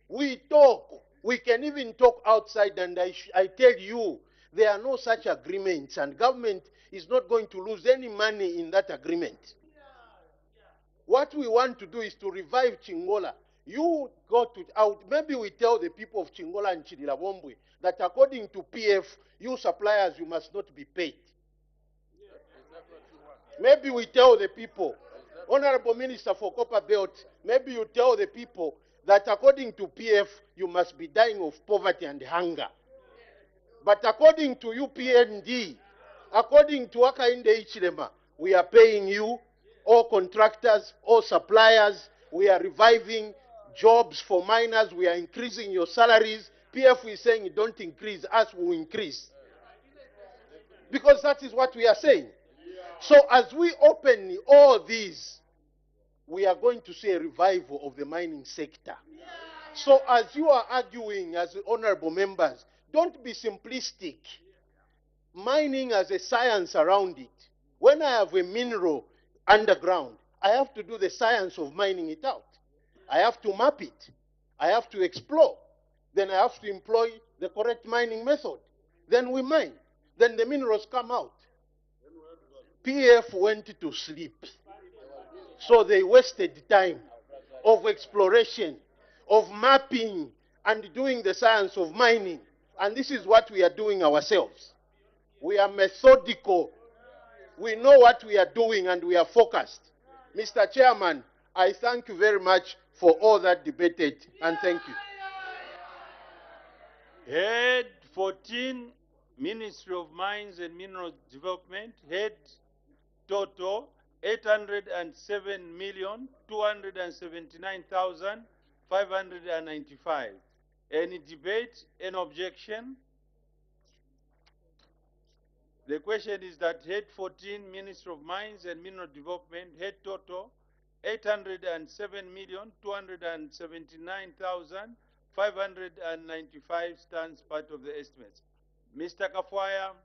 [SPEAKER 5] we talk. We can even talk outside, and I tell you, there are no such agreements, and government is not going to lose any money in that agreement. What we want to do is to revive Chingola. You go to out. Maybe we tell the people of Chingola and Chirilabombwe that according to PF, you suppliers, you must not be paid. Maybe we tell the people, Honorable Minister for Copper Belt, maybe you tell the people that according to PF, you must be dying of poverty and hunger. But according to UPND, according to Akainde Ichilema, we are paying you, all contractors, all suppliers, we are reviving jobs for miners, we are increasing your salaries. PF is saying don't increase, us will increase. Because that is what we are saying. So as we open all these, we are going to see a revival of the mining sector. So as you are arguing as honorable members, don't be simplistic. Mining has a science around it. When I have a mineral underground, I have to do the science of mining it out. I have to map it. I have to explore. Then I have to employ the correct mining method. Then we mine. Then the minerals come out. PF went to sleep. So they wasted time of exploration, of mapping, and doing the science of mining. And this is what we are doing ourselves. We are methodical. We know what we are doing and we are focused. Mr. Chairman, I thank you very much for all that debated, and thank you.
[SPEAKER 23] Head 14, Ministry of Mines and Mineral Development. Head total 807,279,595. Any debate? Any objection? The question is that Head 14, Ministry of Mines and Mineral Development, head total 807,279,595 stands part of the estimates. Mr. Kafwaya.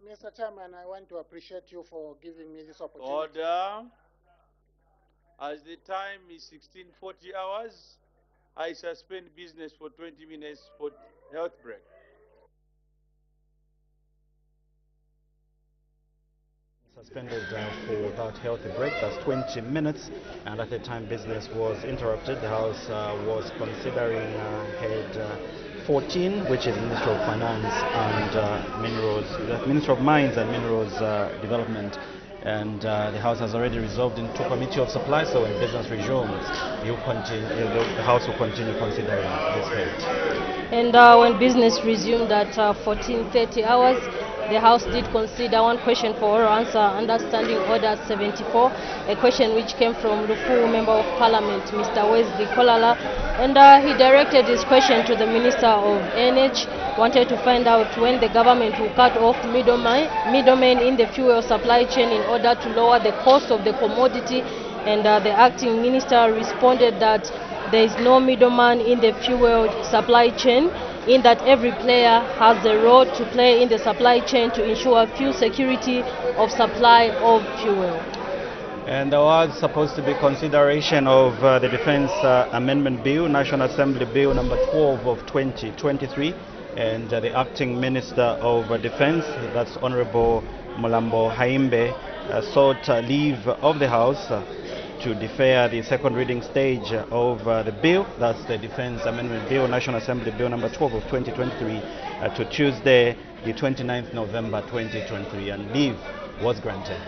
[SPEAKER 9] Mr. Chairman, I want to appreciate you for giving me this opportunity.
[SPEAKER 23] Order. As the time is 16:40 hours, I suspend business for 20 minutes for health break.
[SPEAKER 6] Suspended for that healthy break. That's 20 minutes, and at the time business was interrupted. The House was considering head 14, which is Minister of Finance and Minerals, Minister of Mines and Minerals Development. And the House has already resolved into Committee of Supply, so when business resumes, the House will continue considering this head.
[SPEAKER 7] And when business resumed at 14:30 hours, the House did consider one question for oral answer under Standing Order 74, a question which came from the full Member of Parliament, Mr. Wesley Kolala, and he directed his question to the Minister of Energy, wanted to find out when the government will cut off middlemen in the fuel supply chain in order to lower the cost of the commodity, and the acting minister responded that there is no middleman in the fuel supply chain, in that every player has a role to play in the supply chain to ensure fuel security of supply of fuel.
[SPEAKER 6] And there was supposed to be consideration of the Defense Amendment Bill, National Assembly Bill number 12 of 2023, and the acting Minister of Defense, that's Honorable Mulambo Haimbe, sought leave of the House to defer the second reading stage of the bill, that's the Defense Amendment Bill, National Assembly Bill number 12 of 2023, to Tuesday, the 29th November 2023, and leave was granted.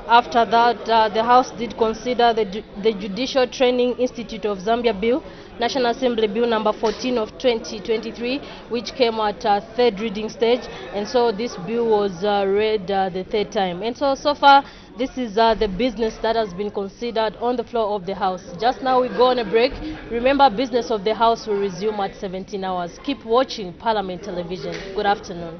[SPEAKER 7] After that, the House did consider the Judicial Training Institute of Zambia Bill, National Assembly Bill number 14 of 2023, which came at third reading stage, and so this bill was read the third time. And so far, this is the business that has been considered on the floor of the House. Just now we go on a break. Remember, business of the House will resume at 17 hours. Keep watching Parliament Television. Good afternoon.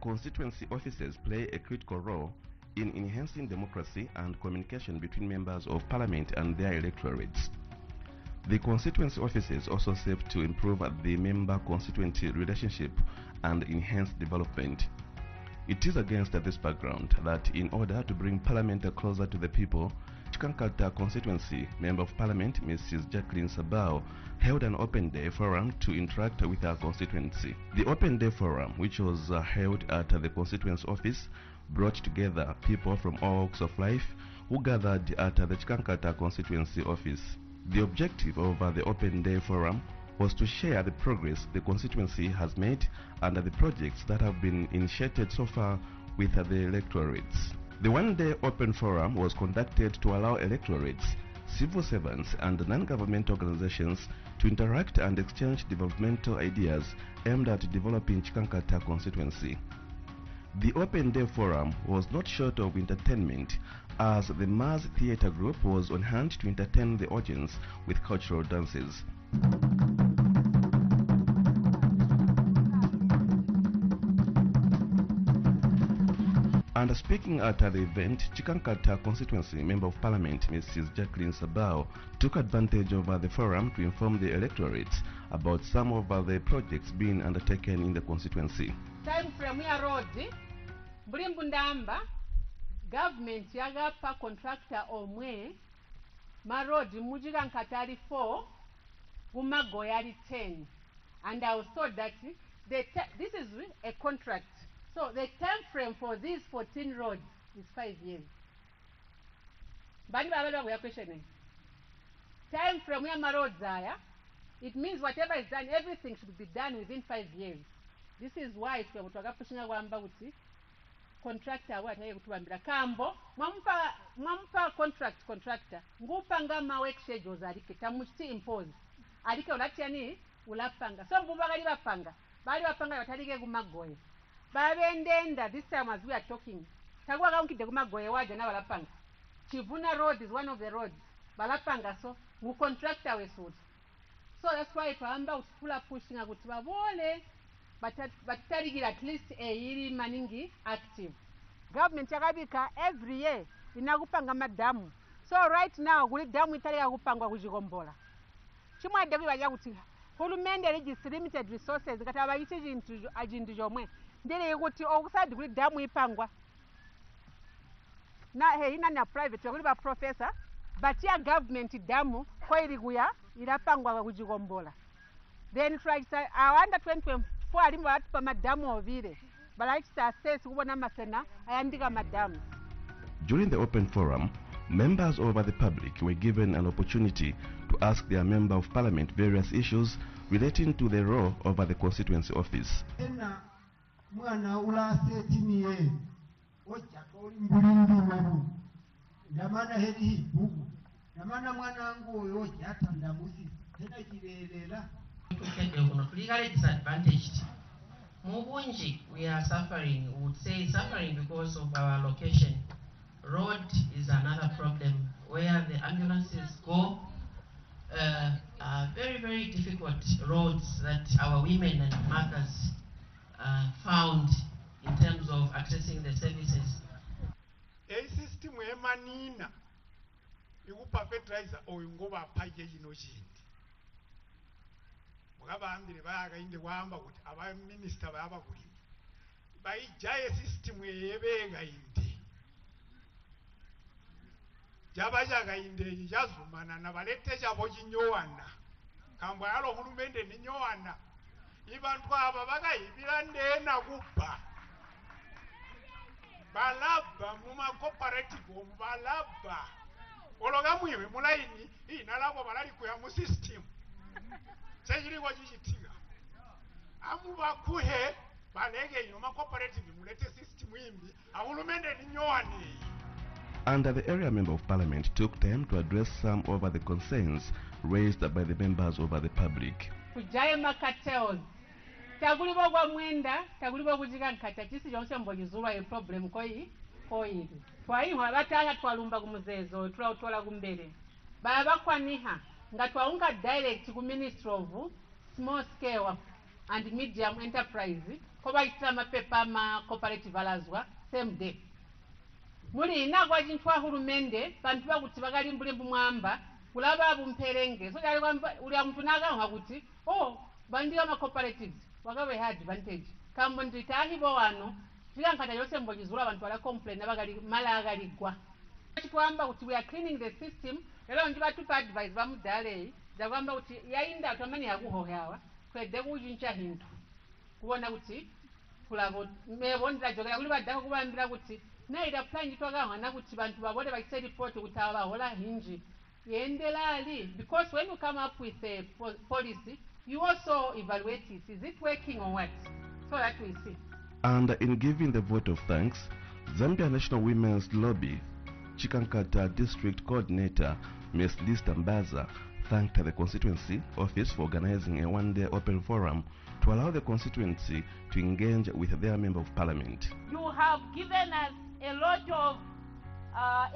[SPEAKER 12] Constituency offices play a critical role in enhancing democracy and communication between members of parliament and their electorates. The constituency offices also serve to improve the member-constituency relationship and enhance development. It is against this background that in order to bring parliament closer to the people, Chikankata constituency Member of Parliament Mrs. Jacqueline Sabao held an open day forum to interact with our constituency. The open day forum, which was held at the constituency office, brought together people from all walks of life who gathered at the Chikankata constituency office. The objective of the open day forum was to share the progress the constituency has made and the projects that have been initiated so far with the electorates. The one-day open forum was conducted to allow electorates, civil servants and non-government organizations to interact and exchange developmental ideas aimed at developing Chikankata constituency. The open day forum was not short of entertainment, as the Mars Theatre Group was on hand to entertain the audience with cultural dances. And speaking at the event, Chikankata constituency Member of Parliament Mrs. Jacqueline Sabao took advantage of the forum to inform the electorates about some of the projects being undertaken in the constituency.
[SPEAKER 15] Time frame ya road bulimbu ndamba government yagapa contractor omwe ma road mujikankata ali 4 Gumago yali 10, and I was told that this is a contract. So the time frame for these 14 roads is 5 years. Bani baba we are questioning. Time frame ya ma roads aya, it means whatever is done, everything should be done within 5 years. This is why we are pushing kwamba kuti contractor wataye kutubambira kambo mwampa contractor ngupanga ma work schedules alike tamuti impose alike ulatiani ulapanga so mbubagali bapanga bali bapanga batalike kumagoye babendenda. This time as we are talking tagwa kaunkide kumagoye waje na balapanga Chivuna road is one of the roads balapanga, so ngu contractor wesuti. So that's why twamba utfula pushing akuti babole but at least a year maningi active. Government yakabika every year inakupanga madamu. So right now kuli damu itali yakupangwa kujigombola. Chimwa debi baja kuti hulumende register limited resources kati abayite chintu ajindu jomwe ndele yukuti okusadi kuli damu ipangwa na ina na private kuli ba professor but ya government damu ko ili kuya ilapangwa kujigombola. Then try under 2024 alimbo batupa madamu ovile balakisa assess kubona masena ayandika madamu.
[SPEAKER 12] During the open forum, members of the public were given an opportunity to ask their Member of Parliament various issues relating to the role of the constituency office.
[SPEAKER 19] Mwana ula setimiye ojakoli mbulindulu ndamana hedi bugu ndamana mwanangu oyo jatanda musi hena jirelela
[SPEAKER 24] legally disadvantaged. Mubunji, we are suffering, we would say suffering because of our location. Road is another problem where the ambulances go. Very, very difficult roads that our women and mothers found in terms of accessing the services.
[SPEAKER 25] A system
[SPEAKER 1] manina ikupa fertilizer oyo ngoba apaye yino chindi mukabambire bayakainde kwamba kuti aba minister bayaba kulima bayijaye system yebenga inde jabajaga inde yazumana na balete jabo jinyowana kambwa yalo hulumende ni nyowana ibantu aba bakayibira ndena kuba balaba muma cooperative balaba ologa mwiwe mulaini inalabo balali kuya mu system chejiri kwa chichitika amu bakuhe balege inoma cooperative mulete system imbi ahulumende ni nyowane.
[SPEAKER 12] And the area member of parliament took time to address some of the concerns raised by the members of the public.
[SPEAKER 15] Kujaye makatels tagulibo kwa mwenda tagulibo kujika nkata chisi jonse mbojizulwa ye problem koi twaiwa batanga twalumba kumuzezo tula kumbere baba kwaniha nga twaunga direct ku Ministry of Small Scale and Medium Enterprise ko bayitira mapepa ma cooperative alazwa same day muri inagwa jintwa hulumende bantu bakuti bagali mbulimbu mwamba kulaba bumperenge so dali kwamba uli muntu naga ngakuti bandiga ma cooperatives wagawe had advantage kambo nditahi bo wano tilankata yose mbojizula abantu bala complain abagali mala agaligwa kwamba kuti we are cleaning the system lero njiba tupa advice bamudale da kwamba kuti yainda atamani yakuhoyawa kwede kujincha hintu kuona kuti kulabo mebonda jogera kuli badako kubambira kuti naira plan jitwaga na kuti bantu babode bakise report kutaba hola hinji yendelali because when you come up with a policy you also evaluate it. Is it working or what? So that we see.
[SPEAKER 12] And in giving the vote of thanks, Zambia National Women's Lobby Chikankata District Coordinator Ms. Lista Mbaza thanked the constituency office for organizing a one-day open forum to allow the constituency to engage with their member of parliament.
[SPEAKER 8] You have given us a lot of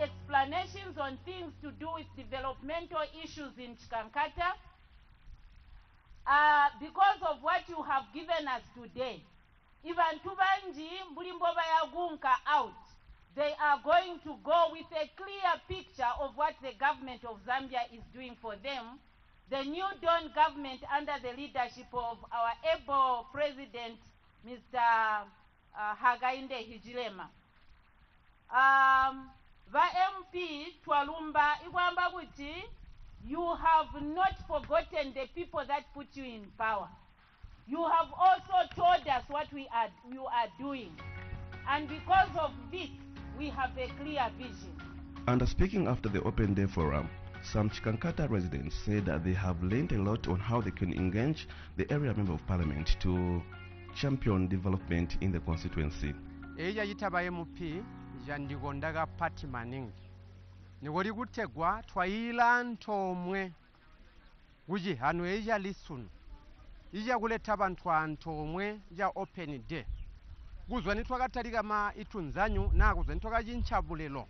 [SPEAKER 8] explanations on things to do with developmental issues in Chikankata. Because of what you have given us today, even Tubanji, Mbulimboba Yagunka out, they are going to go with a clear picture of what the government of Zambia is doing for them. The new Dawn government under the leadership of our able president, Mr. Hakainde Hichilema. Va MP Twalumba Iwamba Kuti, you have not forgotten the people that put you in power. You have also told us what you are doing. And because of this, we have a clear vision.
[SPEAKER 12] And speaking after the open day forum, some Chikankata residents said that they have learned a lot on how they can engage the area member of parliament to champion development in the constituency.
[SPEAKER 13] Eja yitaba MP jandigondaga party maning. Niwori gutegwa twaila ntomwe uji hanu eja lisunu ija kuleta abantu antomwe ja open day guzwa nitwakataliga ma itunzanyu na guzwa nitwakajinchabulelo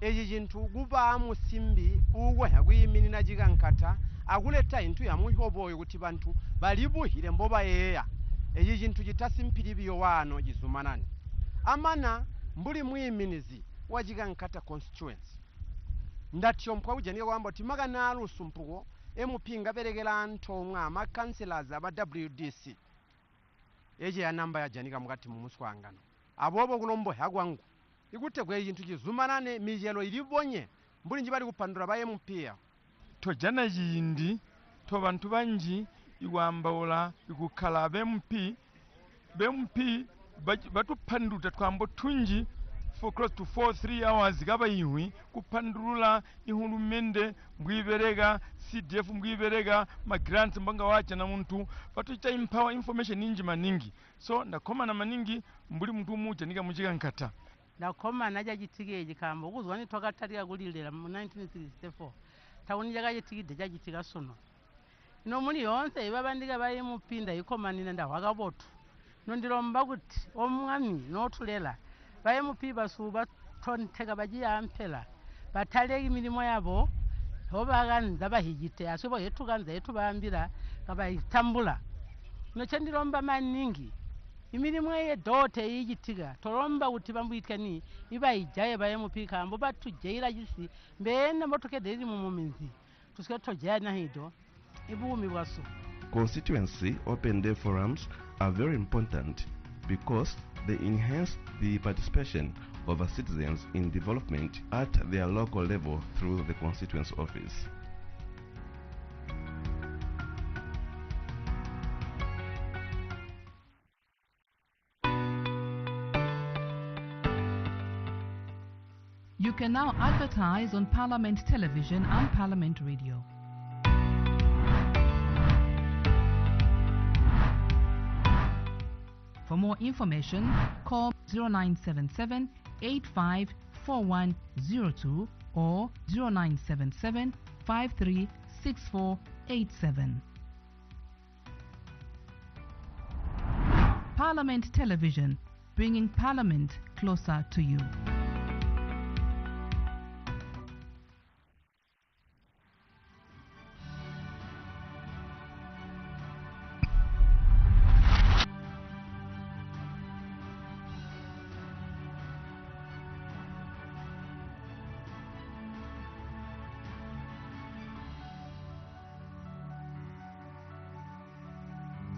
[SPEAKER 13] eji jintu guba musimbi uwe yakuyimini na Chikankata akuleta intu ya muhoboyo kuti bantu balibuhire mboba yeya eji jintu jitasimpilibiyo wano jizumanani amana mbuli mwiminizi wa Chikankata constituency ndatyo mpwaujanira kwamba timaga nalusu mpuko emupinga beregera ntomwe amakanselors aba WDC eje ya namba ya janika mukati mumuswangano abobo kulombo hagwangu ikutegwa ikintu kizumanane mijelo ilibonye mbuli njibali kupandura ba MP
[SPEAKER 22] tojana yindi to bantu banji iwambaula ikukhala bemp batupanduta twambo tunji for close to 3 hours gaba iwi kupandurula ihulumende mbwiberega CDF mbwiberega ma grants mbanga wacha na muntu batucha empower information ninji maningi so ndakoma na maningi mbuli muntu mucha nika muchikankata
[SPEAKER 25] ndakoma naja jitigeje kamba ukuzwani twakataliya kulilera mu 1964 tauni jaga jitigide jajitika sono no muni yonse ibabandika baye mupinda ikomanina ndawakabotu nondilomba kuti omwami notulela baye mupiba suba tonteka bajiyampela bataleki milimo yabo obaganza bahijite asubo yetuganza yetubambira kabayitambula no chandilomba maningi imirimu ey'eddoota eyiyitiga tolomba kuti bambuyitani iba ijaye ba MP kambo batujaira jisi mbene motokedde iri mu muminzi tusike tojana hido ibumi bwaso.
[SPEAKER 12] Constituency open day forums are very important because they enhance the participation of our citizens in development at their local level through the constituency office.
[SPEAKER 2] You can now advertise on Parliament Television and Parliament Radio. For more information, call 0977 854102 or 0977 536487. Parliament Television, bringing Parliament closer to you.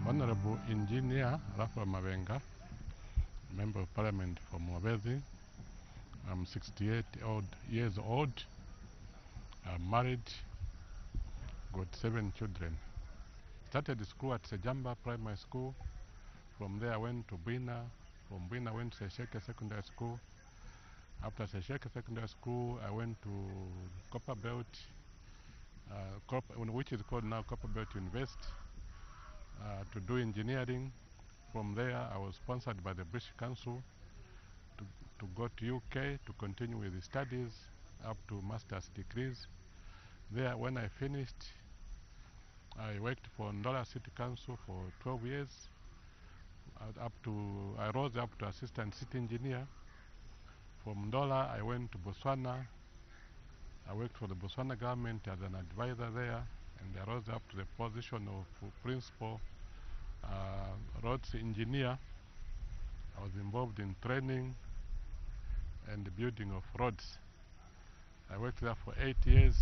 [SPEAKER 3] Honorable Engineer Rafa Mabenga, Member of Parliament for Mwabezi. I'm 68 years old. I'm married, got 7 children. Started school at Sejamba Primary School. From there I went to Bwina. From Bwina I went to Sesheke Secondary School. After Sesheke Secondary School I went to Copperbelt, which is called now Copperbelt University. To do engineering. From there I was sponsored by the British Council to go to UK to continue with the studies up to master's degrees. There when I finished I worked for Ndola City Council for 12 years. I rose up to assistant city engineer. From Ndola I went to Botswana. I worked for the Botswana government as an advisor there, and I rose up to the position of principal roads engineer. I was involved in training and the building of roads. I worked there for 8 years.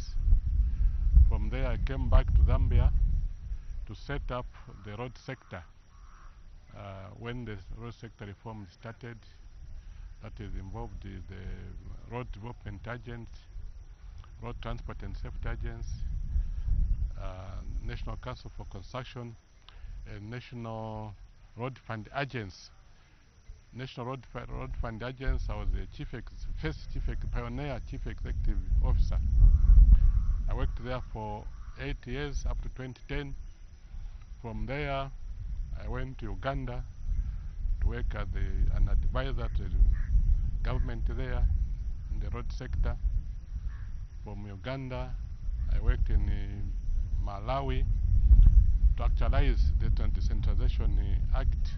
[SPEAKER 3] From there I came back to Zambia to set up the road sector. When the road sector reform started, that is involved the road development agents, road transport and safety agents, National Council for Construction, and National Road Fund Agents. National Road Fund Agents, I was the pioneer chief executive officer. I worked there for 8 years up to 2010. From there, I went to Uganda to work as an advisor to the government there in the road sector. From Uganda, I worked in Malawi to actualize the Decentralization Act.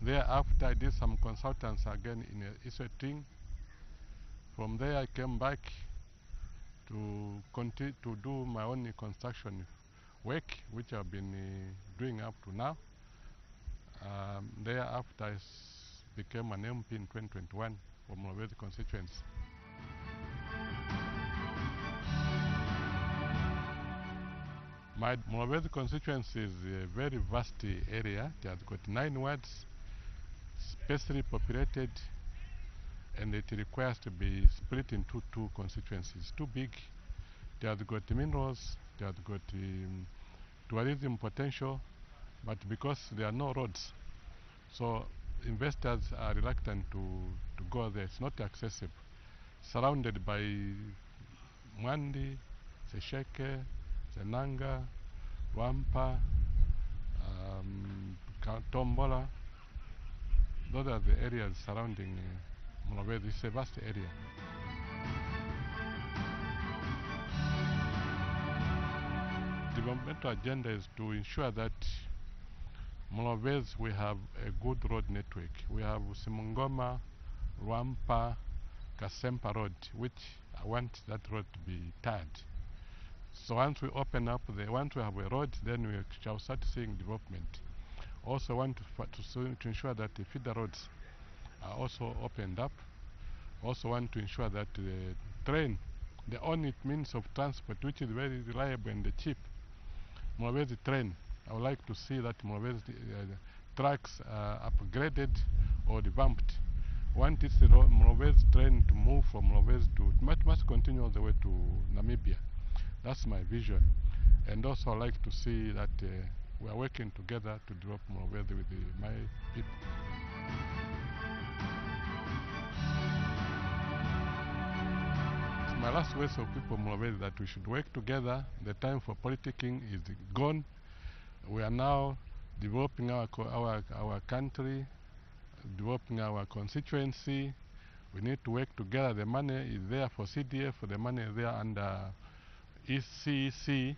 [SPEAKER 3] Thereafter, I did some consultants again in Eswatini. From there, I came back to continue to do my own construction work, which I've been doing up to now. Thereafter, I became an MP in 2021 for Mwabezi constituency. My Mwabezi constituency is a very vast area. It has got 9 wards, sparsely populated, and it requires to be split into 2 constituencies. Too big. It has got minerals, it has got tourism potential, but because there are no roads, so investors are reluctant to go there. It's not accessible. Surrounded by Mwandi, Sesheke, Senanga, Wampa, Tombola. Those are the areas surrounding Mwabezi. It's a vast area. The developmental agenda is to ensure that Mwabezi we have a good road network. We have Simungoma, Rwampa, Kasempa Road, which I want that road to be tarred. So once we open up once we have a road, then we shall start seeing development. Also want to ensure that the feeder roads are also opened up. Also want to ensure that the train, the only means of transport which is very reliable and cheap, Mwabezi train, I would like to see that Mwabezi tracks are upgraded or revamped. Want this Mwabezi train to move from Mwabezi to, must continue all the way to Namibia. That's my vision. And also I'd like to see that we are working together to develop Mwabezi with my people. My last words of people Mwabezi that we should work together. The time for politicking is gone. We are now developing our country, developing our constituency. We need to work together. The money is there for CDF, the money is there under ECC.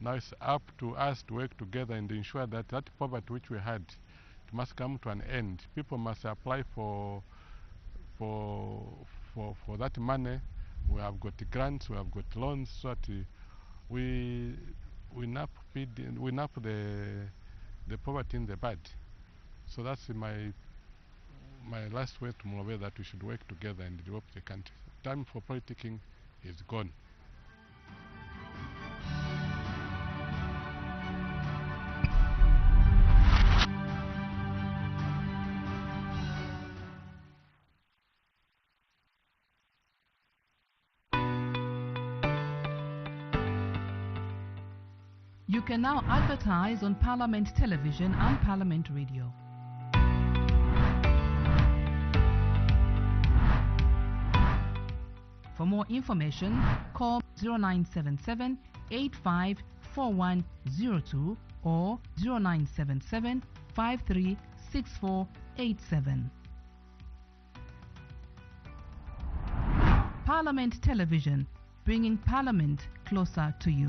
[SPEAKER 3] Now it's up to us to work together and ensure that that poverty which we had must come to an end. People must apply for that money. We have got grants, we have got loans, so that we nap the poverty in the bud. So that's my last word to Mwabe, that we should work together and develop the country. Time for politicking is gone.
[SPEAKER 2] You can now advertise on Parliament Television and Parliament Radio. For more information, call 0977 854102 or 0977 536487. Parliament Television, bringing Parliament closer to you.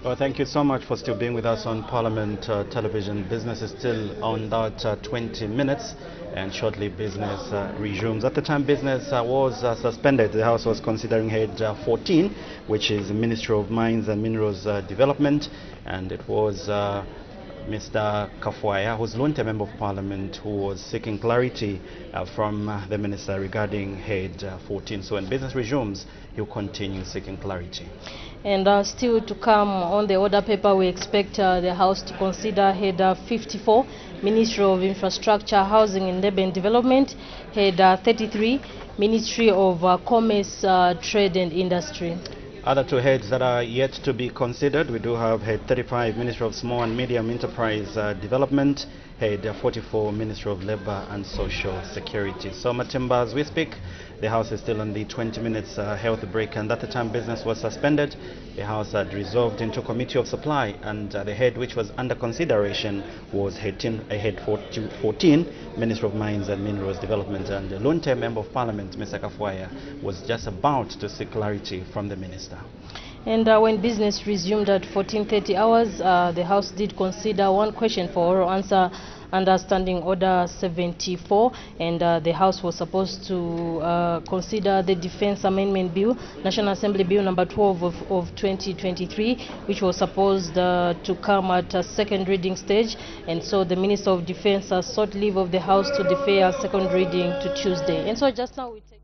[SPEAKER 6] Well, thank you so much for still being with us on Parliament Television. Business is still on that 20 minutes, and shortly business resumes. At the time business was suspended, the House was considering Head 14, which is the Ministry of Mines and Minerals Development, and it was Mr. Kafwaya, who's Lunte Member of Parliament, who was seeking clarity from the Minister regarding Head 14. So when business resumes, he'll continue seeking clarity.
[SPEAKER 7] And still to come on the order paper, we expect the House to consider Head 54, Ministry of Infrastructure, Housing and Urban Development, Head 33, Ministry of Commerce, Trade and Industry.
[SPEAKER 6] Other two heads that are yet to be considered, we do have Head 35, Ministry of Small and Medium Enterprise Development, Head 44, Ministry of Labour and Social Security. So, Matimba, as we speak, the House is still on the 20 minutes health break, and at the time business was suspended, the House had resolved into Committee of Supply, and the head which was under consideration was Head 14, Minister of Mines and Minerals Development, and the long-term Member of Parliament, Mr. Kafwaya, was just about to seek clarity from the Minister.
[SPEAKER 7] And when business resumed at 14:30 hours, the House did consider one question for oral answer under Standing Order 74, and the House was supposed to consider the Defense Amendment Bill, National Assembly Bill number 12 of 2023, which was supposed to come at a second reading stage, and so the Minister of Defense has sought leave of the House to defer a second reading to Tuesday. And so just now we take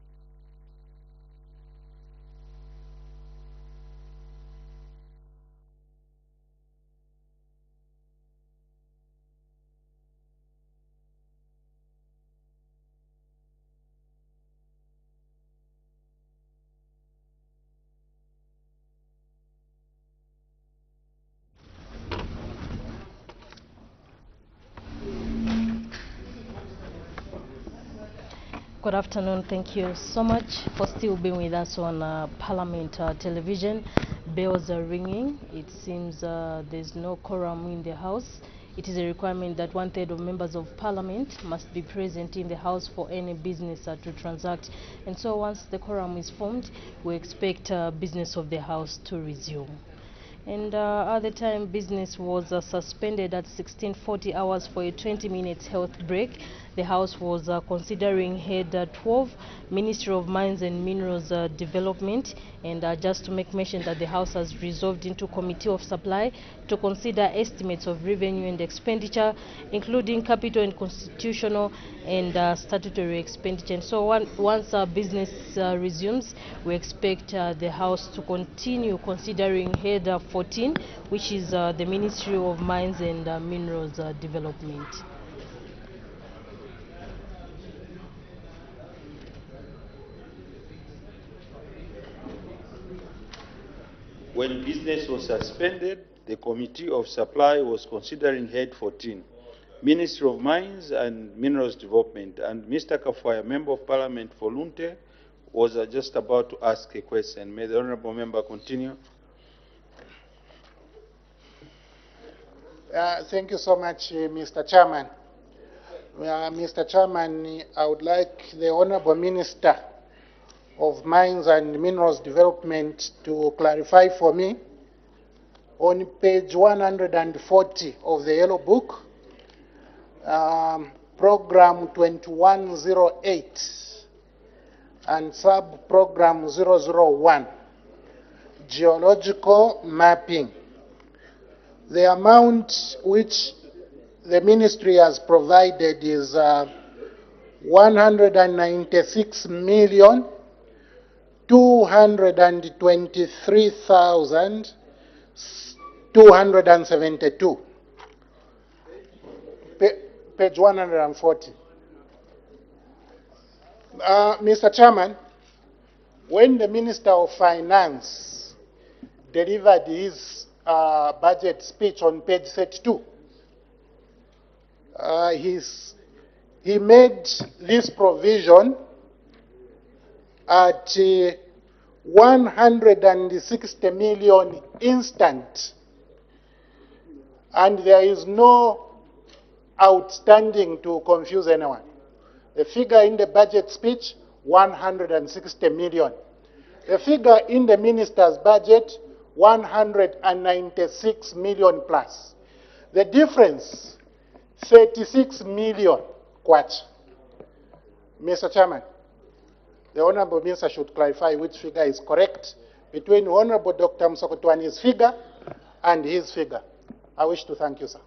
[SPEAKER 7] Good afternoon. Thank you so much for still being with us on Parliament Television. Bells are ringing. It seems there's no quorum in the House. It is a requirement that 1/3 of members of Parliament must be present in the House for any business to transact. And so once the quorum is formed, we expect business of the House to resume. And at the time, business was suspended at 16:40 hours for a 20-minute health break. The House was considering Head 12, Ministry of Mines and Minerals Development, and just to make mention that the House has resolved into Committee of Supply to consider estimates of revenue and expenditure, including capital and constitutional and statutory expenditure. And so once business resumes, we expect the House to continue considering Head 14, which is the Ministry of Mines and Minerals Development.
[SPEAKER 23] When business was suspended, the Committee of Supply was considering Head 14, Ministry of Mines and Minerals Development, and Mr. Kafwaya, Member of Parliament for Lunte, was just about to ask a question. May the Honorable Member continue.
[SPEAKER 9] Thank you so much, Mr. Chairman. Mr. Chairman, I would like the Honorable Minister of Mines and Minerals Development to clarify for me on page 140 of the Yellow Book, program 2108 and sub-program 001, geological mapping. The amount which the ministry has provided is 196,223,272. Page 140. Mr. Chairman, when the Minister of Finance delivered his budget speech on page 32, he made this provision at 160 million instant, and there is no outstanding to confuse anyone. The figure in the budget speech, 160 million. The figure in the minister's budget, 196 million plus. The difference, 36 million kwacha. Mr. Chairman, the Honorable Minister should clarify which figure is correct between Honorable Dr. Msokotwani's figure and his figure. I wish to thank you, sir.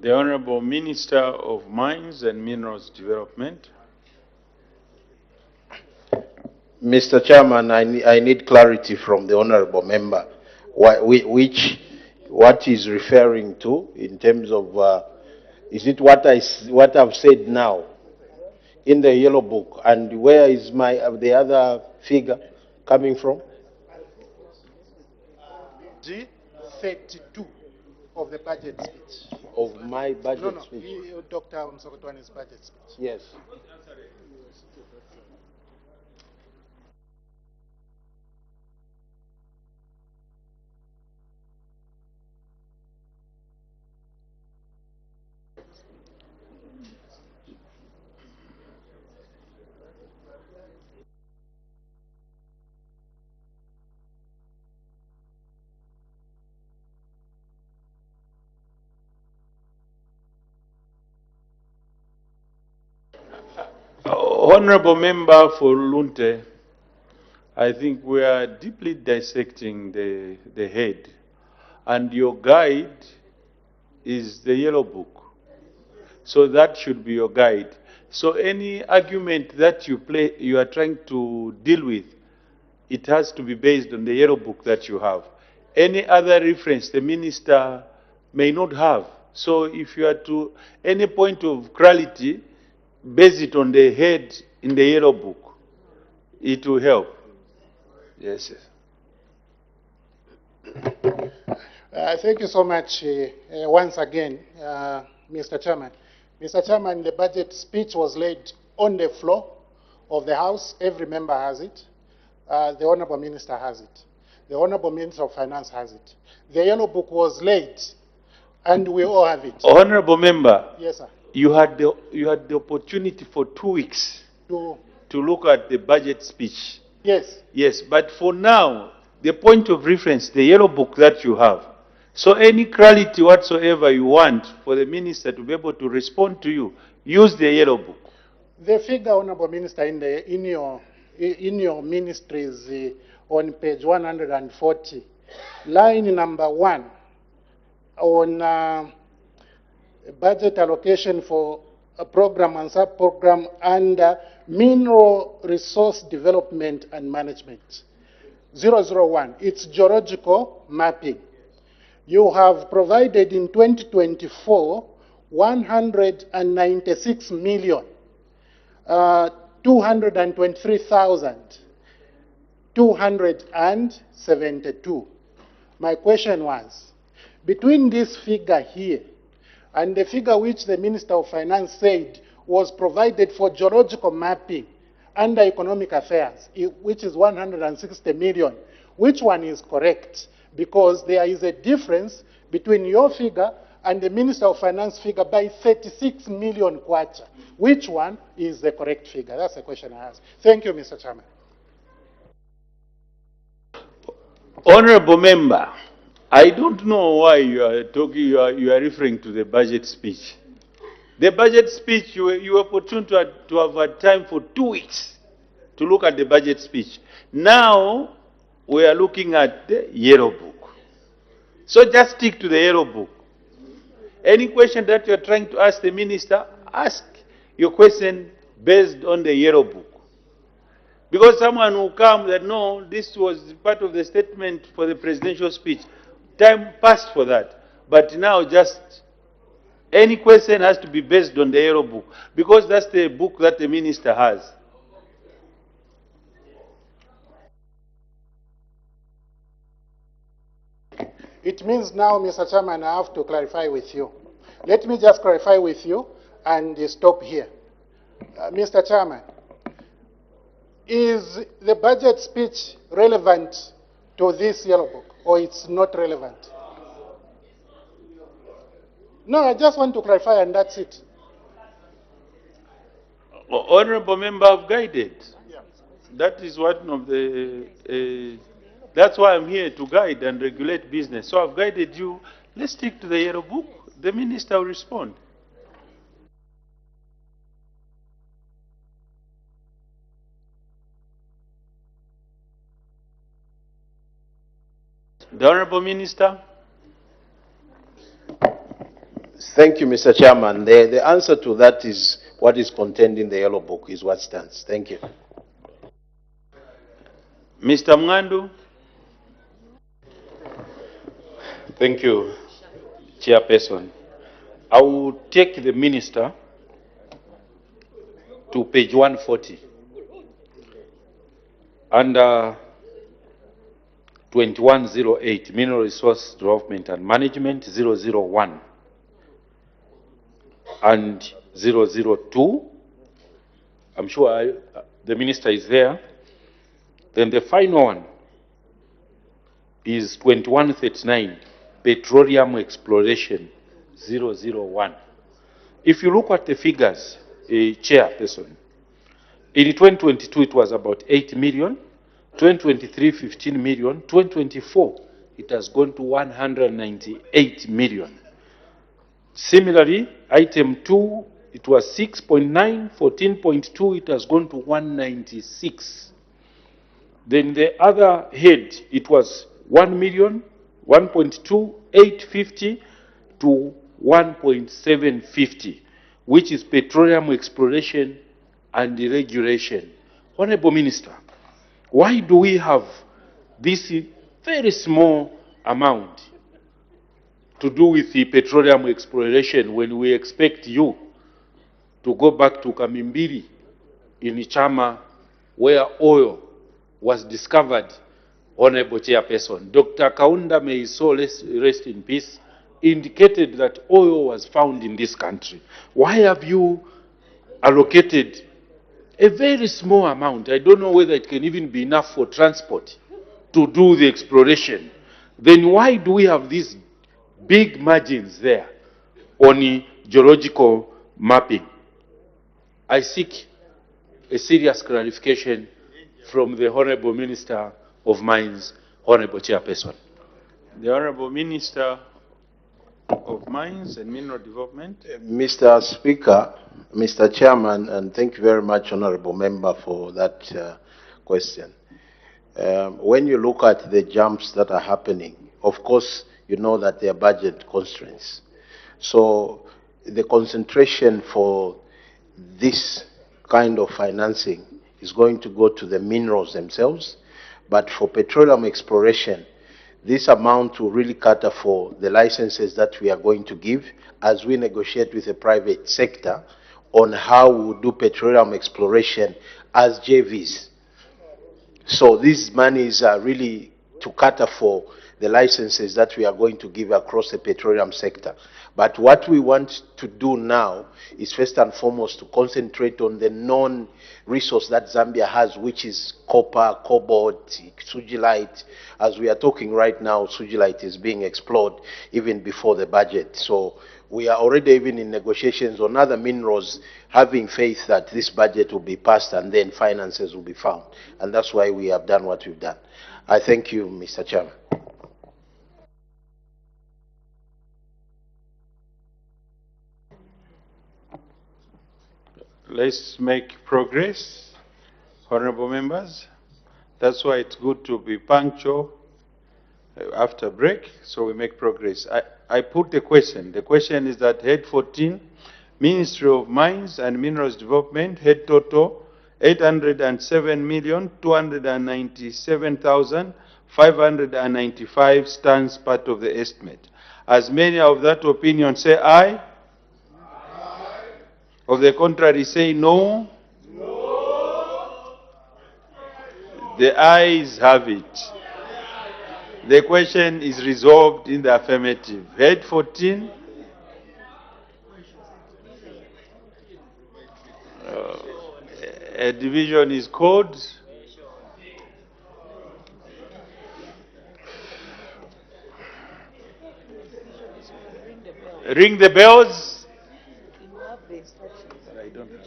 [SPEAKER 23] The Honorable Minister of Mines and Minerals Development.
[SPEAKER 4] Mr. Chairman, I need clarity from the Honorable Member what he's referring to in terms of, is it what I've said now in the Yellow Book, and where is the other figure coming from?
[SPEAKER 9] G32 of the budget speech.
[SPEAKER 4] Of my budget speech?
[SPEAKER 9] No, Dr. Msokotwani's budget speech.
[SPEAKER 4] Yes.
[SPEAKER 23] Honorable Member for Lunte, I think we are deeply dissecting the head, and your guide is the Yellow Book. So that should be your guide. So any argument that you are trying to deal with, it has to be based on the Yellow Book that you have. Any other reference the minister may not have. So if you are to any point of clarity, base it on the head in the Yellow Book. It will help. Yes, yes.
[SPEAKER 9] Thank you so much once again, Mr. Chairman. Mr. Chairman, the budget speech was laid on the floor of the House. Every member has it. The Honorable Minister has it. The Honorable Minister of Finance has it. The Yellow Book was laid, and we all have it.
[SPEAKER 23] Honorable Member.
[SPEAKER 9] Yes, sir.
[SPEAKER 23] You had the opportunity for 2 weeks to look at the budget speech.
[SPEAKER 9] Yes.
[SPEAKER 23] Yes, but for now,
[SPEAKER 21] the point of reference, the yellow book that you have. So any clarity whatsoever you want for the minister to be able to respond to you, use the yellow book.
[SPEAKER 9] The figure, Honorable Minister, in your ministries on page 140, line number 1, on budget allocation for a program and sub-program under mineral resource development and management. 001, it's geological mapping. You have provided in 2024 196 million 223,272. My question was, between this figure here and the figure which the Minister of Finance said was provided for geological mapping under economic affairs, which is 160 million, which one is correct? Because there is a difference between your figure and the Minister of Finance figure by 36 million kwacha. Which one is the correct figure? That's the question I ask. Thank you, Mr. Chairman.
[SPEAKER 21] Honorable Member, I don't know why you are talking, you are referring to the budget speech. The budget speech, you were opportune to have had time for 2 weeks to look at the budget speech. Now, we are looking at the yellow book. So just stick to the yellow book. Any question that you are trying to ask the minister, ask your question based on the yellow book. Because someone will come that, no, this was part of the statement for the presidential speech. Time passed for that. But now just any question has to be based on the yellow book. Because that's the book that the minister has.
[SPEAKER 9] It means now, Mr. Chairman, I have to clarify with you. Let me just clarify with you and stop here. Mr. Chairman, is the budget speech relevant to this yellow book, or it's not relevant? No, I just want to clarify, and that's it.
[SPEAKER 21] Honorable Member, I've guided. That is one of the... that's why I'm here, to guide and regulate business. So I've guided you. Let's stick to the yellow book. The minister will respond. The Honorable Minister.
[SPEAKER 4] Thank you, Mr. Chairman. The answer to that is what is contained in the yellow book is what stands. Thank you.
[SPEAKER 21] Mr. Mwandu. Thank you, Chairperson. I will take the minister to page 140 under 2108, Mineral Resource Development and Management, 001 and 002. I'm sure the minister is there. Then the final one is 2139, Petroleum Exploration, 001. If you look at the figures, Chairperson, in 2022 it was about 8 million, 2023 15 million, 2024 it has gone to 198 million. Similarly, item 2, it was 6.9, 14.2, it has gone to 196. Then the other head, it was 1 million, 1.2, 850 to 1.750, which is petroleum exploration and regulation. Honorable Minister, why do we have this very small amount to do with the petroleum exploration when we expect you to go back to Kamimbiri in Ichama where oil was discovered? Honorable Chairperson, Dr. Kaunda, may his soul rest in peace, indicated that oil was found in this country. Why have you allocated a very small amount? I don't know whether it can even be enough for transport to do the exploration. Then why do we have these big margins there on geological mapping? I seek a serious clarification from the Honorable Minister of Mines Honorable Chairperson. The Honorable Minister of Mines and Mineral Development.
[SPEAKER 4] Mr. Speaker, Mr. Chairman, and thank you very much, Honorable Member, for that question. When you look at the jumps that are happening, of course, you know that there are budget constraints. So the concentration for this kind of financing is going to go to the minerals themselves, but for petroleum exploration, this amount will really cater for the licenses that we are going to give as we negotiate with the private sector on how we will do petroleum exploration as JVs. So these monies are really to cater for the licenses that we are going to give across the petroleum sector. But what we want to do now is first and foremost to concentrate on the non-resource that Zambia has, which is copper, cobalt, sugilite. As we are talking right now, sugilite is being explored even before the budget. So we are already even in negotiations on other minerals, having faith that this budget will be passed and then finances will be found. And that's why we have done what we've done. I thank you, Mr. Chairman.
[SPEAKER 21] Let's make progress, honorable members. That's why it's good to be punctual after break, so we make progress. I put the question. The question is that head 14, Ministry of Mines and Minerals Development, head total 807,297,595 stands part of the estimate. As many of that opinion say aye. Of the contrary, say no. No. The ayes have it. The question is resolved in the affirmative. Head 14. A division is called. Ring the bells. I don't have.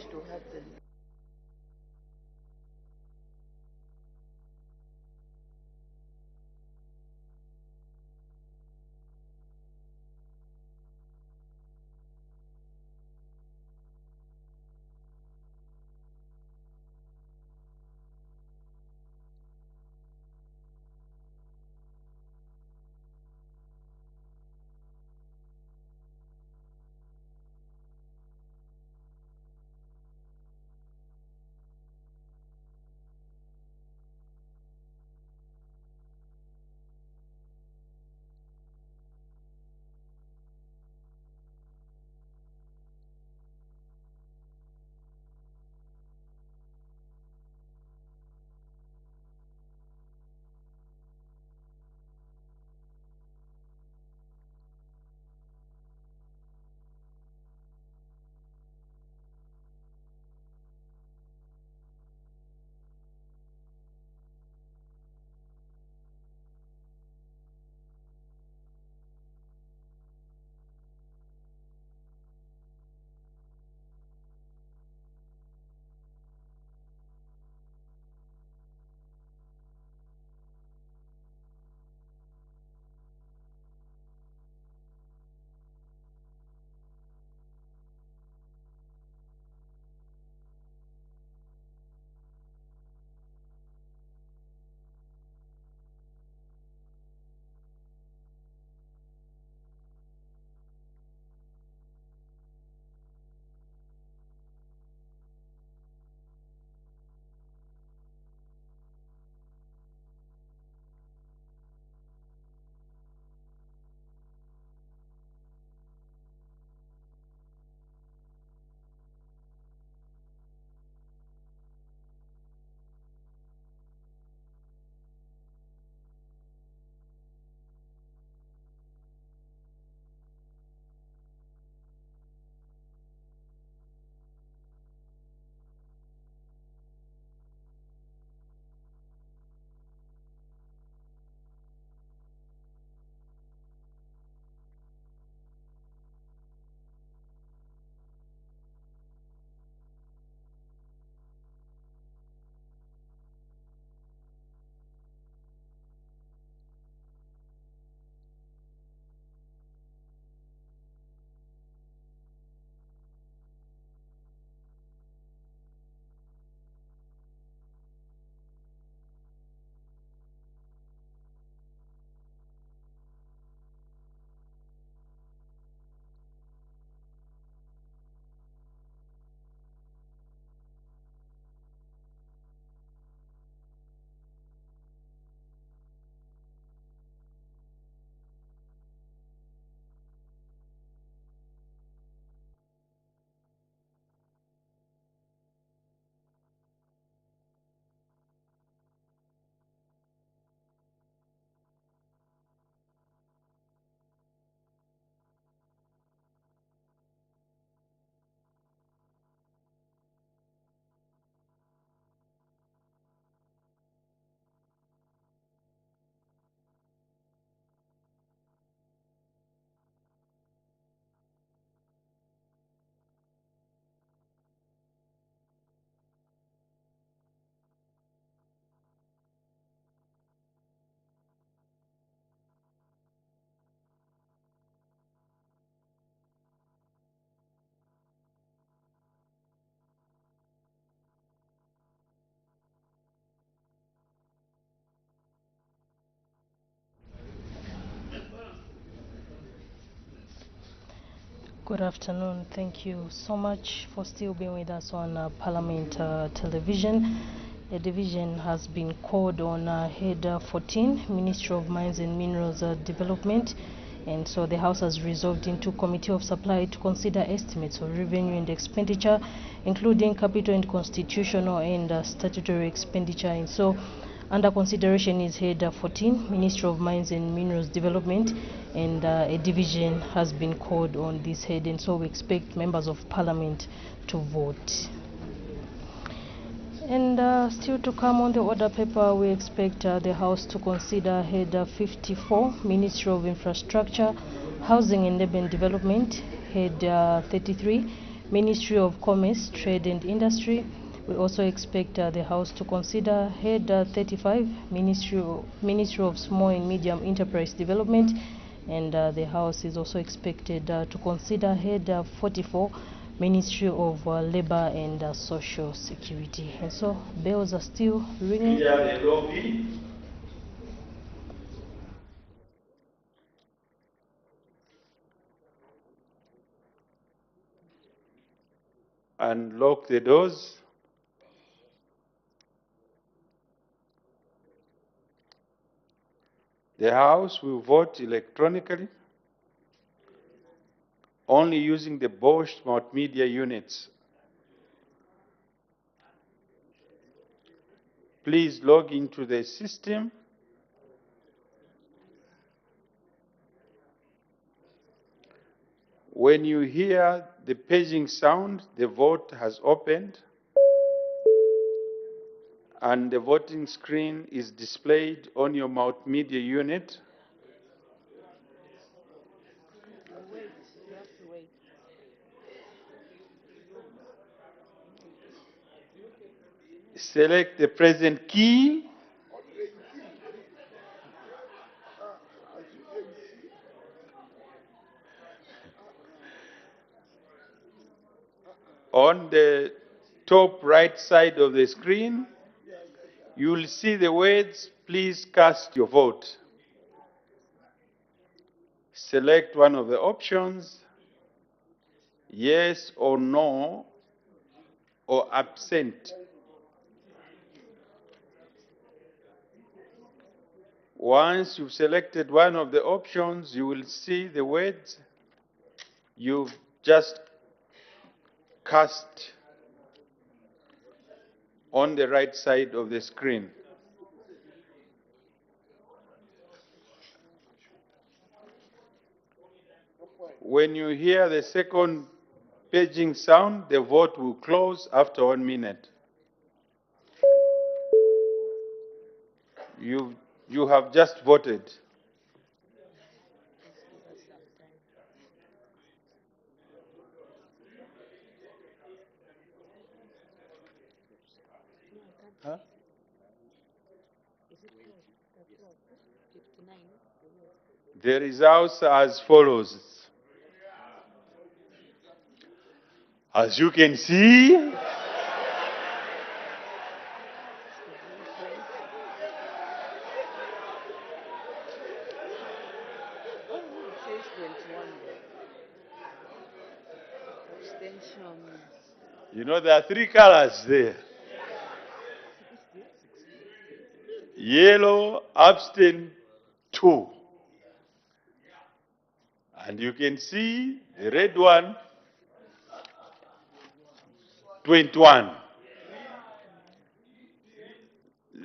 [SPEAKER 7] Good afternoon. Thank you so much for still being with us on Parliament Television. A division has been called on Head 14, Ministry of Mines and Minerals Development, and so the House has resolved into Committee of Supply to consider estimates of revenue and expenditure, including capital and constitutional and statutory expenditure. And so under consideration is Head 14, Ministry of Mines and Minerals Development, and a division has been called on this head, and so we expect members of Parliament to vote. And still to come on the order paper, we expect the House to consider Head 54, Ministry of Infrastructure, Housing and Urban Development, Head 33, Ministry of Commerce, Trade and Industry. We also expect the House to consider Head 35, Ministry of Small and Medium Enterprise Development, and the House is also expected to consider Head 44, Ministry of Labor and Social Security. And so bells are still ringing.
[SPEAKER 21] Clear the lobby. And lock the doors. The House will vote electronically, only using the Bosch multimedia units. Please log into the system. When you hear the paging sound, the vote has opened, and the voting screen is displayed on your multimedia unit. Select the present key. On the top right side of the screen, you will see the words, please cast your vote. Select one of the options, yes or no, or absent. Once you've selected one of the options, you will see the words you've just cast on the right side of the screen. When you hear the second paging sound, the vote will close after 1 minute. You have just voted. Huh? The results are as follows. As you can see, you know there are 3 colors there. Yellow, abstain, 2. And you can see the red one, 21.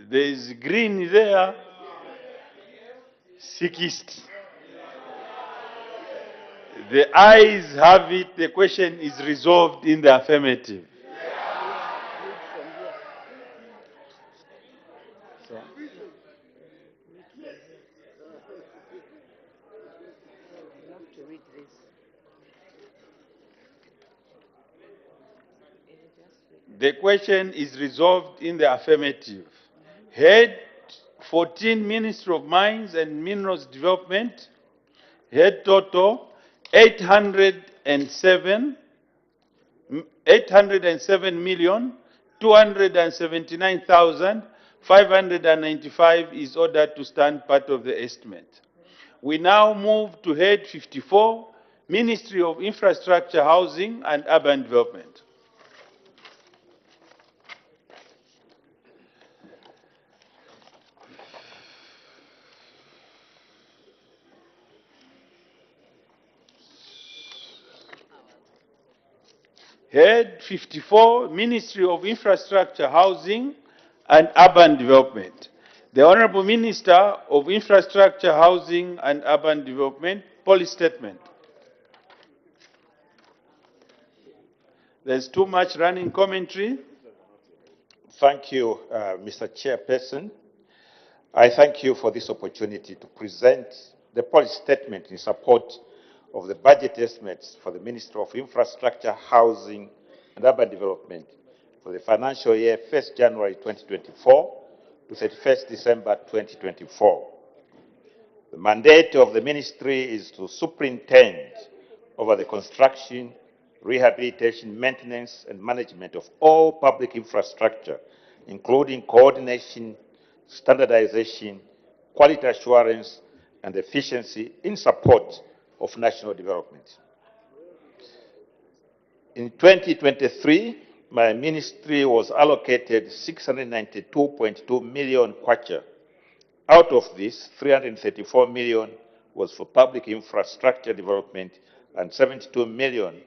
[SPEAKER 21] There is green there, 60. The ayes have it, the question is resolved in the affirmative. So, the question is resolved in the affirmative. Head 14, Ministry of Mines and Minerals Development, head total 807,279,595 is ordered to stand part of the estimate. We now move to head 54, Ministry of Infrastructure, Housing and Urban Development. Head 54, Ministry of Infrastructure, Housing and Urban Development. The Honorable Minister of Infrastructure, Housing and Urban Development, policy statement. There's too much running commentary.
[SPEAKER 10] Thank you, Mr. Chairperson. I thank you for this opportunity to present the policy statement in support of the budget estimates for the Ministry of Infrastructure, Housing and Urban Development for the financial year 1st January 2024 to 31st December 2024. The mandate of the ministry is to superintend over the construction, rehabilitation, maintenance and management of all public infrastructure, including coordination, standardization, quality assurance and efficiency in support of national development. In 2023, my ministry was allocated 692.2 million kwacha. Out of this, 334 million was for public infrastructure development and 72 million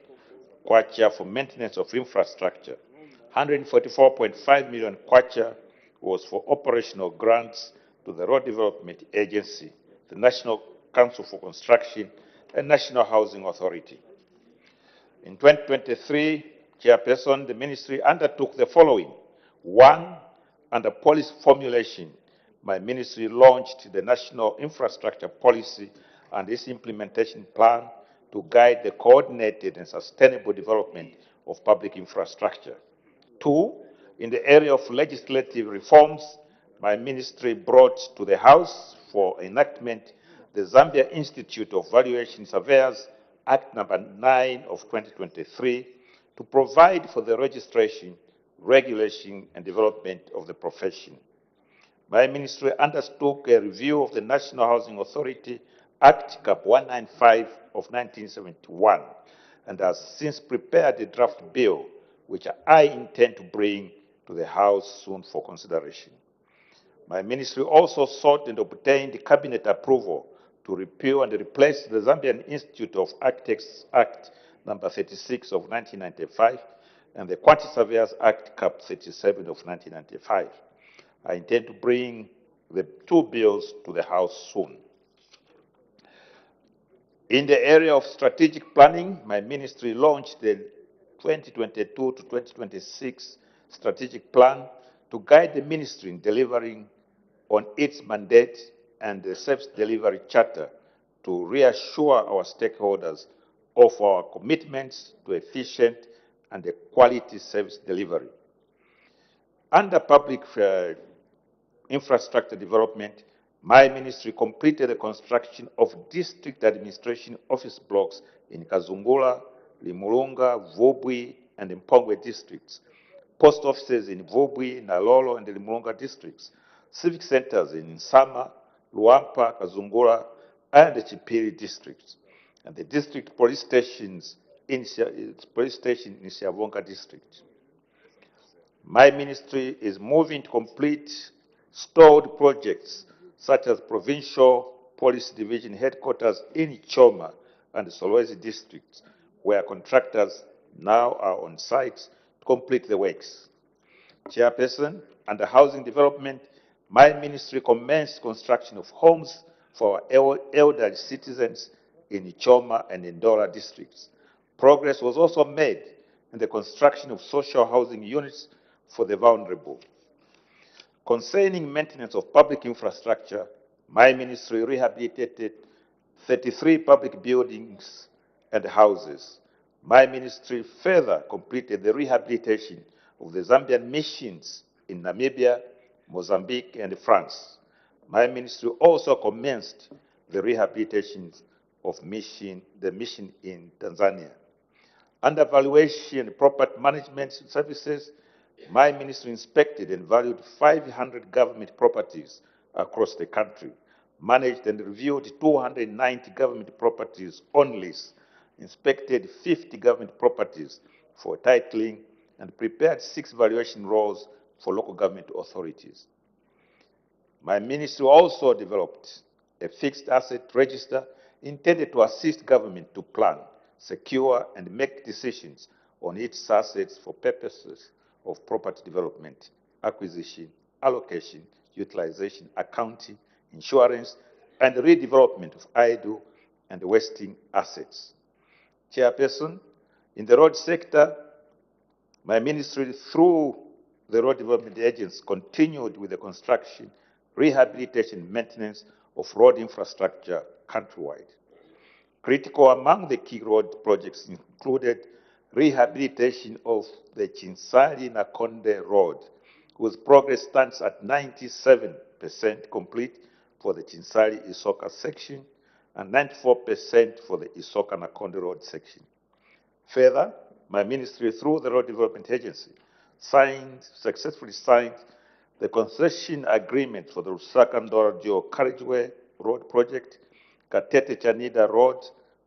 [SPEAKER 10] kwacha for maintenance of infrastructure. 144.5 million kwacha was for operational grants to the Road Development Agency, the National Council for Construction, and National Housing Authority. In 2023, Chairperson, the ministry undertook the following. One, under policy formulation, my ministry launched the National Infrastructure Policy and its implementation plan to guide the coordinated and sustainable development of public infrastructure. Two, in the area of legislative reforms, my ministry brought to the House for enactment the Zambia Institute of Valuation Surveyors Act number 9 of 2023 to provide for the registration, regulation and development of the profession. My ministry undertook a review of the National Housing Authority Act Cap 195 of 1971 and has since prepared a draft bill which I intend to bring to the House soon for consideration. My ministry also sought and obtained cabinet approval to repeal and replace the Zambian Institute of Architects Act number 36 of 1995 and the Quantity Surveyors Act Cap 37 of 1995. I intend to bring the two bills to the House soon. In the area of strategic planning, my ministry launched the 2022 to 2026 strategic plan to guide the ministry in delivering on its mandate and the service delivery charter to reassure our stakeholders of our commitments to efficient and quality service delivery. Under public infrastructure development, my ministry completed the construction of district administration office blocks in Kazungula, Limulunga, Vobwi, and Mpongwe districts, post offices in Vobwi, Nalolo, and the Limulunga districts, civic centers in Nsama, Luampa, Kazungula, and the Chipiri districts, and the district police stations in Siavonga district. My ministry is moving to complete stalled projects such as Provincial Police Division headquarters in Choma and the Solwezi districts, where contractors now are on site to complete the works. Chairperson, under housing development, my ministry commenced construction of homes for our elderly citizens in Choma and Ndola districts. Progress was also made in the construction of social housing units for the vulnerable. Concerning maintenance of public infrastructure, my ministry rehabilitated 33 public buildings and houses. My ministry further completed the rehabilitation of the Zambian missions in Namibia, Mozambique, and France. My ministry also commenced the rehabilitation of the mission in Tanzania. Under valuation and property management services, my ministry inspected and valued 500 government properties across the country, managed and reviewed 290 government properties on lease, inspected 50 government properties for titling, and prepared 6 valuation rolls for local government authorities. My ministry also developed a fixed asset register intended to assist government to plan, secure, and make decisions on its assets for purposes of property development, acquisition, allocation, utilization, accounting, insurance, and redevelopment of idle and wasting assets. Chairperson, in the road sector, my ministry, through the road development agents, continued with the construction, rehabilitation, and maintenance of road infrastructure countrywide. Critical among the key road projects included rehabilitation of the Chinsali-Nakonde Road, whose progress stands at 97% complete for the Chinsali-Isoka section and 94% for the Isoka-Nakonde Road section. Further, my ministry, through the Road Development Agency, successfully signed the concession agreement for the Lusaka-Ndora Dual Carriageway Road Project, Katete Chanida Road,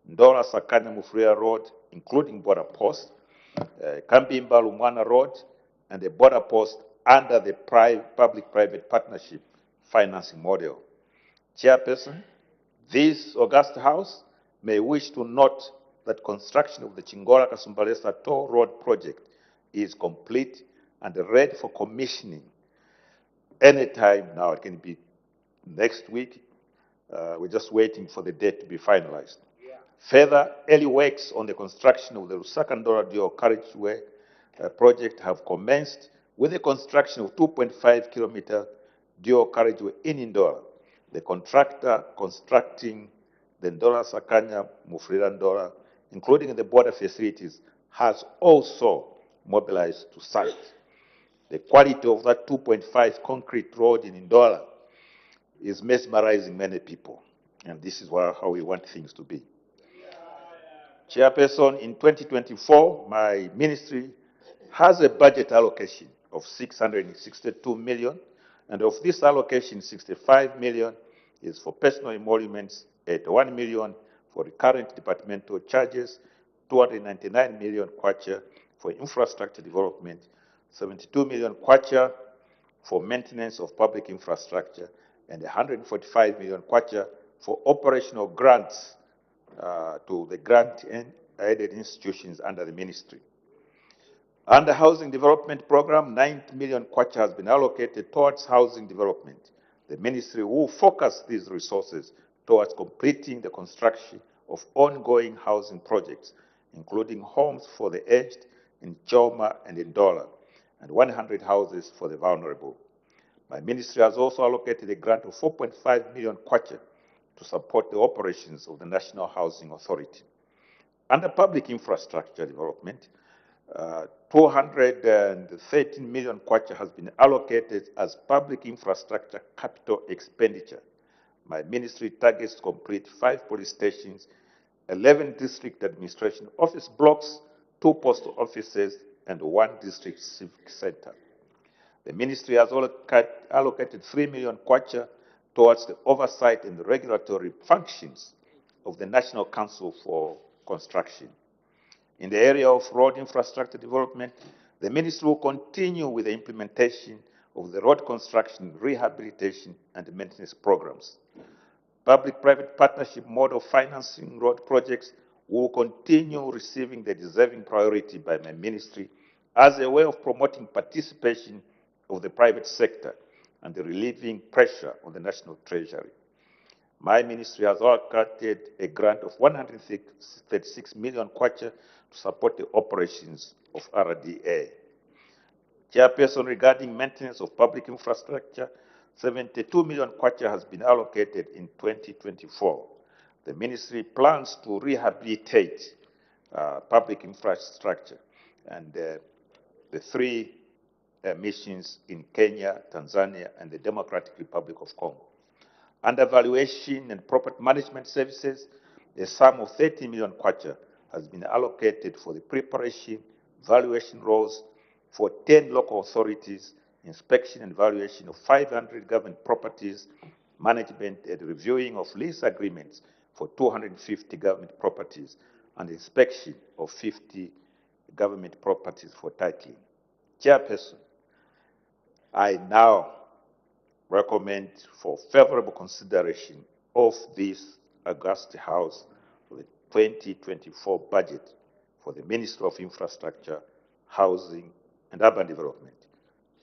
[SPEAKER 10] Ndora Sakanya Mufria Road, including border post, Kambimba Lumwana Road, and the border post under the public-private partnership financing model. Chairperson, this august House may wish to note that construction of the Chingora-Kasumbalesa Toll Road project is complete and ready for commissioning anytime now. It can be next week. We're just waiting for the date to be finalized. Further, early works on the construction of the Lusaka-Ndora Dual Carriageway project have commenced with the construction of 2.5-kilometer dual carriageway in Ndora. The contractor constructing the Ndora Sakanya Mufrira Ndora, including the border facilities, has also mobilized to site. The quality of that 2.5 concrete road in Ndora is mesmerizing many people, and this is how we want things to be. Chairperson, in 2024, my ministry has a budget allocation of 662 million, and of this allocation, 65 million is for personal emoluments, 81 million for recurrent departmental charges, 299 million kwacha for infrastructure development, 72 million kwacha for maintenance of public infrastructure, and 145 million kwacha for operational grants to the grant-aided institutions under the ministry. Under housing development program, 90 million kwacha has been allocated towards housing development. The ministry will focus these resources towards completing the construction of ongoing housing projects, including homes for the aged in Choma and in Ndola, and 100 houses for the vulnerable. My ministry has also allocated a grant of 4.5 million kwacha to support the operations of the National Housing Authority. Under public infrastructure development, 213 million kwacha has been allocated as public infrastructure capital expenditure. My ministry targets to complete 5 police stations, 11 district administration office blocks, 2 post offices, and 1 district civic center. The ministry has allocated 3 million kwacha towards the oversight and the regulatory functions of the National Council for Construction. In the area of road infrastructure development, the ministry will continue with the implementation of the road construction, rehabilitation, and maintenance programs. Public-private partnership model financing road projects will continue receiving the deserving priority by my ministry as a way of promoting participation of the private sector and relieving pressure on the national treasury. My ministry has allocated a grant of 136 million kwacha to support the operations of RDA. Chairperson, regarding maintenance of public infrastructure, 72 million kwacha has been allocated in 2024. The ministry plans to rehabilitate public infrastructure and the 3 missions in Kenya, Tanzania, and the Democratic Republic of Congo. Under valuation and property management services, a sum of 30 million kwacha has been allocated for the preparation, valuation roles for 10 local authorities, inspection and valuation of 500 government properties, management and reviewing of lease agreements for 250 government properties, and inspection of 50 government properties for titling. Chairperson, I now recommend for favorable consideration of this august House for the 2024 budget for the Ministry of Infrastructure, Housing and Urban Development.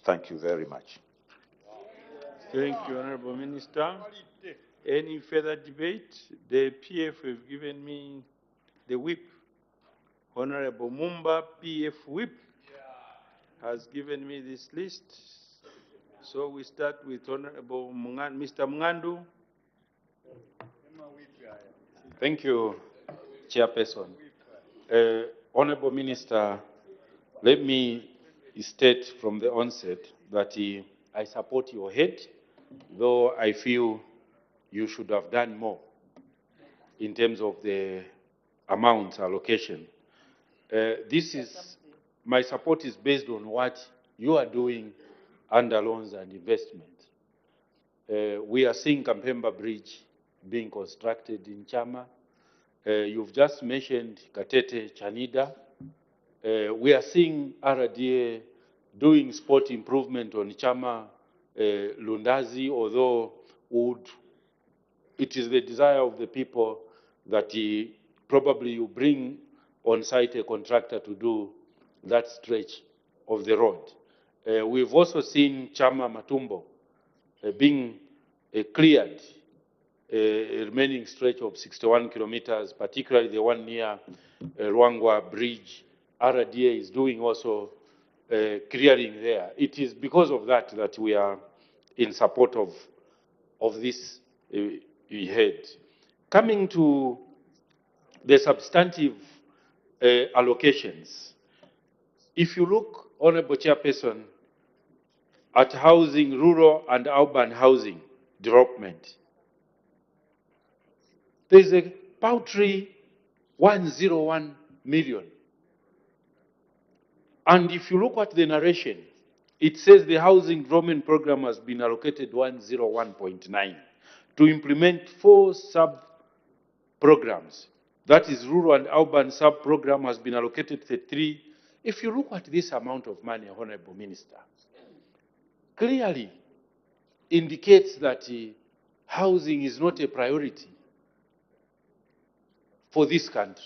[SPEAKER 10] Thank you very much.
[SPEAKER 21] Thank you, Honorable Minister. Any further debate? The PF have given me the whip. Honorable Mumba, PF whip, has given me this list. So we start with Honorable Mr. Mngandu. Thank you, Chairperson. Honorable Minister, let me state from the onset that I support your head, though I feel you should have done more in terms of the amount allocation. My support is based on what you are doing under loans and investment. We are seeing Kampemba Bridge being constructed in Chama. You've just mentioned Katete Chanida. We are seeing RDA doing sport improvement on Chama Lundazi, although it is the desire of the people that probably you bring on site a contractor to do that stretch of the road. We've also seen Chama Matumbo being cleared, a remaining stretch of 61 kilometers, particularly the one near Ruangwa Bridge. RDA is doing also clearing there. It is because of that that we are in support of this head. Coming to the substantive allocations, if you look, Honorable Chairperson, at housing, rural and urban housing development, there's a paltry 101 million. And if you look at the narration, it says the housing development program has been allocated 101.9 to implement 4 sub-programs. That is, rural and urban sub-program has been allocated 33. If you look at this amount of money, Honorable Minister, clearly indicates that housing is not a priority for this country.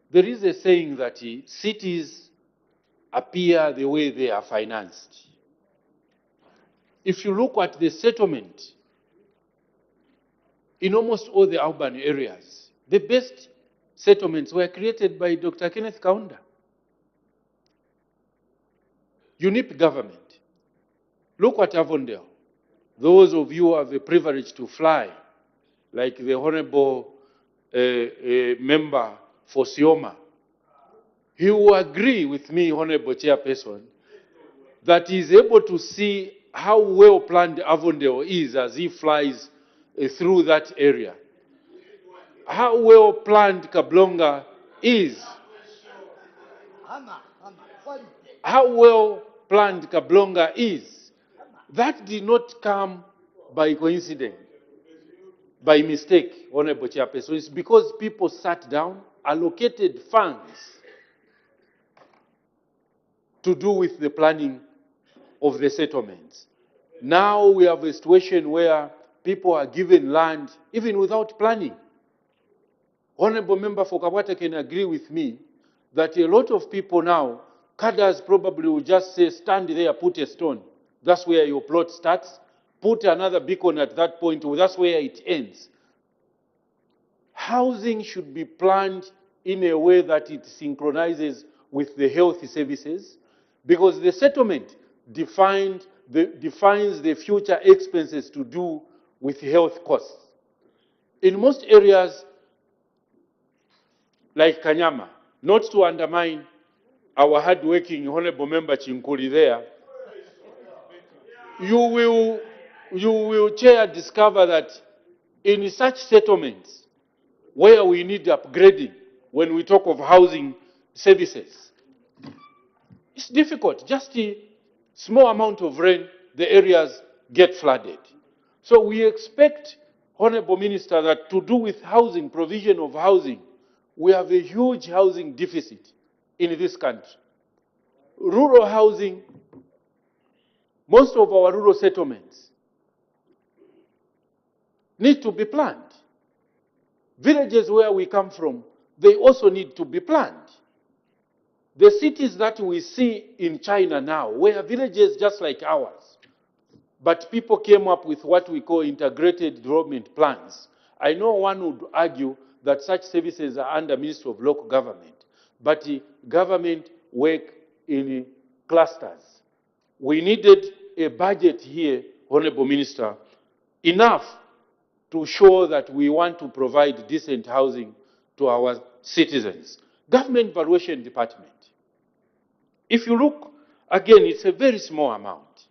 [SPEAKER 21] There is a saying that cities appear the way they are financed. If you look at the settlement in almost all the urban areas, the best settlements were created by Dr. Kenneth Kaunda. UNIP government. Look at Avondale. Those of you who have the privilege to fly, like the Honorable member for Sioma, he will agree with me, Honorable Chairperson, that he is able to see how well planned Avondale is as he flies through that area. How well planned Kablonga is. How well planned Kablonga is. That did not come by coincidence, by mistake, Honorable Chairperson. It's because people sat down, allocated funds to do with the planning of the settlements. Now we have a situation where people are given land even without planning. Honorable Member for Kabata can agree with me that a lot of people now, cadres probably will just say, stand there, put a stone. That's where your plot starts. Put another beacon at that point, that's where it ends. Housing should be planned in a way that it synchronizes with the health services, because the settlement defines the future expenses to do with health costs. In most areas, like Kanyama, not to undermine our hard-working Honorable Member Chinkuli there, you will, Chair, discover that in such settlements where we need upgrading, when we talk of housing services, it's difficult. Just a small amount of rain, the areas get flooded. So we expect, Honorable Minister, that to do with housing, provision of housing,
[SPEAKER 5] we have a huge housing deficit in this country. Rural housing, most of our rural settlements need to be planned. Villages where we come from, they also need to be planned. The cities that we see in China now were villages just like ours, but people came up with what we call integrated development plans. I know one would argue that such services are under Ministry of Local Government, but government work in clusters. We needed a budget here, Honorable Minister, enough to show that we want to provide decent housing to our citizens. Government Valuation Department. If you look, again, it's a very small amount.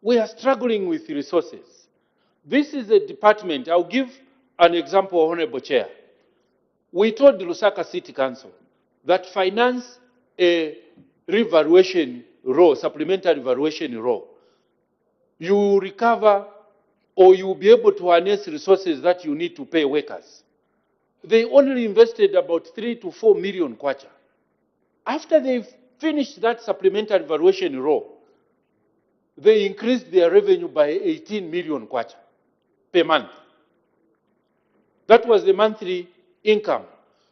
[SPEAKER 5] We are struggling with resources. This is a department, I'll give an example, Honorable Chair. We told the Lusaka City Council that finance a revaluation row, supplementary valuation row. You will recover or you will be able to harness resources that you need to pay workers. They only invested about 3 to 4 million kwacha. After they've finished that supplementary valuation row, they increased their revenue by 18 million kwacha per month. That was the monthly income.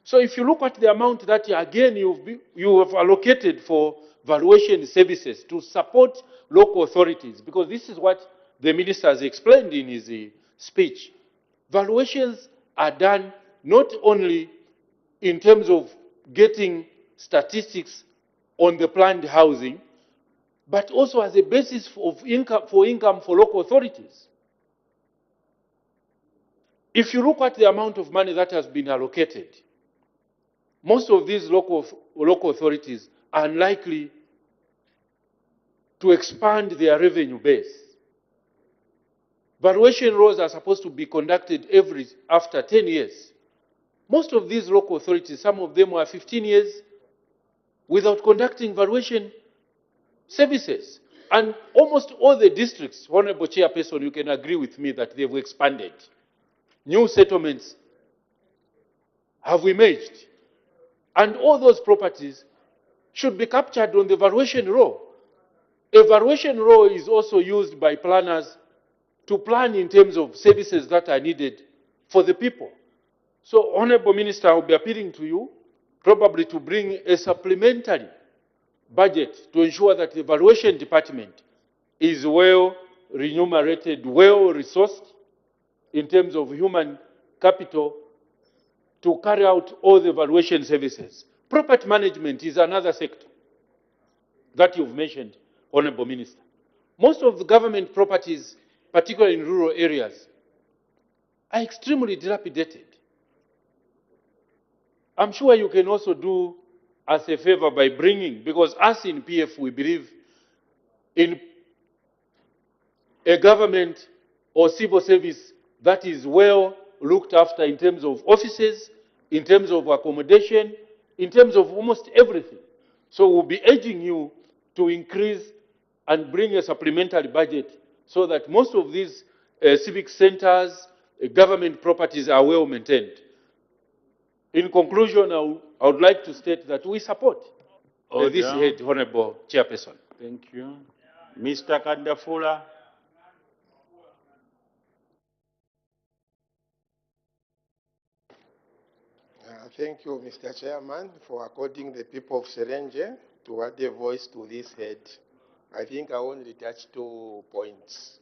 [SPEAKER 5] So if you look at the amount that, again, you have allocated for valuation services to support local authorities, because this is what the minister has explained in his speech. Valuations are done not only in terms of getting statistics on the planned housing, but also as a basis of income for local authorities. If you look at the amount of money that has been allocated, most of these local authorities are unlikely to expand their revenue base. Valuation rows are supposed to be conducted after 10 years. Most of these local authorities, some of them were 15 years without conducting valuation services. And almost all the districts, Honorable Chairperson, you can agree with me that they've expanded. New settlements have emerged. And all those properties should be captured on the valuation roll. A valuation roll is also used by planners to plan in terms of services that are needed for the people. So, Honorable Minister, I will be appealing to you probably to bring a supplementary budget to ensure that the valuation department is well remunerated, well resourced in terms of human capital to carry out all the valuation services. Property management is another sector that you've mentioned, Honorable Minister. Most of the government properties, particularly in rural areas, are extremely dilapidated. I'm sure you can also do us a favor by bringing, because us in PF, we believe in a government or civil service that is well looked after in terms of offices, in terms of accommodation, in terms of almost everything. So we'll be urging you to increase and bring a supplementary budget so that most of these civic centers, government properties are well maintained. In conclusion, I would like to state that we support this head, Honorable Chairperson.
[SPEAKER 21] Thank you. Mr. Kandafula.
[SPEAKER 11] Thank you, Mr. Chairman, for according the people of Serenge to add a voice to this head. I think I only touch 2 points.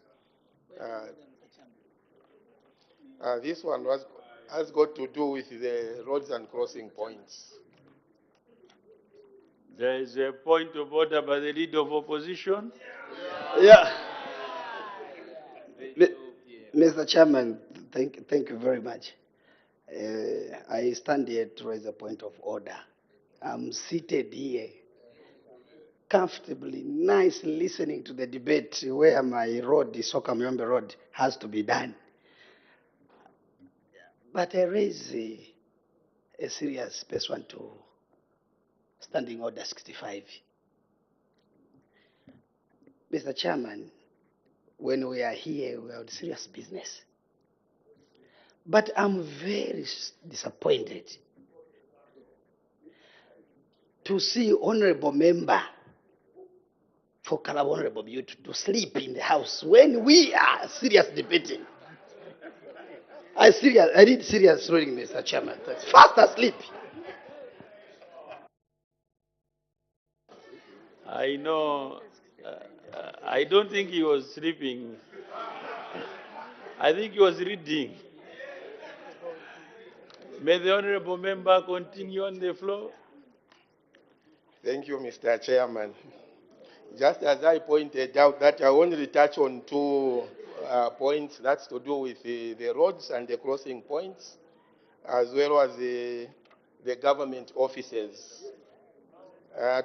[SPEAKER 11] This one has got to do with the roads and crossing points.
[SPEAKER 21] There is a point of order by the leader of opposition.
[SPEAKER 14] Yeah. Mr. Chairman, thank you very much. I stand here to raise a point of order. I'm seated here comfortably, nicely listening to the debate where my road, the Sokamyombe Road, has to be done. But I raise a serious pursuant to Standing Order 65. Mr. Chairman, when we are here, we are on serious business. But I'm very disappointed to see honorable member for Kalab Honorable Youth to sleep in the house when we are serious debating. I need serious ruling, Mr. Chairman. Fast asleep.
[SPEAKER 23] I know. I don't think he was sleeping. I think he was reading. May the honorable member continue on the floor.
[SPEAKER 11] Thank you, Mr. Chairman. Just as I pointed out that I only touch on two points, that's to do with the roads and the crossing points, as well as the government offices.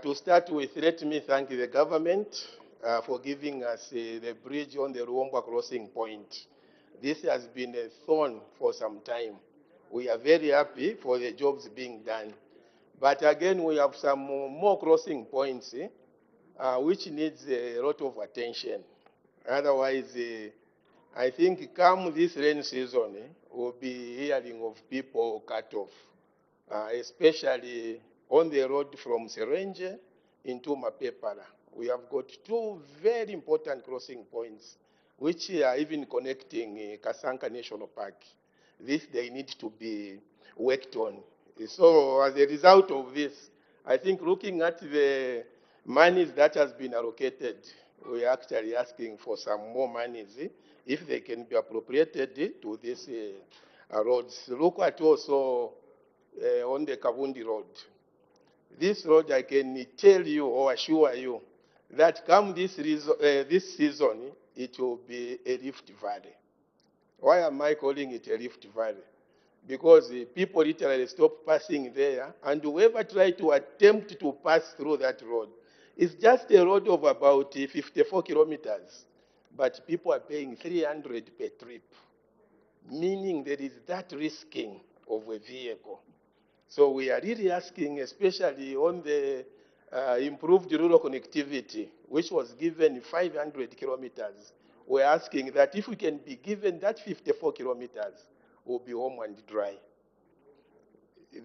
[SPEAKER 11] To start with, let me thank the government for giving us the bridge on the Ruombwa crossing point. This has been a thorn for some time. We are very happy for the jobs being done. But again, we have some more crossing points which needs a lot of attention. Otherwise, I think come this rain season, we'll be hearing of people cut off, especially on the road from Serenge into Mapepala. We have got two very important crossing points, which are even connecting Kasanka National Park. This, they need to be worked on. So as a result of this, I think looking at the monies that has been allocated, we are actually asking for some more monies, if they can be appropriated to these roads. Look at also on the Kavundi Road. This road, I can tell you or assure you that come this season, it will be a Rift Valley. Why am I calling it a Rift Valley? Because people literally stop passing there, and whoever try to attempt to pass through that road, it's just a road of about 54 kilometers, but people are paying 300 per trip, meaning there is that risking of a vehicle. So we are really asking, especially on the improved rural connectivity, which was given 500 kilometers, we're asking that if we can be given that 54 kilometers, we'll be home and dry.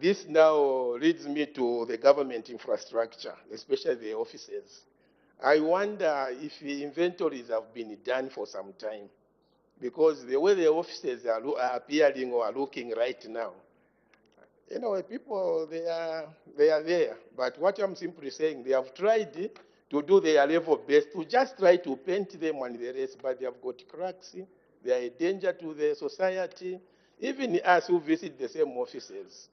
[SPEAKER 11] This now leads me to the government infrastructure, especially the offices. I wonder if the inventories have been done for some time, because the way the offices are appearing or are looking right now, you know, people, they are there. But what I'm simply saying, they have tried to do their level best to just try to paint them and the rest, but they have got cracks. They are a danger to the society, even us who visit the same offices.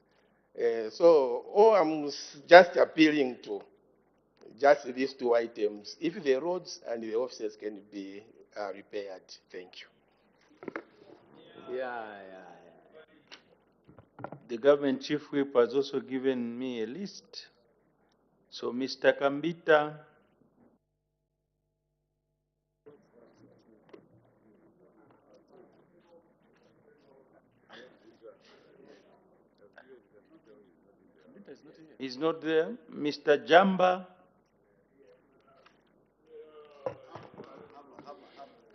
[SPEAKER 11] So all I'm just appealing to, just these two items, if the roads and the offices can be repaired. Thank you.
[SPEAKER 23] Yeah. The government chief whip has also given me a list. So Mr. Kambita, is not there. Mr. Jamba.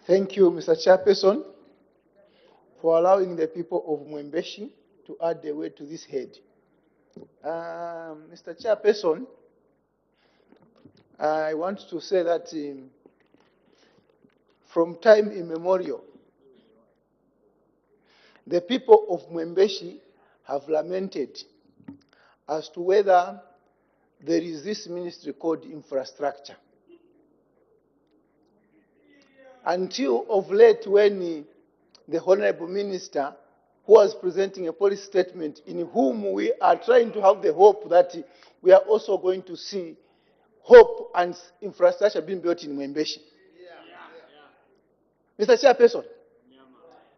[SPEAKER 16] Thank you, Mr. Chairperson, for allowing the people of Mwembeshi to add their way to this head. Mr. Chairperson, I want to say that from time immemorial, the people of Mwembeshi have lamented as to whether there is this ministry called infrastructure. Until of late, when the Honorable Minister, who was presenting a policy statement in whom we are trying to have the hope that we are also going to see hope and infrastructure being built in Mwembeshi. Mr. Chairperson,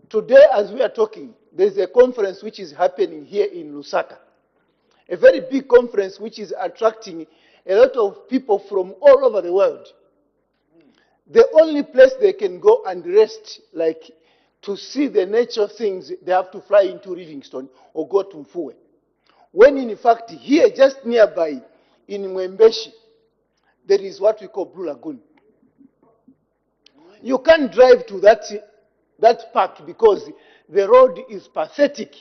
[SPEAKER 16] today as we are talking, there's a conference which is happening here in Lusaka. A very big conference which is attracting a lot of people from all over the world. The only place they can go and rest, like to see the nature things, they have to fly into Livingstone or go to Mfue. When in fact, here just nearby in Mwembeshi, there is what we call Blue Lagoon. You can't drive to that park because the road is pathetic.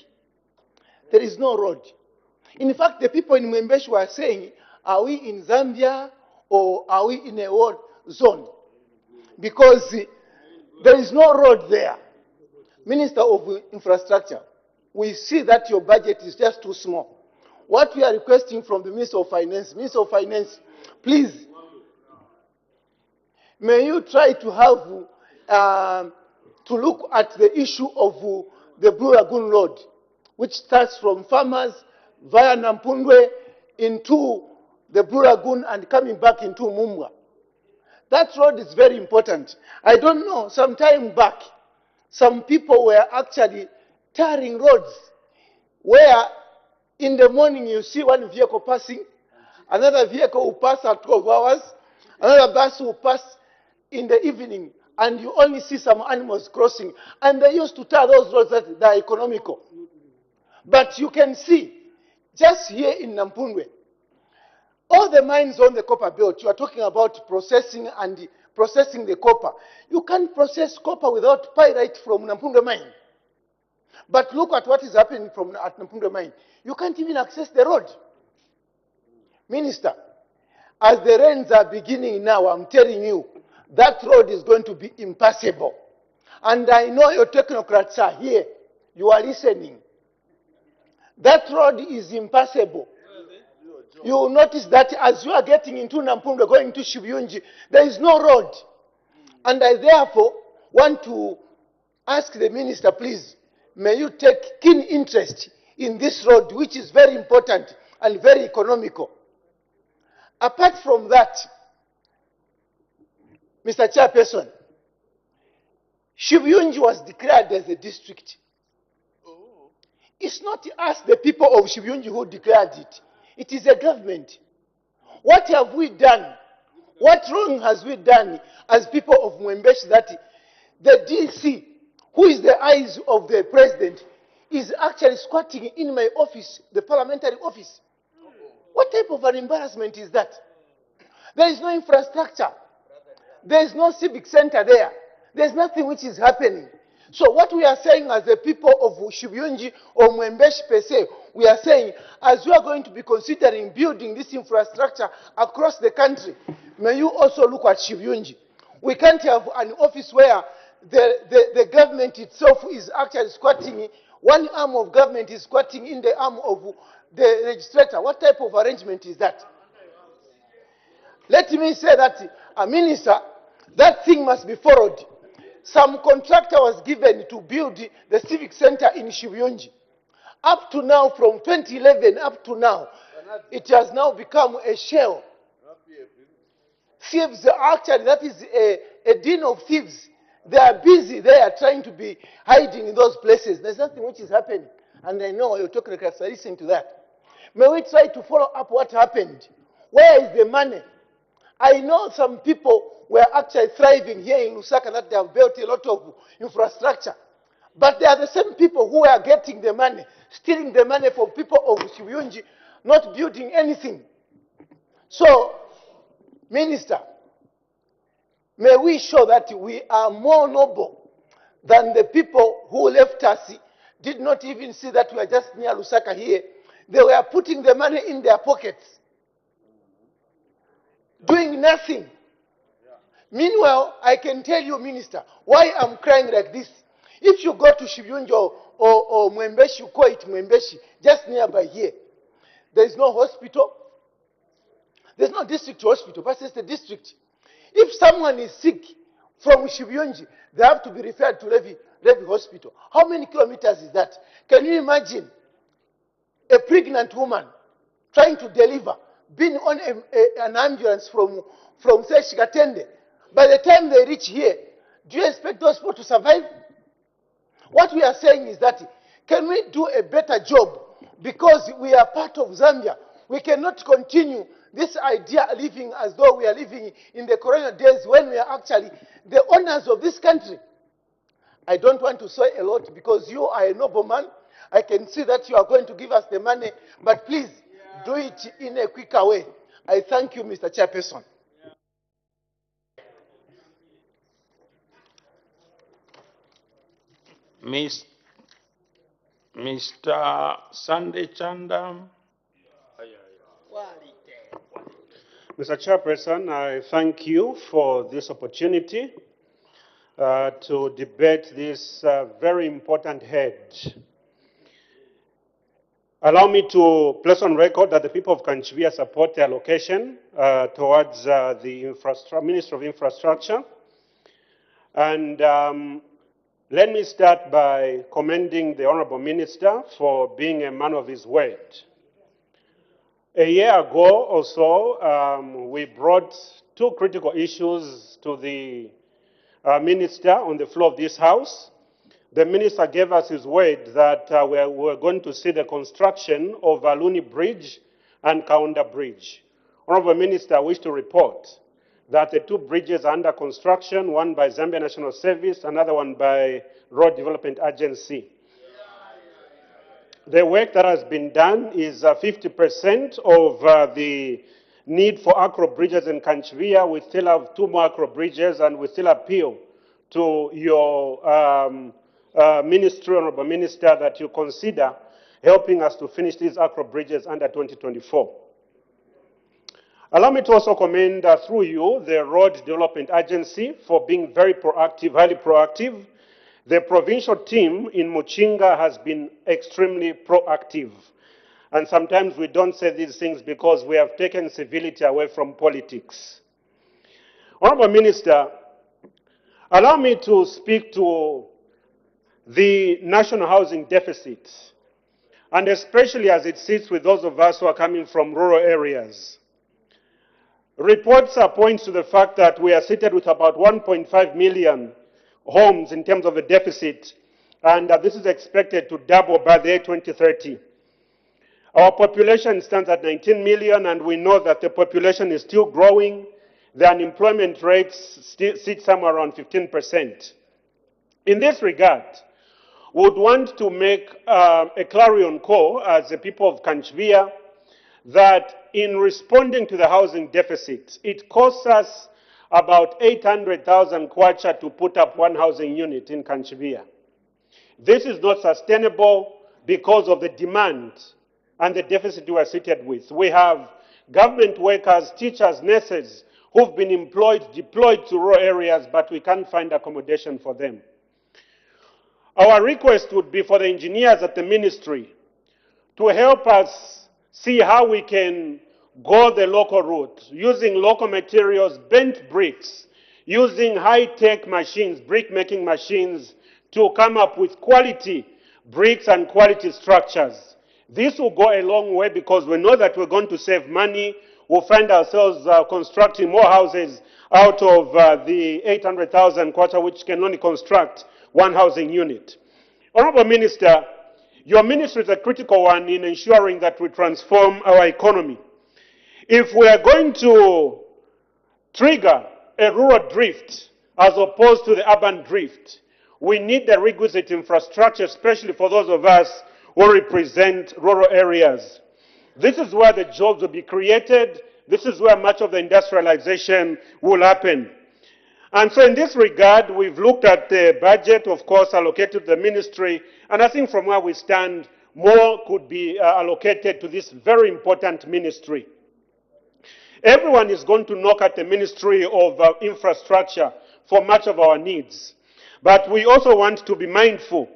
[SPEAKER 16] There is no road. In fact, the people in Mwembeshi were saying, Are we in Zambia or are we in a war zone? Because there is no road there. Minister of Infrastructure, we see that your budget is just too small. What we are requesting from the Minister of Finance, please, may you try to have, to look at the issue of the Blue Lagoon Road, which starts from Farmers via Nampundwe into the Blue Lagoon and coming back into Mumwa. That road is very important. I don't know, some time back, some people were actually tarring roads where in the morning you see one vehicle passing, another vehicle will pass at 12 hours, another bus will pass in the evening, and you only see some animals crossing. And they used to tar those roads that they are economical. But you can see, just here in Nampundwe, all the mines on the copper belt, you are talking about processing and processing the copper. You can't process copper without pyrite from Nampundwe mine. But look at what is happening at Nampundwe mine. You can't even access the road. Minister, as the rains are beginning now, I'm telling you, that road is going to be impassable. And I know your technocrats are here. You are listening. That road is impassable. You will notice that as you are getting into Nampundwe, going to Shivyunji, there is no road. And I therefore want to ask the minister, please, may you take keen interest in this road, which is very important and very economical. Apart from that, Mr. Chairperson, Shivyunji was declared as a district. It's not us, the people of Shivyunji, who declared it. It is a government. What have we done? What wrong has we done as people of Mwembeshi that the DC, who is the eyes of the president, is actually squatting in my office, the parliamentary office? What type of an embarrassment is that? There is no infrastructure. There is no civic center there. There is nothing which is happening. So what we are saying as the people of Shivyunji or Mwembeshi per se, we are saying, as we are going to be considering building this infrastructure across the country, may you also look at Shivyunji. We can't have an office where the government itself is actually squatting, one arm of government is squatting in the arm of the legislator. What type of arrangement is that? Let me say that, Minister, that thing must be followed. Some contractor was given to build the civic center in Shivyunji. Up to now, from 2011 up to now, it has now become a shell. Thieves are actually, that is a den of thieves. They are busy there trying to be hiding in those places. There's nothing which is happening. And I know you're talking about listening to that. May we try to follow up what happened? Where is the money? I know some people were actually thriving here in Lusaka, that they have built a lot of infrastructure. But they are the same people who are getting the money, stealing the money from people of Shivyunji, not building anything. So, Minister, may we show that we are more noble than the people who left us, did not even see that we are just near Lusaka here. They were putting the money in their pockets, doing nothing. Meanwhile, I can tell you, Minister, why I'm crying like this. If you go to Shivyunji or Mwembeshi, you call it Mwembeshi, just nearby here, there is no hospital. There's no district hospital, but it's the district. If someone is sick from Shivyunji, they have to be referred to Levi Hospital. How many kilometers is that? Can you imagine a pregnant woman trying to deliver, being on an ambulance from say, Shikatende? By the time they reach here, do you expect those people to survive? What we are saying is that, can we do a better job? Because we are part of Zambia. We cannot continue this idea of living as though we are living in the colonial days when we are actually the owners of this country. I don't want to say a lot because you are a nobleman. I can see that you are going to give us the money, but please do it in a quicker way. I thank you, Mr. Chairperson.
[SPEAKER 23] Mr. Sunday Chanda.
[SPEAKER 17] Mr. Chairperson, I thank you for this opportunity to debate this very important head. Allow me to place on record that the people of Kanchivia support the allocation towards the Ministry of Infrastructure. And let me start by commending the Honorable Minister for being a man of his word. A year ago or so, we brought two critical issues to the Minister on the floor of this House. The Minister gave us his word that we were going to see the construction of Aluni Bridge and Kaunda Bridge. Honorable Minister, I wish to report that the two bridges are under construction, one by Zambia National Service, another one by Road Development Agency. The work that has been done is 50% of the need for acro bridges in Kanchivia. We still have two more acro bridges, and we still appeal to your ministry, Honorable Minister, that you consider helping us to finish these acro bridges under 2024. Allow me to also commend through you the Road Development Agency for being very proactive, highly proactive. The provincial team in Muchinga has been extremely proactive. And sometimes we don't say these things because we have taken civility away from politics. Honorable Minister, allow me to speak to the national housing deficit, and especially as it sits with those of us who are coming from rural areas. Reports point to the fact that we are seated with about 1.5 million homes in terms of the deficit, and this is expected to double by the year 2030. Our population stands at 19 million, and we know that the population is still growing. The unemployment rates sit somewhere around 15%. In this regard, we would want to make a clarion call as the people of Kanchivia that in responding to the housing deficit, it costs us about 800,000 kwacha to put up one housing unit in Kanchivia. This is not sustainable because of the demand and the deficit we are seated with. We have government workers, teachers, nurses who've been deployed to rural areas, but we can't find accommodation for them. Our request would be for the engineers at the ministry to help us see how we can go the local route, using local materials, bent bricks, using high-tech machines, brick-making machines, to come up with quality bricks and quality structures. This will go a long way because we know that we're going to save money. We'll find ourselves constructing more houses out of the 800,000 kwacha, which can only construct one housing unit. Honorable Minister, your ministry is a critical one in ensuring that we transform our economy. If we are going to trigger a rural drift as opposed to the urban drift, we need the requisite infrastructure, especially for those of us who represent rural areas. This is where the jobs will be created. This is where much of the industrialization will happen. And so in this regard, we've looked at the budget, of course, allocated to the ministry, and I think from where we stand, more could be allocated to this very important ministry. Everyone is going to knock at the Ministry of Infrastructure for much of our needs. But we also want to be mindful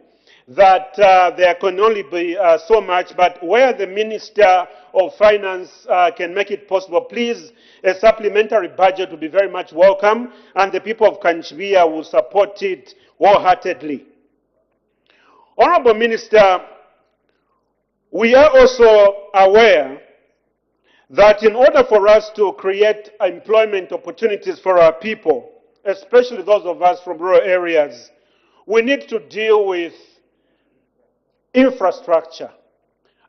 [SPEAKER 17] that there can only be so much, but where the Minister of Finance can make it possible, please, a supplementary budget will be very much welcome, and the people of Kanchivia will support it wholeheartedly. Honorable Minister, we are also aware that in order for us to create employment opportunities for our people, especially those of us from rural areas, we need to deal with infrastructure.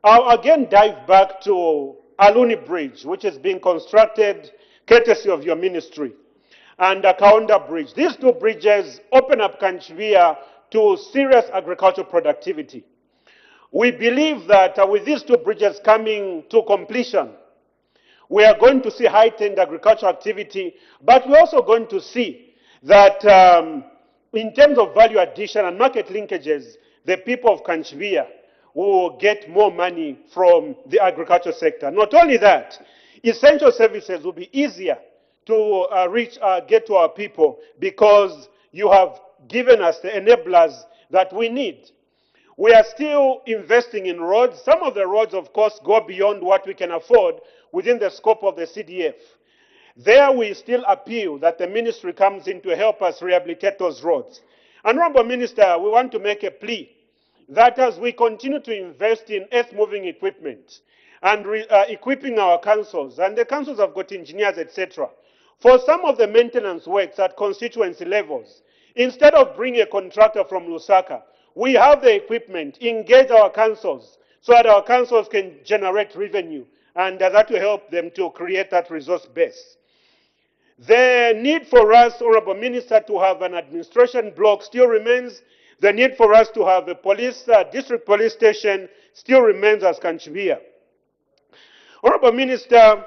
[SPEAKER 17] I'll again dive back to Aluni Bridge, which is being constructed courtesy of your ministry, and Kaunda Bridge. These two bridges open up Kanchivia to serious agricultural productivity. We believe that with these two bridges coming to completion, we are going to see heightened agricultural activity, but we're also going to see that in terms of value addition and market linkages, the people of Kanchivia will get more money from the agriculture sector. Not only that, essential services will be easier to get to our people because you have given us the enablers that we need. We are still investing in roads. Some of the roads, of course, go beyond what we can afford within the scope of the CDF. There we still appeal that the ministry comes in to help us rehabilitate those roads. Honorable Minister, we want to make a plea that as we continue to invest in earth-moving equipment and equipping our councils, and the councils have got engineers, etc., for some of the maintenance works at constituency levels, instead of bringing a contractor from Lusaka, we have the equipment, engage our councils so that our councils can generate revenue, and that will help them to create that resource base. The need for us, Honorable Minister, to have an administration block still remains. The need for us to have a police, district police station still remains as Kanchibia. Honorable Minister,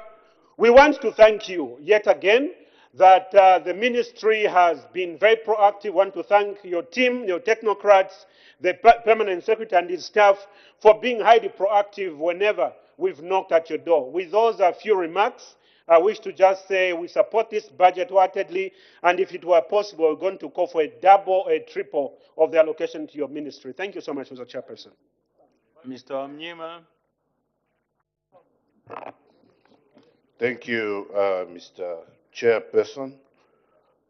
[SPEAKER 17] we want to thank you yet again that the ministry has been very proactive. We want to thank your team, your technocrats, the permanent secretary and his staff for being highly proactive whenever we've knocked at your door. With those few remarks, I wish to just say we support this budget wholeheartedly, and if it were possible, we're going to call for a double, a triple of the allocation to your ministry. Thank you so much, Mr. Chairperson.
[SPEAKER 1] Mr. Omnyima.
[SPEAKER 4] Thank you, Mr. Chairperson.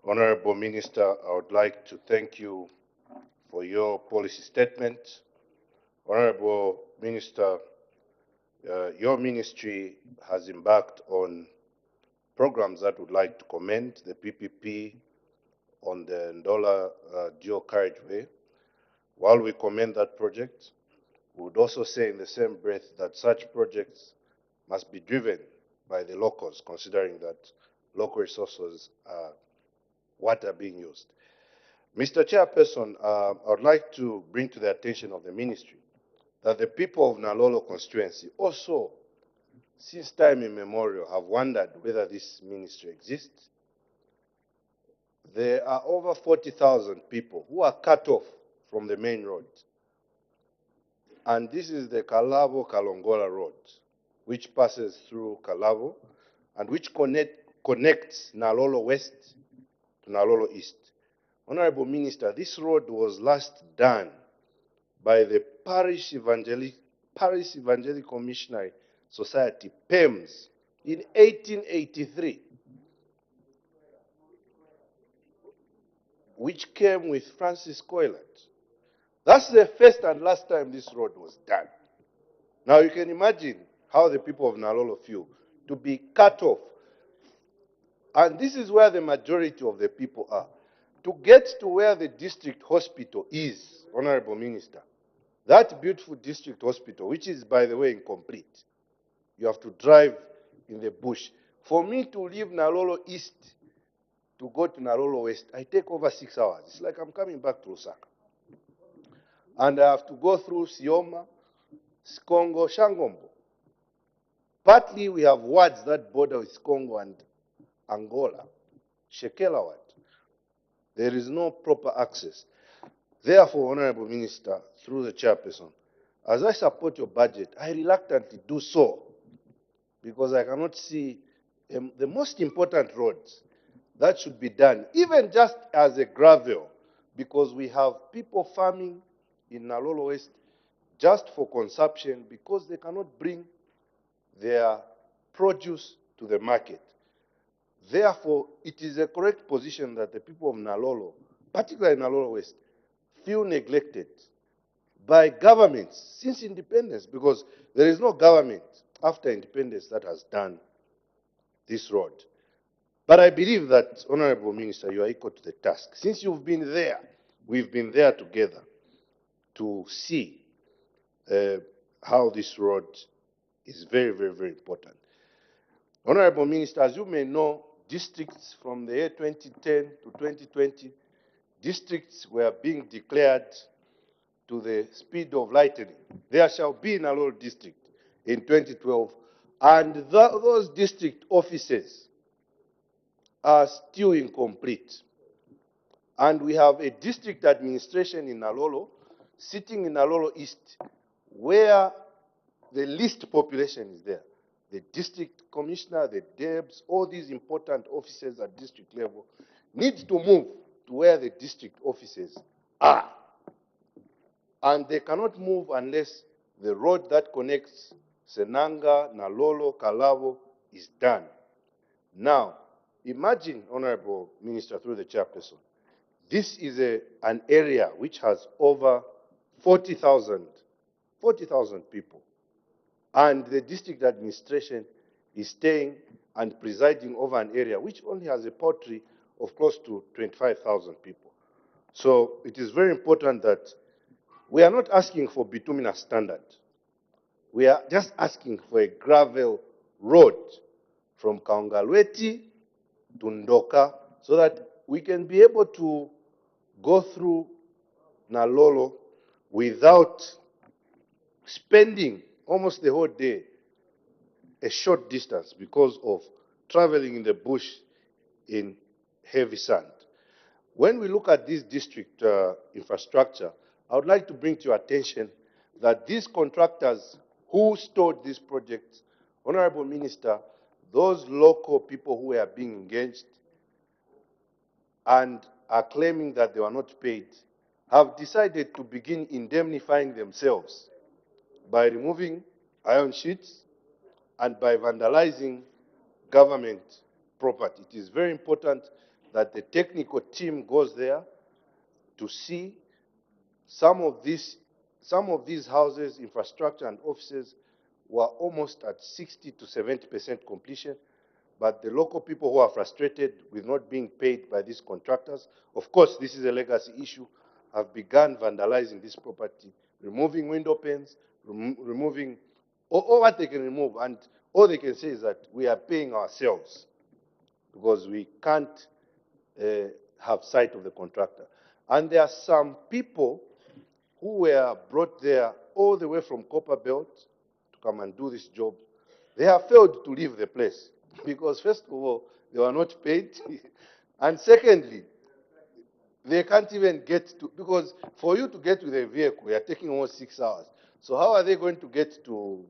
[SPEAKER 4] Honorable Minister, I would like to thank you for your policy statement. Honorable Minister, your ministry has embarked on programs that would like to commend the PPP on the Ndola dual carriageway. While we commend that project, we would also say in the same breath that such projects must be driven by the locals, considering that local resources are what are being used. Mr. Chairperson, I would like to bring to the attention of the ministry that the people of Nalolo constituency also, since time immemorial, have wondered whether this ministry exists. There are over 40,000 people who are cut off from the main road. And this is the Kalabo-Kalongola road, which passes through Kalabo and which connects Nalolo West to Nalolo East. Honorable Minister, this road was last done by the Parish Evangelical Missionary Society, PEMS, in 1883, which came with Francis Coilat. That's the first and last time this road was done. Now you can imagine how the people of Nalolo feel to be cut off. And this is where the majority of the people are. To get to where the district hospital is, Honorable Minister, that beautiful district hospital, which is, by the way, incomplete, you have to drive in the bush. For me to leave Nalolo East to go to Nalolo West, I take over 6 hours. It's like I'm coming back to Lusaka. And I have to go through Sioma, Skongo, Shangombo. Partly we have wards that border with Congo and Angola, Shekela ward. There is no proper access. Therefore, Honorable Minister, through the chairperson, as I support your budget, I reluctantly do so because I cannot see the most important roads that should be done, even just as a gravel, because we have people farming in Nalolo West just for consumption because they cannot bring their produce to the market. Therefore, it is a correct position that the people of Nalolo, particularly Nalolo West, feel neglected by governments since independence, because there is no government after independence that has done this road. But I believe that, Honorable Minister, you are equal to the task. Since you've been there, we've been there together to see how this road is very, very, very important. Honorable Minister, as you may know, districts from the year 2010 to 2020, districts were being declared to the speed of lightning. There shall be Nalolo district in 2012, and those district offices are still incomplete. And we have a district administration in Nalolo, sitting in Nalolo East, where the least population is there.
[SPEAKER 15] the district commissioner, the DEBs, all these important officers at district level need to move to where the district offices are. And they cannot move unless the road that connects Senanga, Nalolo, Kalabo is done. Now, imagine, Honorable Minister, through the chairperson, this is an area which has over 40,000 people. And the district administration is staying and presiding over an area which only has a poultry of close to 25,000 people. So it is very important that we are not asking for bituminous standard. We are just asking for a gravel road from Kaungalweti to Ndoka so that we can be able to go through Nalolo without spending almost the whole day a short distance because of traveling in the bush in heavy sand. When we look at this district infrastructure, I would like to bring to your attention that these contractors who stored these projects, Honorable Minister, those local people who were being engaged and are claiming that they were not paid, have decided to begin indemnifying themselves by removing iron sheets and by vandalizing government property. It is very important that the technical team goes there to see some of these houses, infrastructure and offices were almost at 60 to 70% completion, but the local people who are frustrated with not being paid by these contractors, of course this is a legacy issue, have begun vandalizing this property, removing window panes, removing all what they can remove, and all they can say is that we are paying ourselves because we can't have sight of the contractor. And there are some people who were brought there all the way from Copperbelt to come and do this job. They have failed to leave the place because, first of all, they were not paid, and secondly, they can't even get to, because for you to get with a vehicle, you're taking almost 6 hours. So how are they going to get to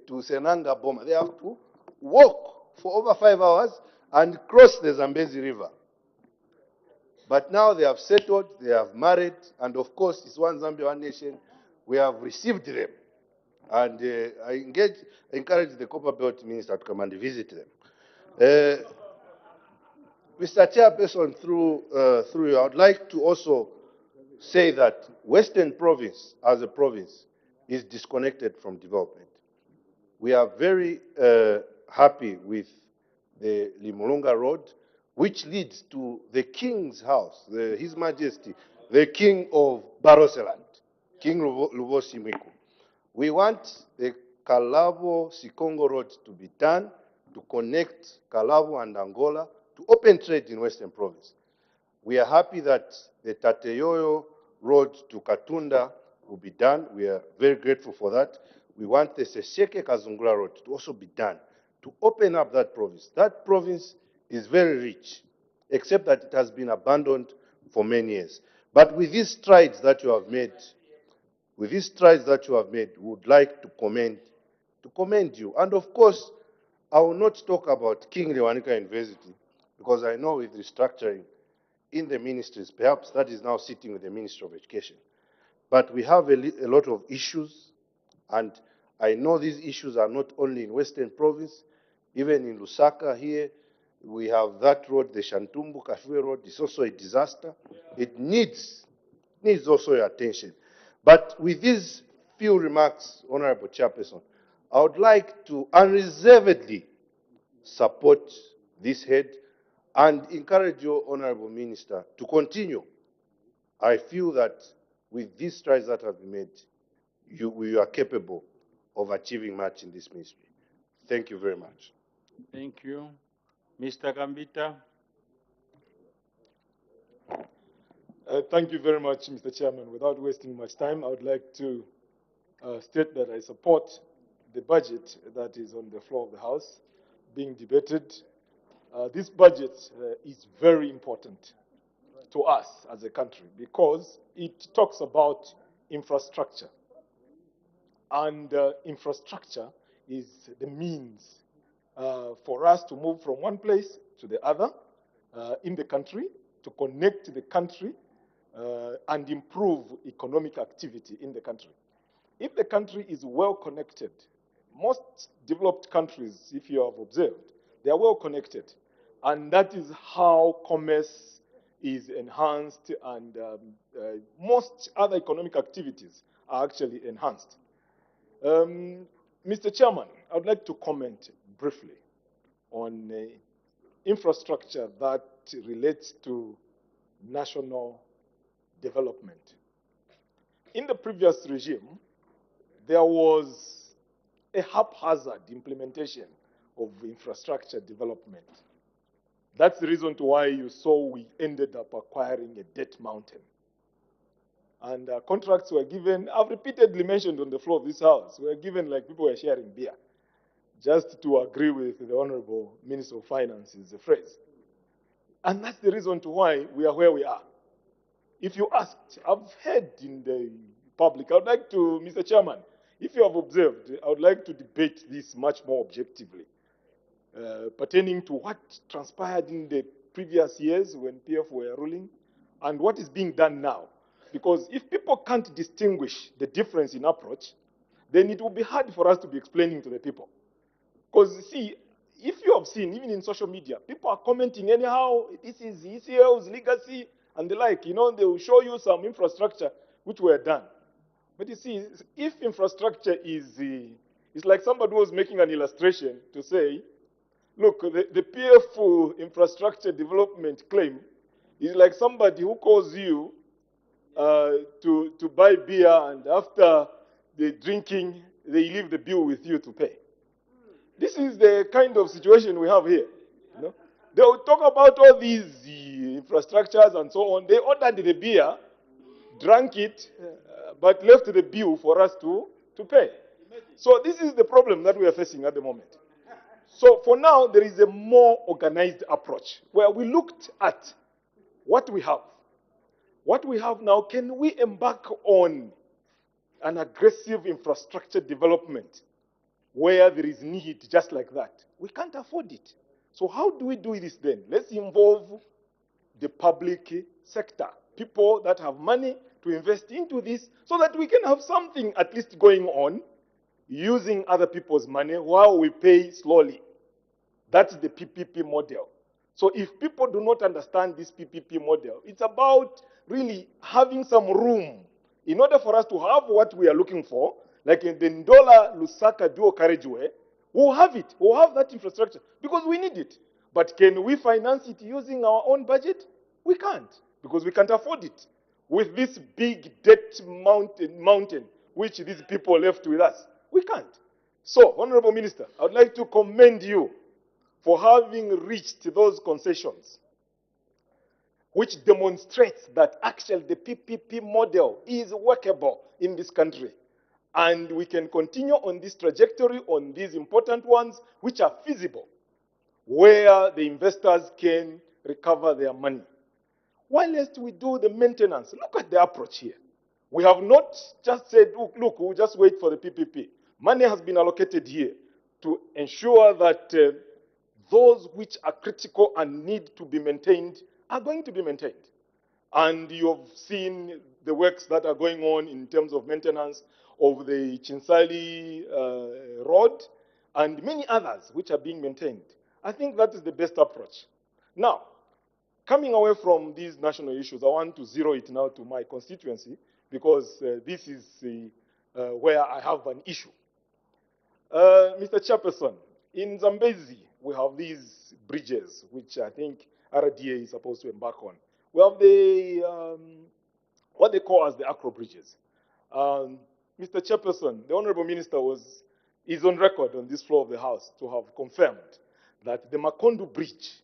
[SPEAKER 15] to Senanga Boma? They have to walk for over 5 hours and cross the Zambezi River. But now they have settled, they have married, and of course, it's one Zambia, one nation. We have received them. And I encourage the Copperbelt Minister to come and visit them. Mr. Chairperson, through you, I would like to also say that Western Province, as a province, is disconnected from development. We are very happy with the Limulunga Road, which leads to the King's house, His Majesty, the King of Baroseland, King Luvosi Miku. We want the Kalabo-Sikongo Road to be done to connect Kalabo and Angola to open trade in Western Province. We are happy that the Tateyoyo Road to Katunda will be done. We are very grateful for that. We want the Sesheke Kazungula Road to also be done to open up that province. That province is very rich, except that it has been abandoned for many years. But with these strides that you have made, we would like to commend you. And of course, I will not talk about King Lewanika University, because I know with restructuring in the ministries, perhaps that is now sitting with the Ministry of Education. But we have a lot of issues, and I know these issues are not only in Western Province, even in Lusaka here, we have that road, the Shantumbu Kafue Road, is also a disaster. It needs also your attention. But with these few remarks, Honorable Chairperson, I would like to unreservedly support this head and encourage you, Honorable Minister, to continue. I feel that with these strides that have been made, we are capable of achieving much in this ministry. Thank you very much.
[SPEAKER 1] Thank you. Mr. Gambita.
[SPEAKER 18] Thank you very much, Mr. Chairman. Without wasting much time, I would like to state that I support the budget that is on the floor of the House being debated. This budget is very important to us as a country because it talks about infrastructure. And infrastructure is the means for us to move from one place to the other in the country, to connect the country and improve economic activity in the country. If the country is well connected, most developed countries, if you have observed, they are well connected. And that is how commerce is enhanced and most other economic activities are actually enhanced. Mr. Chairman, I would like to comment briefly on infrastructure that relates to national development. In the previous regime, there was a haphazard implementation of infrastructure development. That's the reason why you saw we ended up acquiring a debt mountain. And contracts were given, I've repeatedly mentioned on the floor of this house, were given like people were sharing beer, just to agree with the Honorable Minister of Finance's phrase. And that's the reason why we are where we are. If you asked, I've heard in the public, I would like to, Mr. Chairman, if you have observed, I would like to debate this much more objectively, pertaining to what transpired in the previous years when PF were ruling and what is being done now. Because if people can't distinguish the difference in approach, then it will be hard for us to be explaining to the people. Because, see, if you have seen, even in social media, people are commenting anyhow, this is ECL's legacy and the like. You know, they will show you some infrastructure which were done. But you see, if infrastructure is, it's like somebody was making an illustration to say, look, the PF infrastructure development claim is like somebody who calls you to buy beer, and after the drinking, they leave the bill with you to pay. This is the kind of situation we have here. You know? They will talk about all these infrastructures and so on. They ordered the beer, drank it, but left the bill for us to pay. So this is the problem that we are facing at the moment. So for now, there is a more organized approach where we looked at what we have. What we have now, can we embark on an aggressive infrastructure development where there is need just like that? We can't afford it. So how do we do this then? Let's involve the public sector, people that have money to invest into this so that we can have something at least going on using other people's money while we pay slowly. That's the PPP model. So if people do not understand this PPP model, it's about really having some room in order for us to have what we are looking for, like in the Ndola-Lusaka dual carriageway. We'll have it. We'll have that infrastructure because we need it. But can we finance it using our own budget? We can't, because we can't afford it with this big debt mountain which these people left with us. We can't. So, Honorable Minister, I would like to commend you for having reached those concessions, which demonstrates that actually the PPP model is workable in this country. And we can continue on this trajectory on these important ones, which are feasible, where the investors can recover their money. While else we do the maintenance, look at the approach here. We have not just said, look, we'll just wait for the PPP. Money has been allocated here to ensure that those which are critical and need to be maintained are going to be maintained. And you've seen the works that are going on in terms of maintenance of the Chinsali road and many others which are being maintained. I think that is the best approach. Now, coming away from these national issues, I want to zero it now to my constituency because this is where I have an issue. Mr. Chairperson, in Zambezi, we have these bridges, which I think RDA is supposed to embark on. We have the, what they call as the acro bridges. Mr. Chairperson, the Honorable Minister is on record on this floor of the House to have confirmed that the Makondu Bridge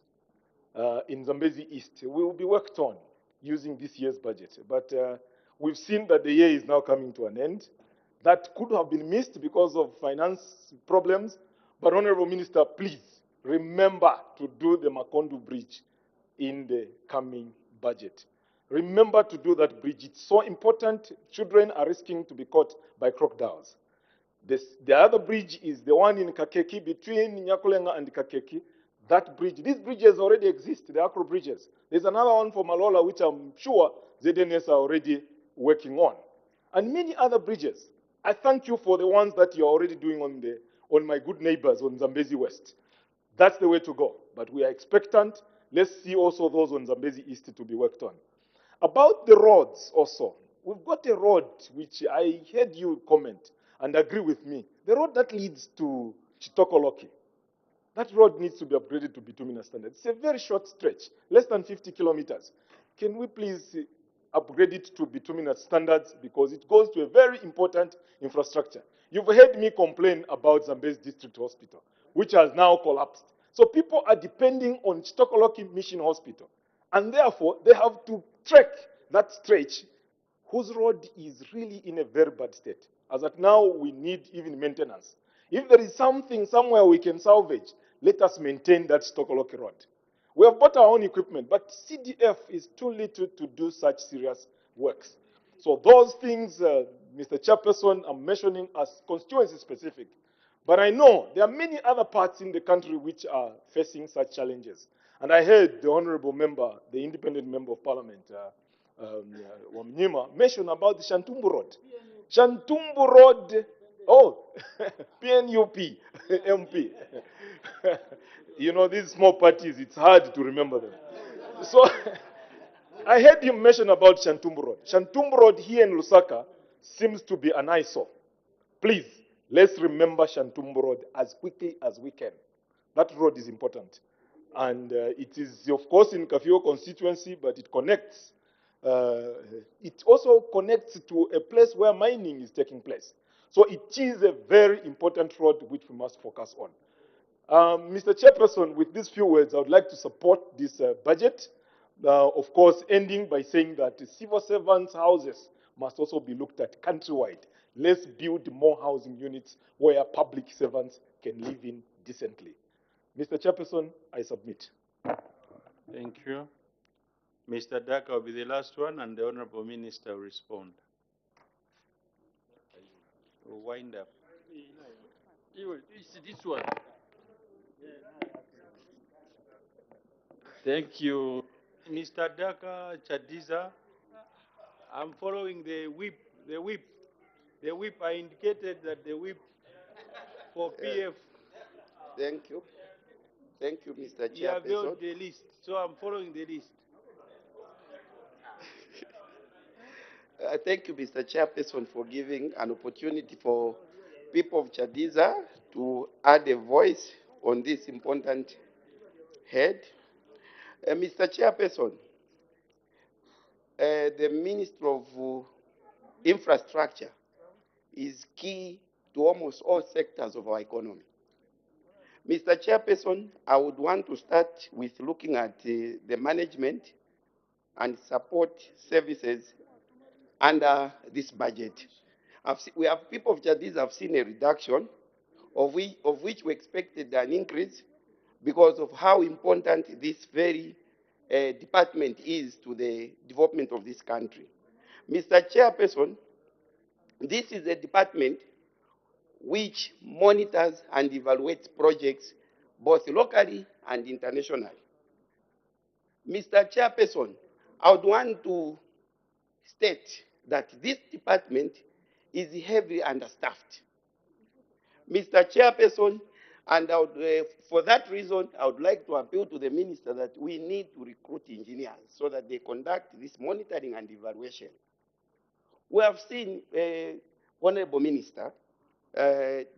[SPEAKER 18] in Zambezi East will be worked on using this year's budget. But we've seen that the year is now coming to an end. That could have been missed because of finance problems. But Honorable Minister, please remember to do the Makondu Bridge in the coming budget. Remember to do that bridge. It's so important. Children are risking to be caught by crocodiles. The other bridge is the one in Kakeki, between Nyakulenga and Kakeki. That bridge, these bridges already exist, the acro bridges. There's another one for Malola, which I'm sure ZNS are already working on. And many other bridges. I thank you for the ones that you're already doing on my good neighbors on Zambezi West. That's the way to go. But we are expectant. Let's see also those on Zambezi East to be worked on. About the roads also, we've got a road which I heard you comment and agree with me. The road that leads to Chitokoloki, that road needs to be upgraded to bituminous standard. It's a very short stretch, less than 50 kilometers. Can we please upgrade it to bituminous standards, because it goes to a very important infrastructure. You've heard me complain about Zambezi District Hospital, which has now collapsed. So people are depending on Chitokoloki Mission Hospital, and therefore they have to trek that stretch whose road is really in a very bad state. As at now, we need even maintenance. If there is something somewhere we can salvage, let us maintain that Stokoloki road. We have bought our own equipment, but CDF is too little to do such serious works. So those things, Mr. Chairperson, I'm mentioning as constituency specific. But I know there are many other parts in the country which are facing such challenges. And I heard the Honorable Member, the Independent Member of Parliament, Wamnyima, mention about the Shantumbu Road. Shantumbu Road, oh, PNUP, MP. You know, these small parties, it's hard to remember them. So, I heard him mention about Shantumbu Road. Shantumbu Road here in Lusaka seems to be an eyesore. Please, let's remember Shantumbu Road as quickly as we can. That road is important. And it is, of course, in Kafio constituency, but it connects. It also connects to a place where mining is taking place. So it is a very important road which we must focus on. Mr. Chairperson, with these few words, I would like to support this budget. Of course, ending by saying that civil servants' houses must also be looked at countrywide. Let's build more housing units where public servants can live in decently. Mr. Chairperson, I submit.
[SPEAKER 1] Thank you. Mr. Daka will be the last one, and the Honorable Minister will respond. We'll wind up. It's this one. Thank you. Mr. Daka Chadiza, I'm following the whip. The whip. The whip, I indicated that the whip for PF.
[SPEAKER 11] Thank you. Thank you, Mr.
[SPEAKER 1] You have
[SPEAKER 11] Chairperson.
[SPEAKER 1] held the list, so I'm following the list.
[SPEAKER 11] Thank you, Mr. Chairperson, for giving an opportunity for people of Chadiza to add a voice on this important head. Mr. Chairperson, the Minister of Infrastructure is key to almost all sectors of our economy. Mr. Chairperson, I would want to start with looking at the management and support services under this budget. We have people of Chadiza have seen a reduction, of which we expected an increase because of how important this very department is to the development of this country. Mr. Chairperson, this is a department which monitors and evaluates projects both locally and internationally. Mr. Chairperson, I would want to state that this department is heavily understaffed. Mr. Chairperson, and for that reason, I would like to appeal to the minister that we need to recruit engineers so that they conduct this monitoring and evaluation. We have seen, Honorable Minister,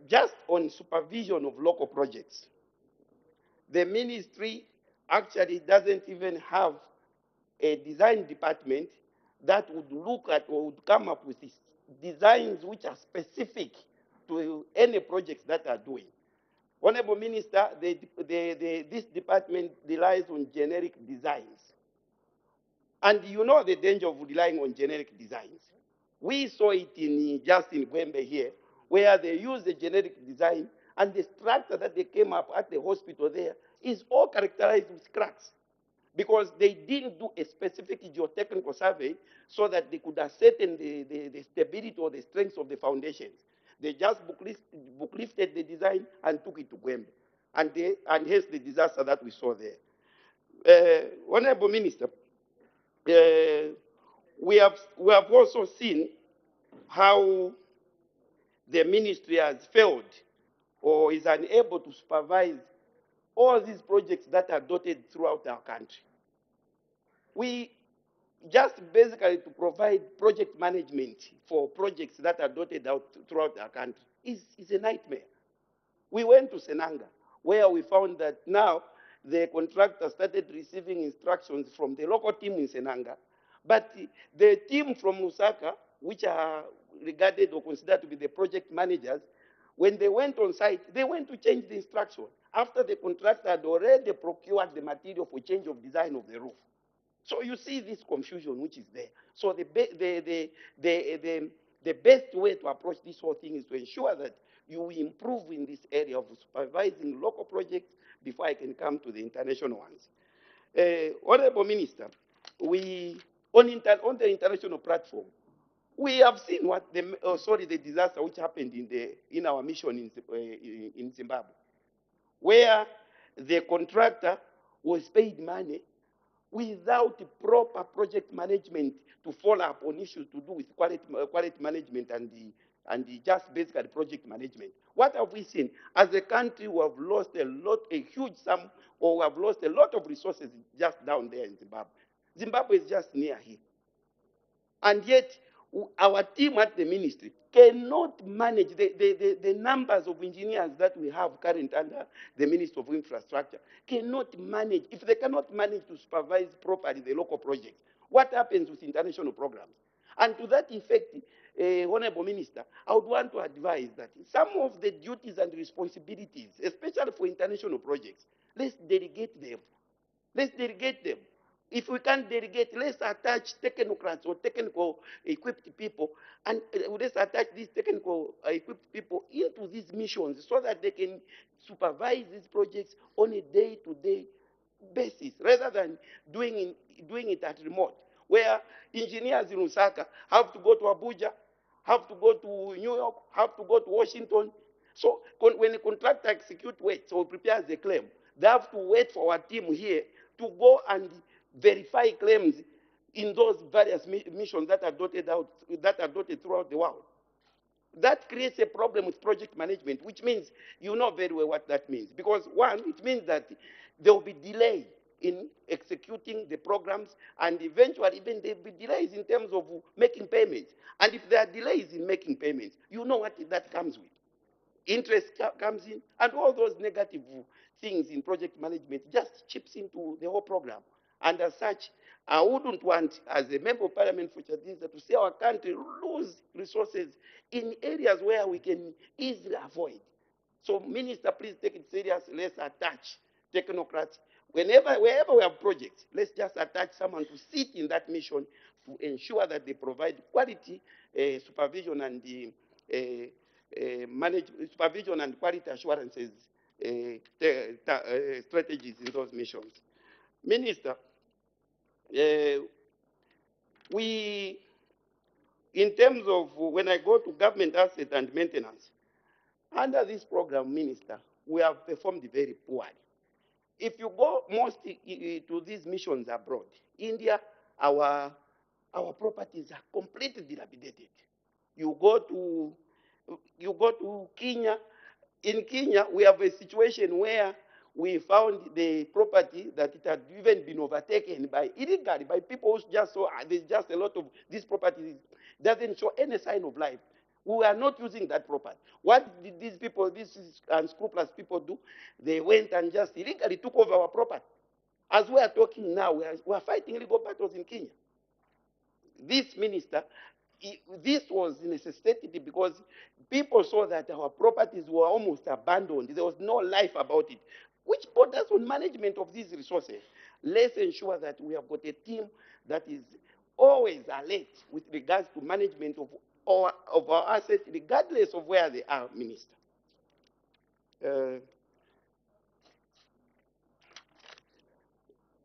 [SPEAKER 11] just on supervision of local projects, the ministry actually doesn't even have a design department that would look at or would come up with designs which are specific to any projects that are doing. Honorable Minister, this department relies on generic designs. And you know the danger of relying on generic designs. We saw it just in Gwembe here, where they used a generic design, and the structure that they came up at the hospital there is all characterized with cracks, because they didn't do a specific geotechnical survey so that they could ascertain the stability or the strength of the foundations. They just book lifted the design and took it to Gwembe. And hence the disaster that we saw there. Honorable Minister, we have also seen how the ministry has failed or is unable to supervise all these projects that are dotted throughout our country. We just basically to provide project management for projects that are dotted out throughout our country is a nightmare. We went to Senanga, where we found that now the contractor started receiving instructions from the local team in Senanga, but the team from Lusaka, which are regarded or considered to be the project managers, when they went on site, they went to change the instruction after the contractor had already procured the material for change of design of the roof. So you see this confusion which is there. So the best way to approach this whole thing is to ensure that you improve in this area of supervising local projects before I can come to the international ones. Honorable Minister, on the international platform, we have seen what the disaster which happened in our mission in Zimbabwe, where the contractor was paid money without proper project management to follow up on issues to do with quality management and just basically project management. What have we seen? As a country, we have lost a huge sum, or we have lost a lot of resources just down there in Zimbabwe. Zimbabwe is just near here. And yet, our team at the ministry cannot manage the numbers of engineers that we have current under the Ministry of Infrastructure, cannot manage. If they cannot manage to supervise properly the local projects, what happens with international programs? And to that effect, Honorable Minister, I would want to advise that some of the duties and responsibilities, especially for international projects, let's delegate them. Let's delegate them. If we can't delegate, let's attach technocrats or technical equipped people, and let's attach these technical equipped people into these missions so that they can supervise these projects on a day-to-day basis, rather than doing it at remote, where engineers in Lusaka have to go to Abuja, have to go to New York, have to go to Washington. So when a contractor executes works or prepares a claim, they have to wait for our team here to go and verify claims in those various missions that are dotted throughout the world. That creates a problem with project management, which means you know very well what that means. Because one, it means that there will be delay in executing the programs, and eventually even there will be delays in terms of making payments. And if there are delays in making payments, you know what that comes with. Interest comes in, and all those negative things in project management just chips into the whole program. And as such, I wouldn't want, as a member of parliament for Chadiza, to see our country lose resources in areas where we can easily avoid. So, Minister, please take it serious. Let's attach technocrats. Wherever we have projects, let's just attach someone to sit in that mission to ensure that they provide quality supervision and supervision and quality assurances strategies in those missions. Minister, in terms of when I go to government asset and maintenance, under this program, Minister, we have performed very poorly. If you go most to these missions abroad, India, our properties are completely dilapidated. You go to Kenya. In Kenya, we have a situation where we found the property that it had even been overtaken illegally by people who just saw there's just a lot of this property doesn't show any sign of life. We are not using that property. What did these people, these unscrupulous people do? They went and just illegally took over our property. As we are talking now, we are fighting legal battles in Kenya. This minister, this was necessitated because people saw that our properties were almost abandoned. There was no life about it, which put us on management of these resources. Let's ensure that we have got a team that is always alert with regards to management of our assets, regardless of where they are, Minister.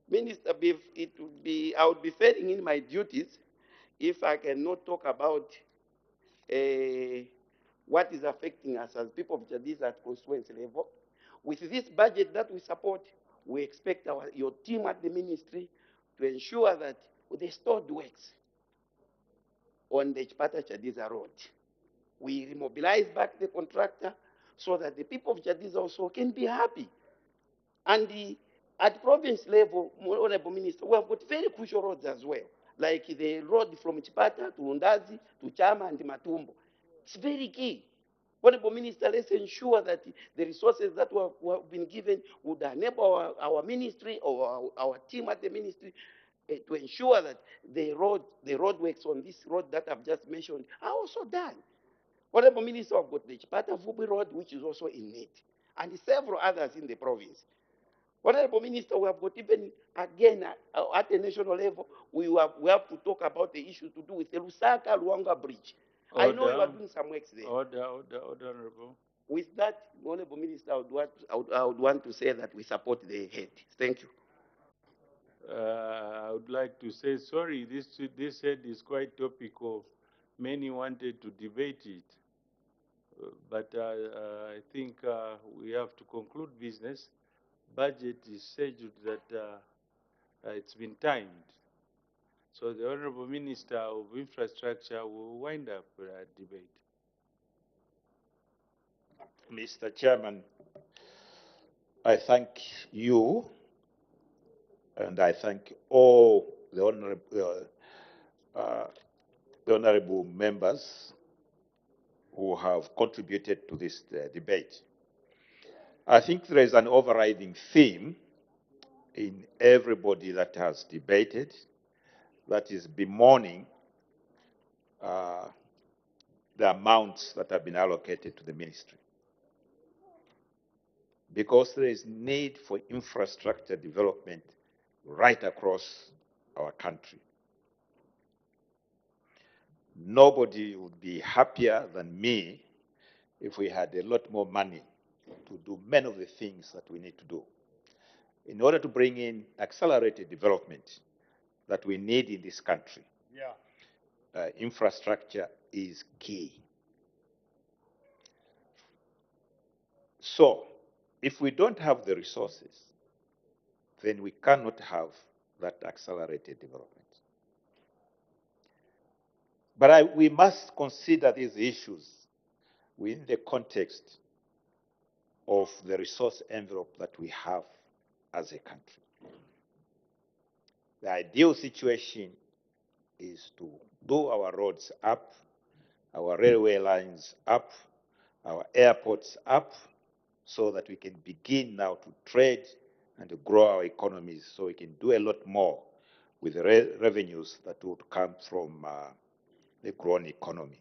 [SPEAKER 11] Minister, I would be failing in my duties if I cannot talk about
[SPEAKER 8] what is affecting us as people of Jadiza at constituency level. With this budget that we support, we expect your team at the ministry to ensure that the stored works on the Chipata Jadiza Road, we remobilize back the contractor so that the people of Jadiza also can be happy. And at province level, Honorable Minister, we have got very crucial roads as well, like the road from Chipata to Undazi to Chama and Matumbo. It's very key. Honorable Minister, let's ensure that the resources that have been given would enable our ministry or our team at the ministry to ensure that the roadworks on this road that I've just mentioned are also done. Honorable Minister, I've got the Chipata Vubi Road, which is also in need, and several others in the province. Honorable Minister, we have got even, again, at the national level, we have to talk about the issue to do with the Lusaka-Luanga Bridge. I know you are doing some works there.
[SPEAKER 1] Order, Honorable.
[SPEAKER 8] With that, Honorable Minister, I would want to say that we support the head. Thank you.
[SPEAKER 1] I would like to say sorry. This head is quite topical. Many wanted to debate it, but I think we have to conclude business. Budget is scheduled that it's been timed. So the Honorable Minister of Infrastructure will wind up debate.
[SPEAKER 10] Mr. Chairman, I thank you and I thank all the honorable members who have contributed to this debate. I think there is an overriding theme in everybody that has debated, that is bemoaning the amounts that have been allocated to the ministry. Because there is need for infrastructure development right across our country. Nobody would be happier than me if we had a lot more money to do many of the things that we need to do. In order to bring in accelerated development that we need in this country, infrastructure is key. So, if we don't have the resources, then we cannot have that accelerated development. But we must consider these issues within the context of the resource envelope that we have as a country. The ideal situation is to do our roads up, our railway lines up, our airports up, so that we can begin now to trade and to grow our economies, so we can do a lot more with the revenues that would come from the growing economy.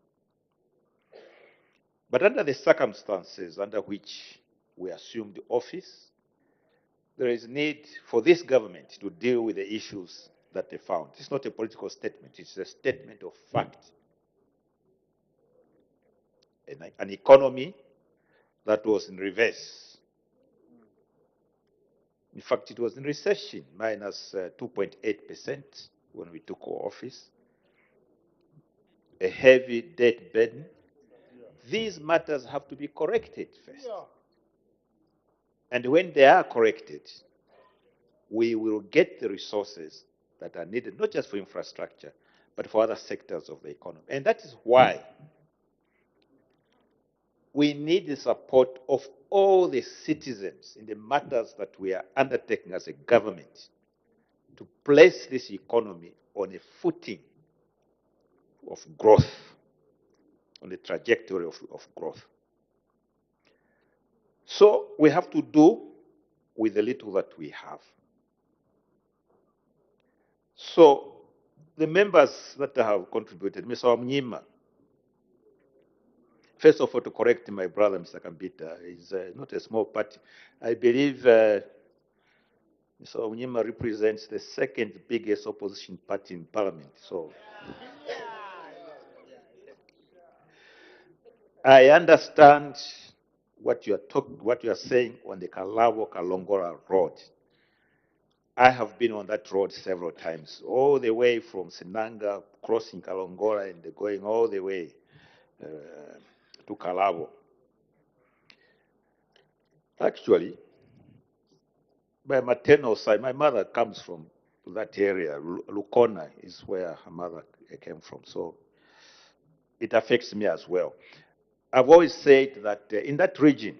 [SPEAKER 10] But under the circumstances under which we assumed office, there is need for this government to deal with the issues that they found. It's not a political statement, it's a statement of fact. An economy that was in reverse. In fact, it was in recession, minus 2.8% when we took office. A heavy debt burden. These matters have to be corrected first. And when they are corrected, we will get the resources that are needed, not just for infrastructure, but for other sectors of the economy. And that is why we need the support of all the citizens in the matters that we are undertaking as a government to place this economy on a footing of growth, on the trajectory of growth. So we have to do with the little that we have. So the members that have contributed, Mr. Omnyima, first of all, to correct my brother, Mr. Kambita, is not a small party. I believe Mr. Omnyima represents the second biggest opposition party in parliament. So I understand what you are saying on the Kalabo-Kalongora road. I have been on that road several times, all the way from Sinanga, crossing Kalongora and going all the way to Kalabo. Actually, by maternal side, my mother comes from that area. Lukona is where her mother came from. So it affects me as well. I've always said that in that region,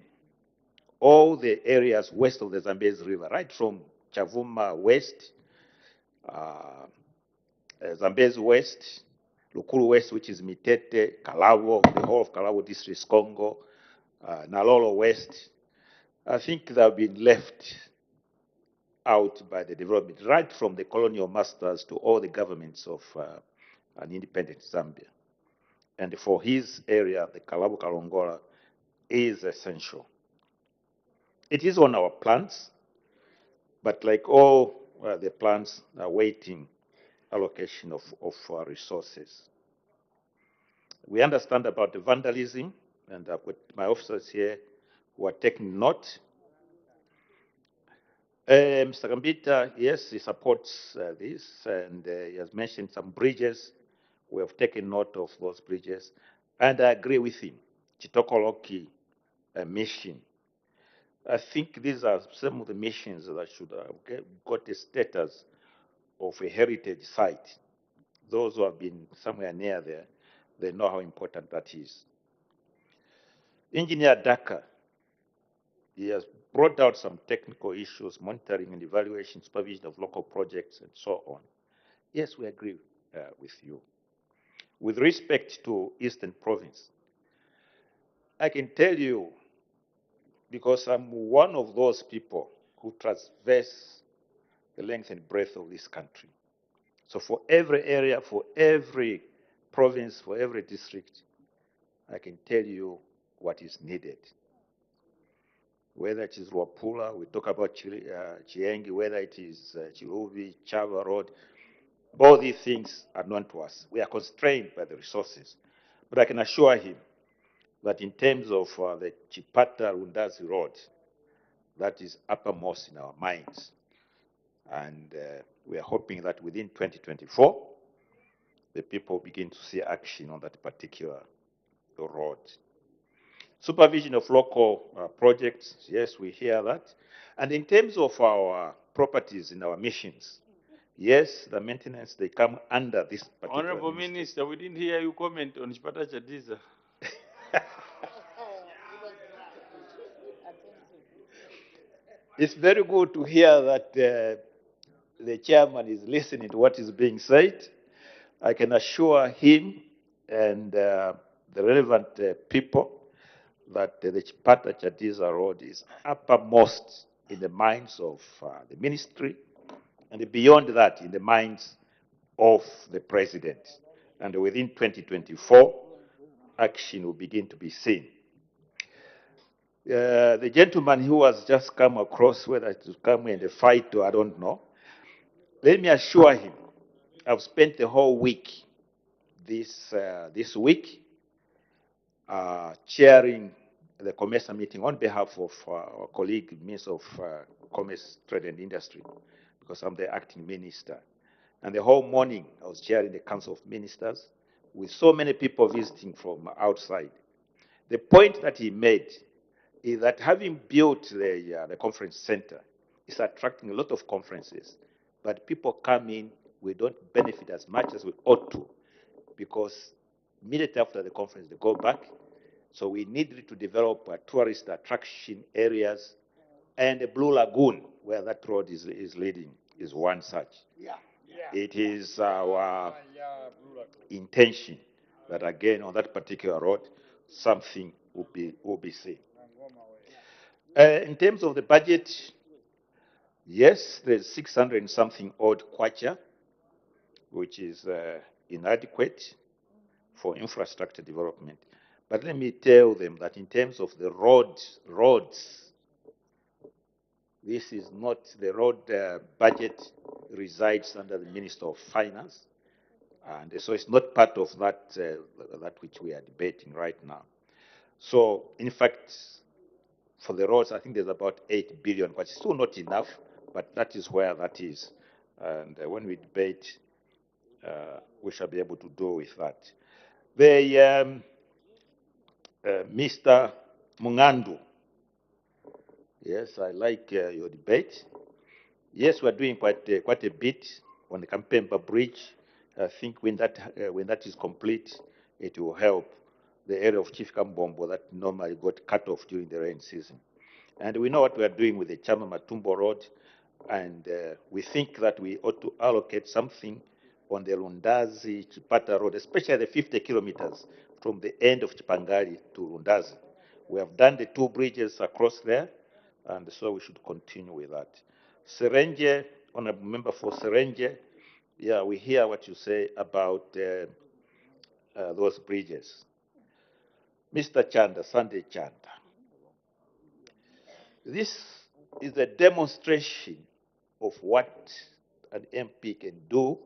[SPEAKER 10] all the areas west of the Zambezi River, right from Chavuma West, Zambezi West, Lukulu West, which is Mitete, Kalabo, the whole of Kalabo district, Congo, Nalolo West, I think they have been left out by the development, right from the colonial masters to all the governments of an independent Zambia. And for his area, the Kalabo Kalongola is essential. It is on our plans, but like all the plans are waiting allocation of resources. We understand about the vandalism, and I've got my officers here who are taking note. Mr. Gambita, yes, he supports this, and he has mentioned some bridges. We have taken note of those bridges, and I agree with him. Chitokoloki mission. I think these are some of the missions that should have got the status of a heritage site. Those who have been somewhere near there, they know how important that is. Engineer Daka, he has brought out some technical issues, monitoring and evaluation, supervision of local projects, and so on. Yes, we agree with you. With respect to Eastern Province, I can tell you, because I'm one of those people who traverse the length and breadth of this country. So for every area, for every province, for every district, I can tell you what is needed. Whether it is Wapula, we talk about Chiengi, whether it is Chiluvi, Chava Road, all these things are known to us. We are constrained by the resources. But I can assure him that in terms of the Chipata Rundazi Road, that is uppermost in our minds. And we are hoping that within 2024, the people begin to see action on that particular road. Supervision of local projects, yes, we hear that. And in terms of our properties in our missions, yes, the maintenance, they come under this particular
[SPEAKER 1] Honorable
[SPEAKER 10] ministry.
[SPEAKER 1] Minister, we didn't hear you comment on Chipata Chadiza.
[SPEAKER 10] It's very good to hear that the chairman is listening to what is being said. I can assure him and the relevant people that the Chipata Chadiza Road is uppermost in the minds of the ministry, and beyond that, in the minds of the president. And within 2024, action will begin to be seen. The gentleman who has just come across, whether to come in the fight or I don't know, let me assure him, I've spent the whole week, this week, chairing the COMESA meeting on behalf of our colleague, Minister of Commerce, Trade and Industry, because I'm the acting minister. And the whole morning, I was chairing the Council of Ministers with so many people visiting from outside. The point that he made is that having built the conference center, it's attracting a lot of conferences. But people come in, we don't benefit as much as we ought to, because immediately after the conference, they go back. So we need to develop tourist attraction areas, and the Blue Lagoon, where that road is leading, is one such. It is our intention that again on that particular road, something will be seen. In terms of the budget, yes, there's 600 and something odd kwacha, which is inadequate for infrastructure development. But let me tell them that in terms of the roads, this is not the road budget resides under the Minister of Finance. And so it's not part of that, that which we are debating right now. So, in fact, for the roads, I think there's about 8 billion, but it's still not enough, but that is where that is. And when we debate, we shall be able to do with that. Mr. Mungandu. Yes, I like your debate. Yes, we're doing quite a bit on the Kampemba Bridge. I think when that is complete, it will help the area of Chief Kambombo that normally got cut off during the rain season. And we know what we are doing with the Chama Matumbo Road, and we think that we ought to allocate something on the Lundazi Chipata Road, especially the 50 kilometers from the end of Chipangali to Lundazi. We have done the 2 bridges across there, and so we should continue with that. Serenge, honorable member for Serenge, yeah, we hear what you say about those bridges. Mr. Chanda, Sunday Chanda, this is a demonstration of what an MP can do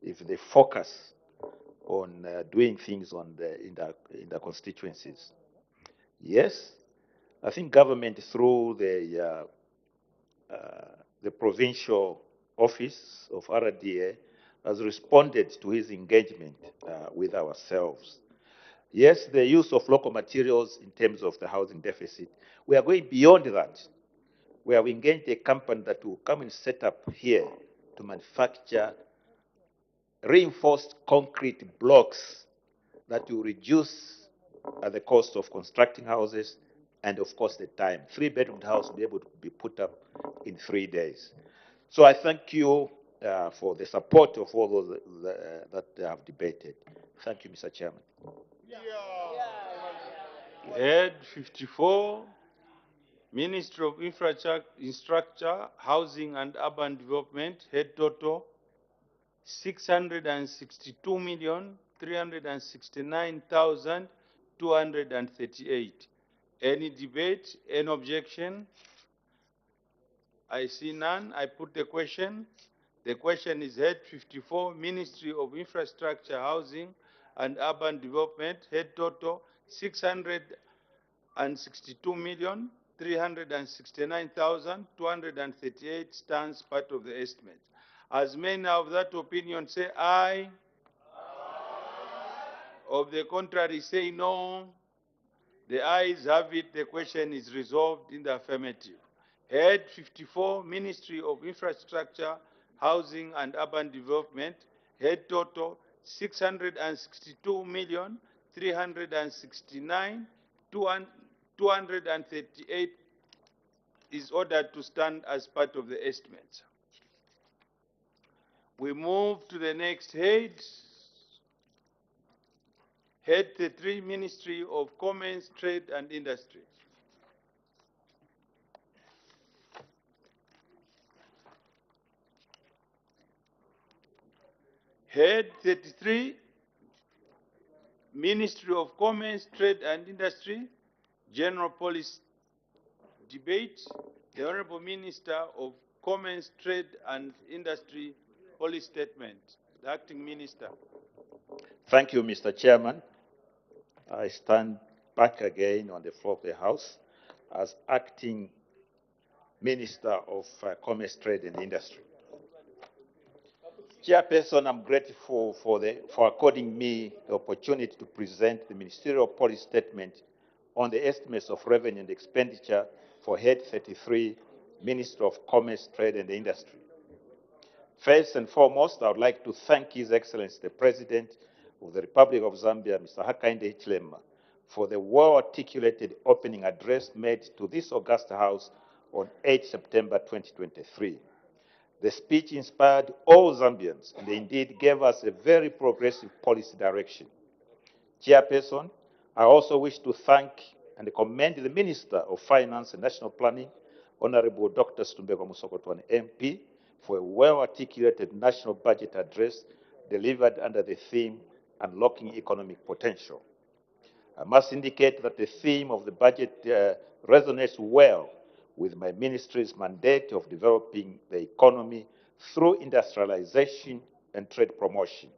[SPEAKER 10] if they focus on doing things in the constituencies. Yes, I think government through the provincial office of RDA has responded to his engagement with ourselves. Yes, the use of local materials in terms of the housing deficit. We are going beyond that. We have engaged a company that will come and set up here to manufacture reinforced concrete blocks that will reduce the cost of constructing houses and, of course, the time. 3-bedroom house will be able to be put up in 3 days. So I thank you for the support of all those that have debated. Thank you, Mr. Chairman.
[SPEAKER 1] Head 54, Ministry of Infrastructure, Housing and Urban Development, head total 662,369,238. Any debate? Any objection? I see none. I put the question. The question is head 54, Ministry of Infrastructure, Housing and Urban Development, head total 662,369,238 stands part of the estimate. As many of that opinion say aye. Of the contrary say no. The ayes have it. The question is resolved in the affirmative. Head 54, Ministry of Infrastructure, Housing and Urban Development, head total 662,369,238 is ordered to stand as part of the estimates. We move to the next head. Head 33, Ministry of Commerce, Trade and Industry. Head 33, Ministry of Commerce, Trade and Industry, General Policy Debate. The Honorable Minister of Commerce, Trade and Industry, Policy Statement. The Acting Minister.
[SPEAKER 10] Thank you, Mr. Chairman. I stand back again on the floor of the House as Acting Minister of Commerce, Trade and Industry. Chairperson, I'm grateful for according me the opportunity to present the Ministerial Policy Statement on the estimates of revenue and expenditure for Head 33, Minister of Commerce, Trade and Industry. First and foremost, I would like to thank His Excellency the President of the Republic of Zambia, Mr. Hakainde Hichilema, for the well-articulated opening address made to this august House on 8 September 2023. The speech inspired all Zambians and indeed gave us a very progressive policy direction. Chairperson, I also wish to thank and commend the Minister of Finance and National Planning, Honorable Dr. Stumbeko Musokotwane, MP, for a well-articulated national budget address delivered under the theme Unlocking Economic Potential. I must indicate that the theme of the budget resonates well with my ministry's mandate of developing the economy through industrialization and trade promotion.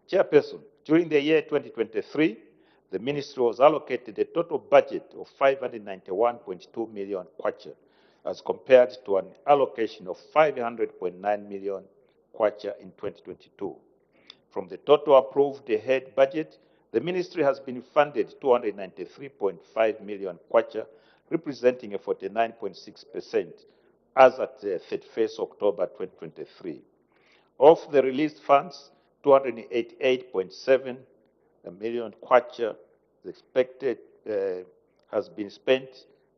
[SPEAKER 10] Chairperson, during the year 2023, the ministry was allocated a total budget of 591.2 million kwacha, as compared to an allocation of 500.9 million kwacha in 2022. From the total approved head budget, The ministry has been funded 293.5 million kwacha, representing a 49.6% as at 31st October 2023. Of the released funds, 288.7 million kwacha is expected has been spent,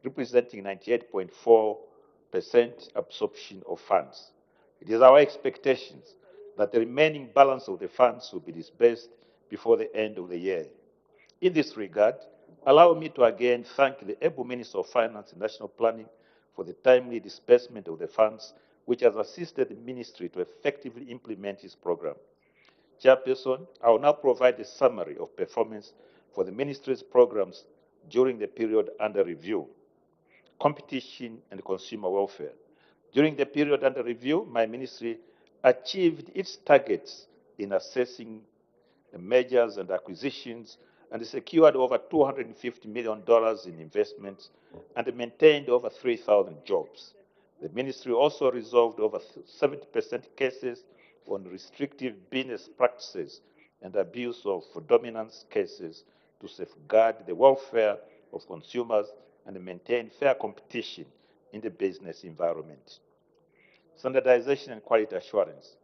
[SPEAKER 10] representing 98.4% absorption of funds. It is our expectations that the remaining balance of the funds will be disbursed before the end of the year. In this regard, allow me to again thank the able Minister of Finance and National Planning for the timely disbursement of the funds, which has assisted the Ministry to effectively implement its program. Chairperson, I will now provide a summary of performance for the Ministry's programs during the period under review. Competition and consumer welfare. During the period under review, my ministry achieved its targets in assessing the mergers and acquisitions and secured over $250 million in investments and maintained over 3,000 jobs. The ministry also resolved over 70% cases on restrictive business practices and abuse of dominance cases to safeguard the welfare of consumers and maintain fair competition in the business environment. Standardization and quality assurance.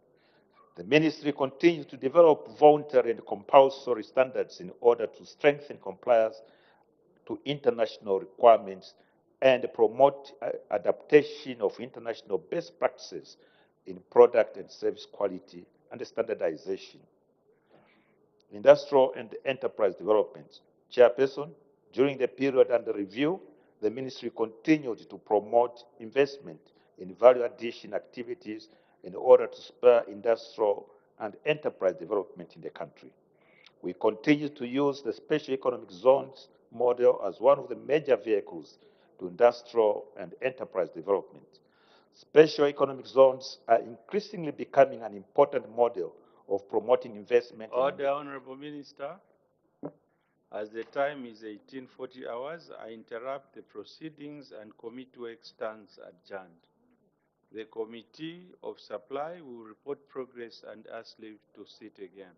[SPEAKER 10] The ministry continues to develop voluntary and compulsory standards in order to strengthen compliance to international requirements and promote adaptation of international best practices in product and service quality and standardization. Industrial and enterprise development. Chairperson, during the period under review, the ministry continued to promote investment in value addition activities in order to spur industrial and enterprise development in the country. We continue to use the special economic zones model as one of the major vehicles to industrial and enterprise development. Special economic zones are increasingly becoming an important model of promoting investment.
[SPEAKER 1] Order, Honorable Minister. As the time is 1840 hours, I interrupt the proceedings and committee work stands adjourned. The Committee of Supply will report progress and ask leave to sit again.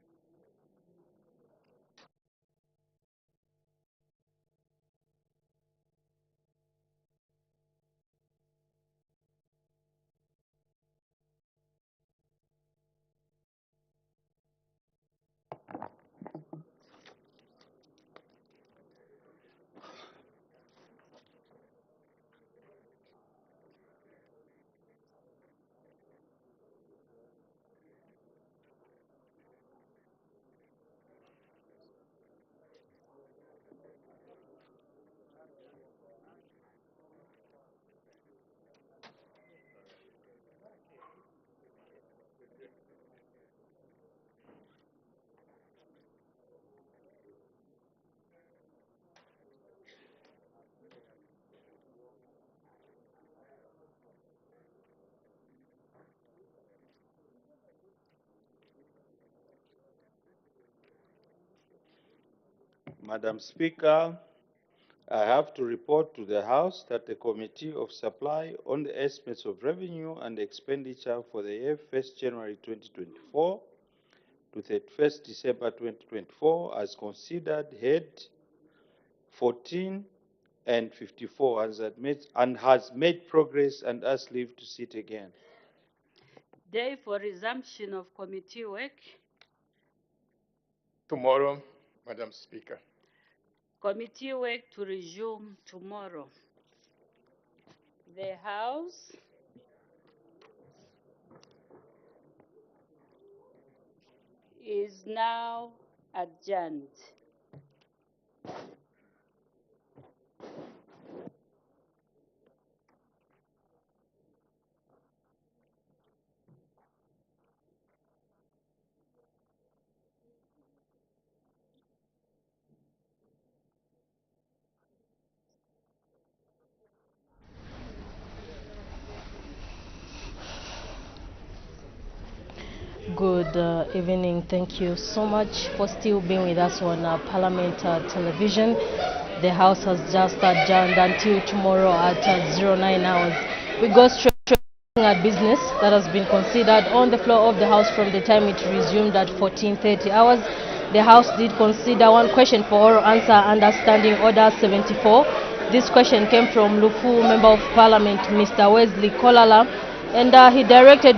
[SPEAKER 1] Madam Speaker, I have to report to the House that the Committee of Supply on the estimates of revenue and expenditure for the year 1st January 2024 to 31st December 2024 has considered head 14 and 54 and has made progress and asked leave to sit again.
[SPEAKER 13] Day for resumption of committee work.
[SPEAKER 11] Tomorrow, Madam Speaker.
[SPEAKER 13] Committee work to resume tomorrow. The House is now adjourned.
[SPEAKER 7] Good evening. Thank you so much for still being with us on Parliament Television. The House has just adjourned until tomorrow at 09 hours. We go straight to business that has been considered on the floor of the House from the time it resumed at 14:30 hours. the House did consider one question for oral answer under Standing Order 74. This question came from Lufu Member of Parliament, Mr. Wesley Kolala, and he directed his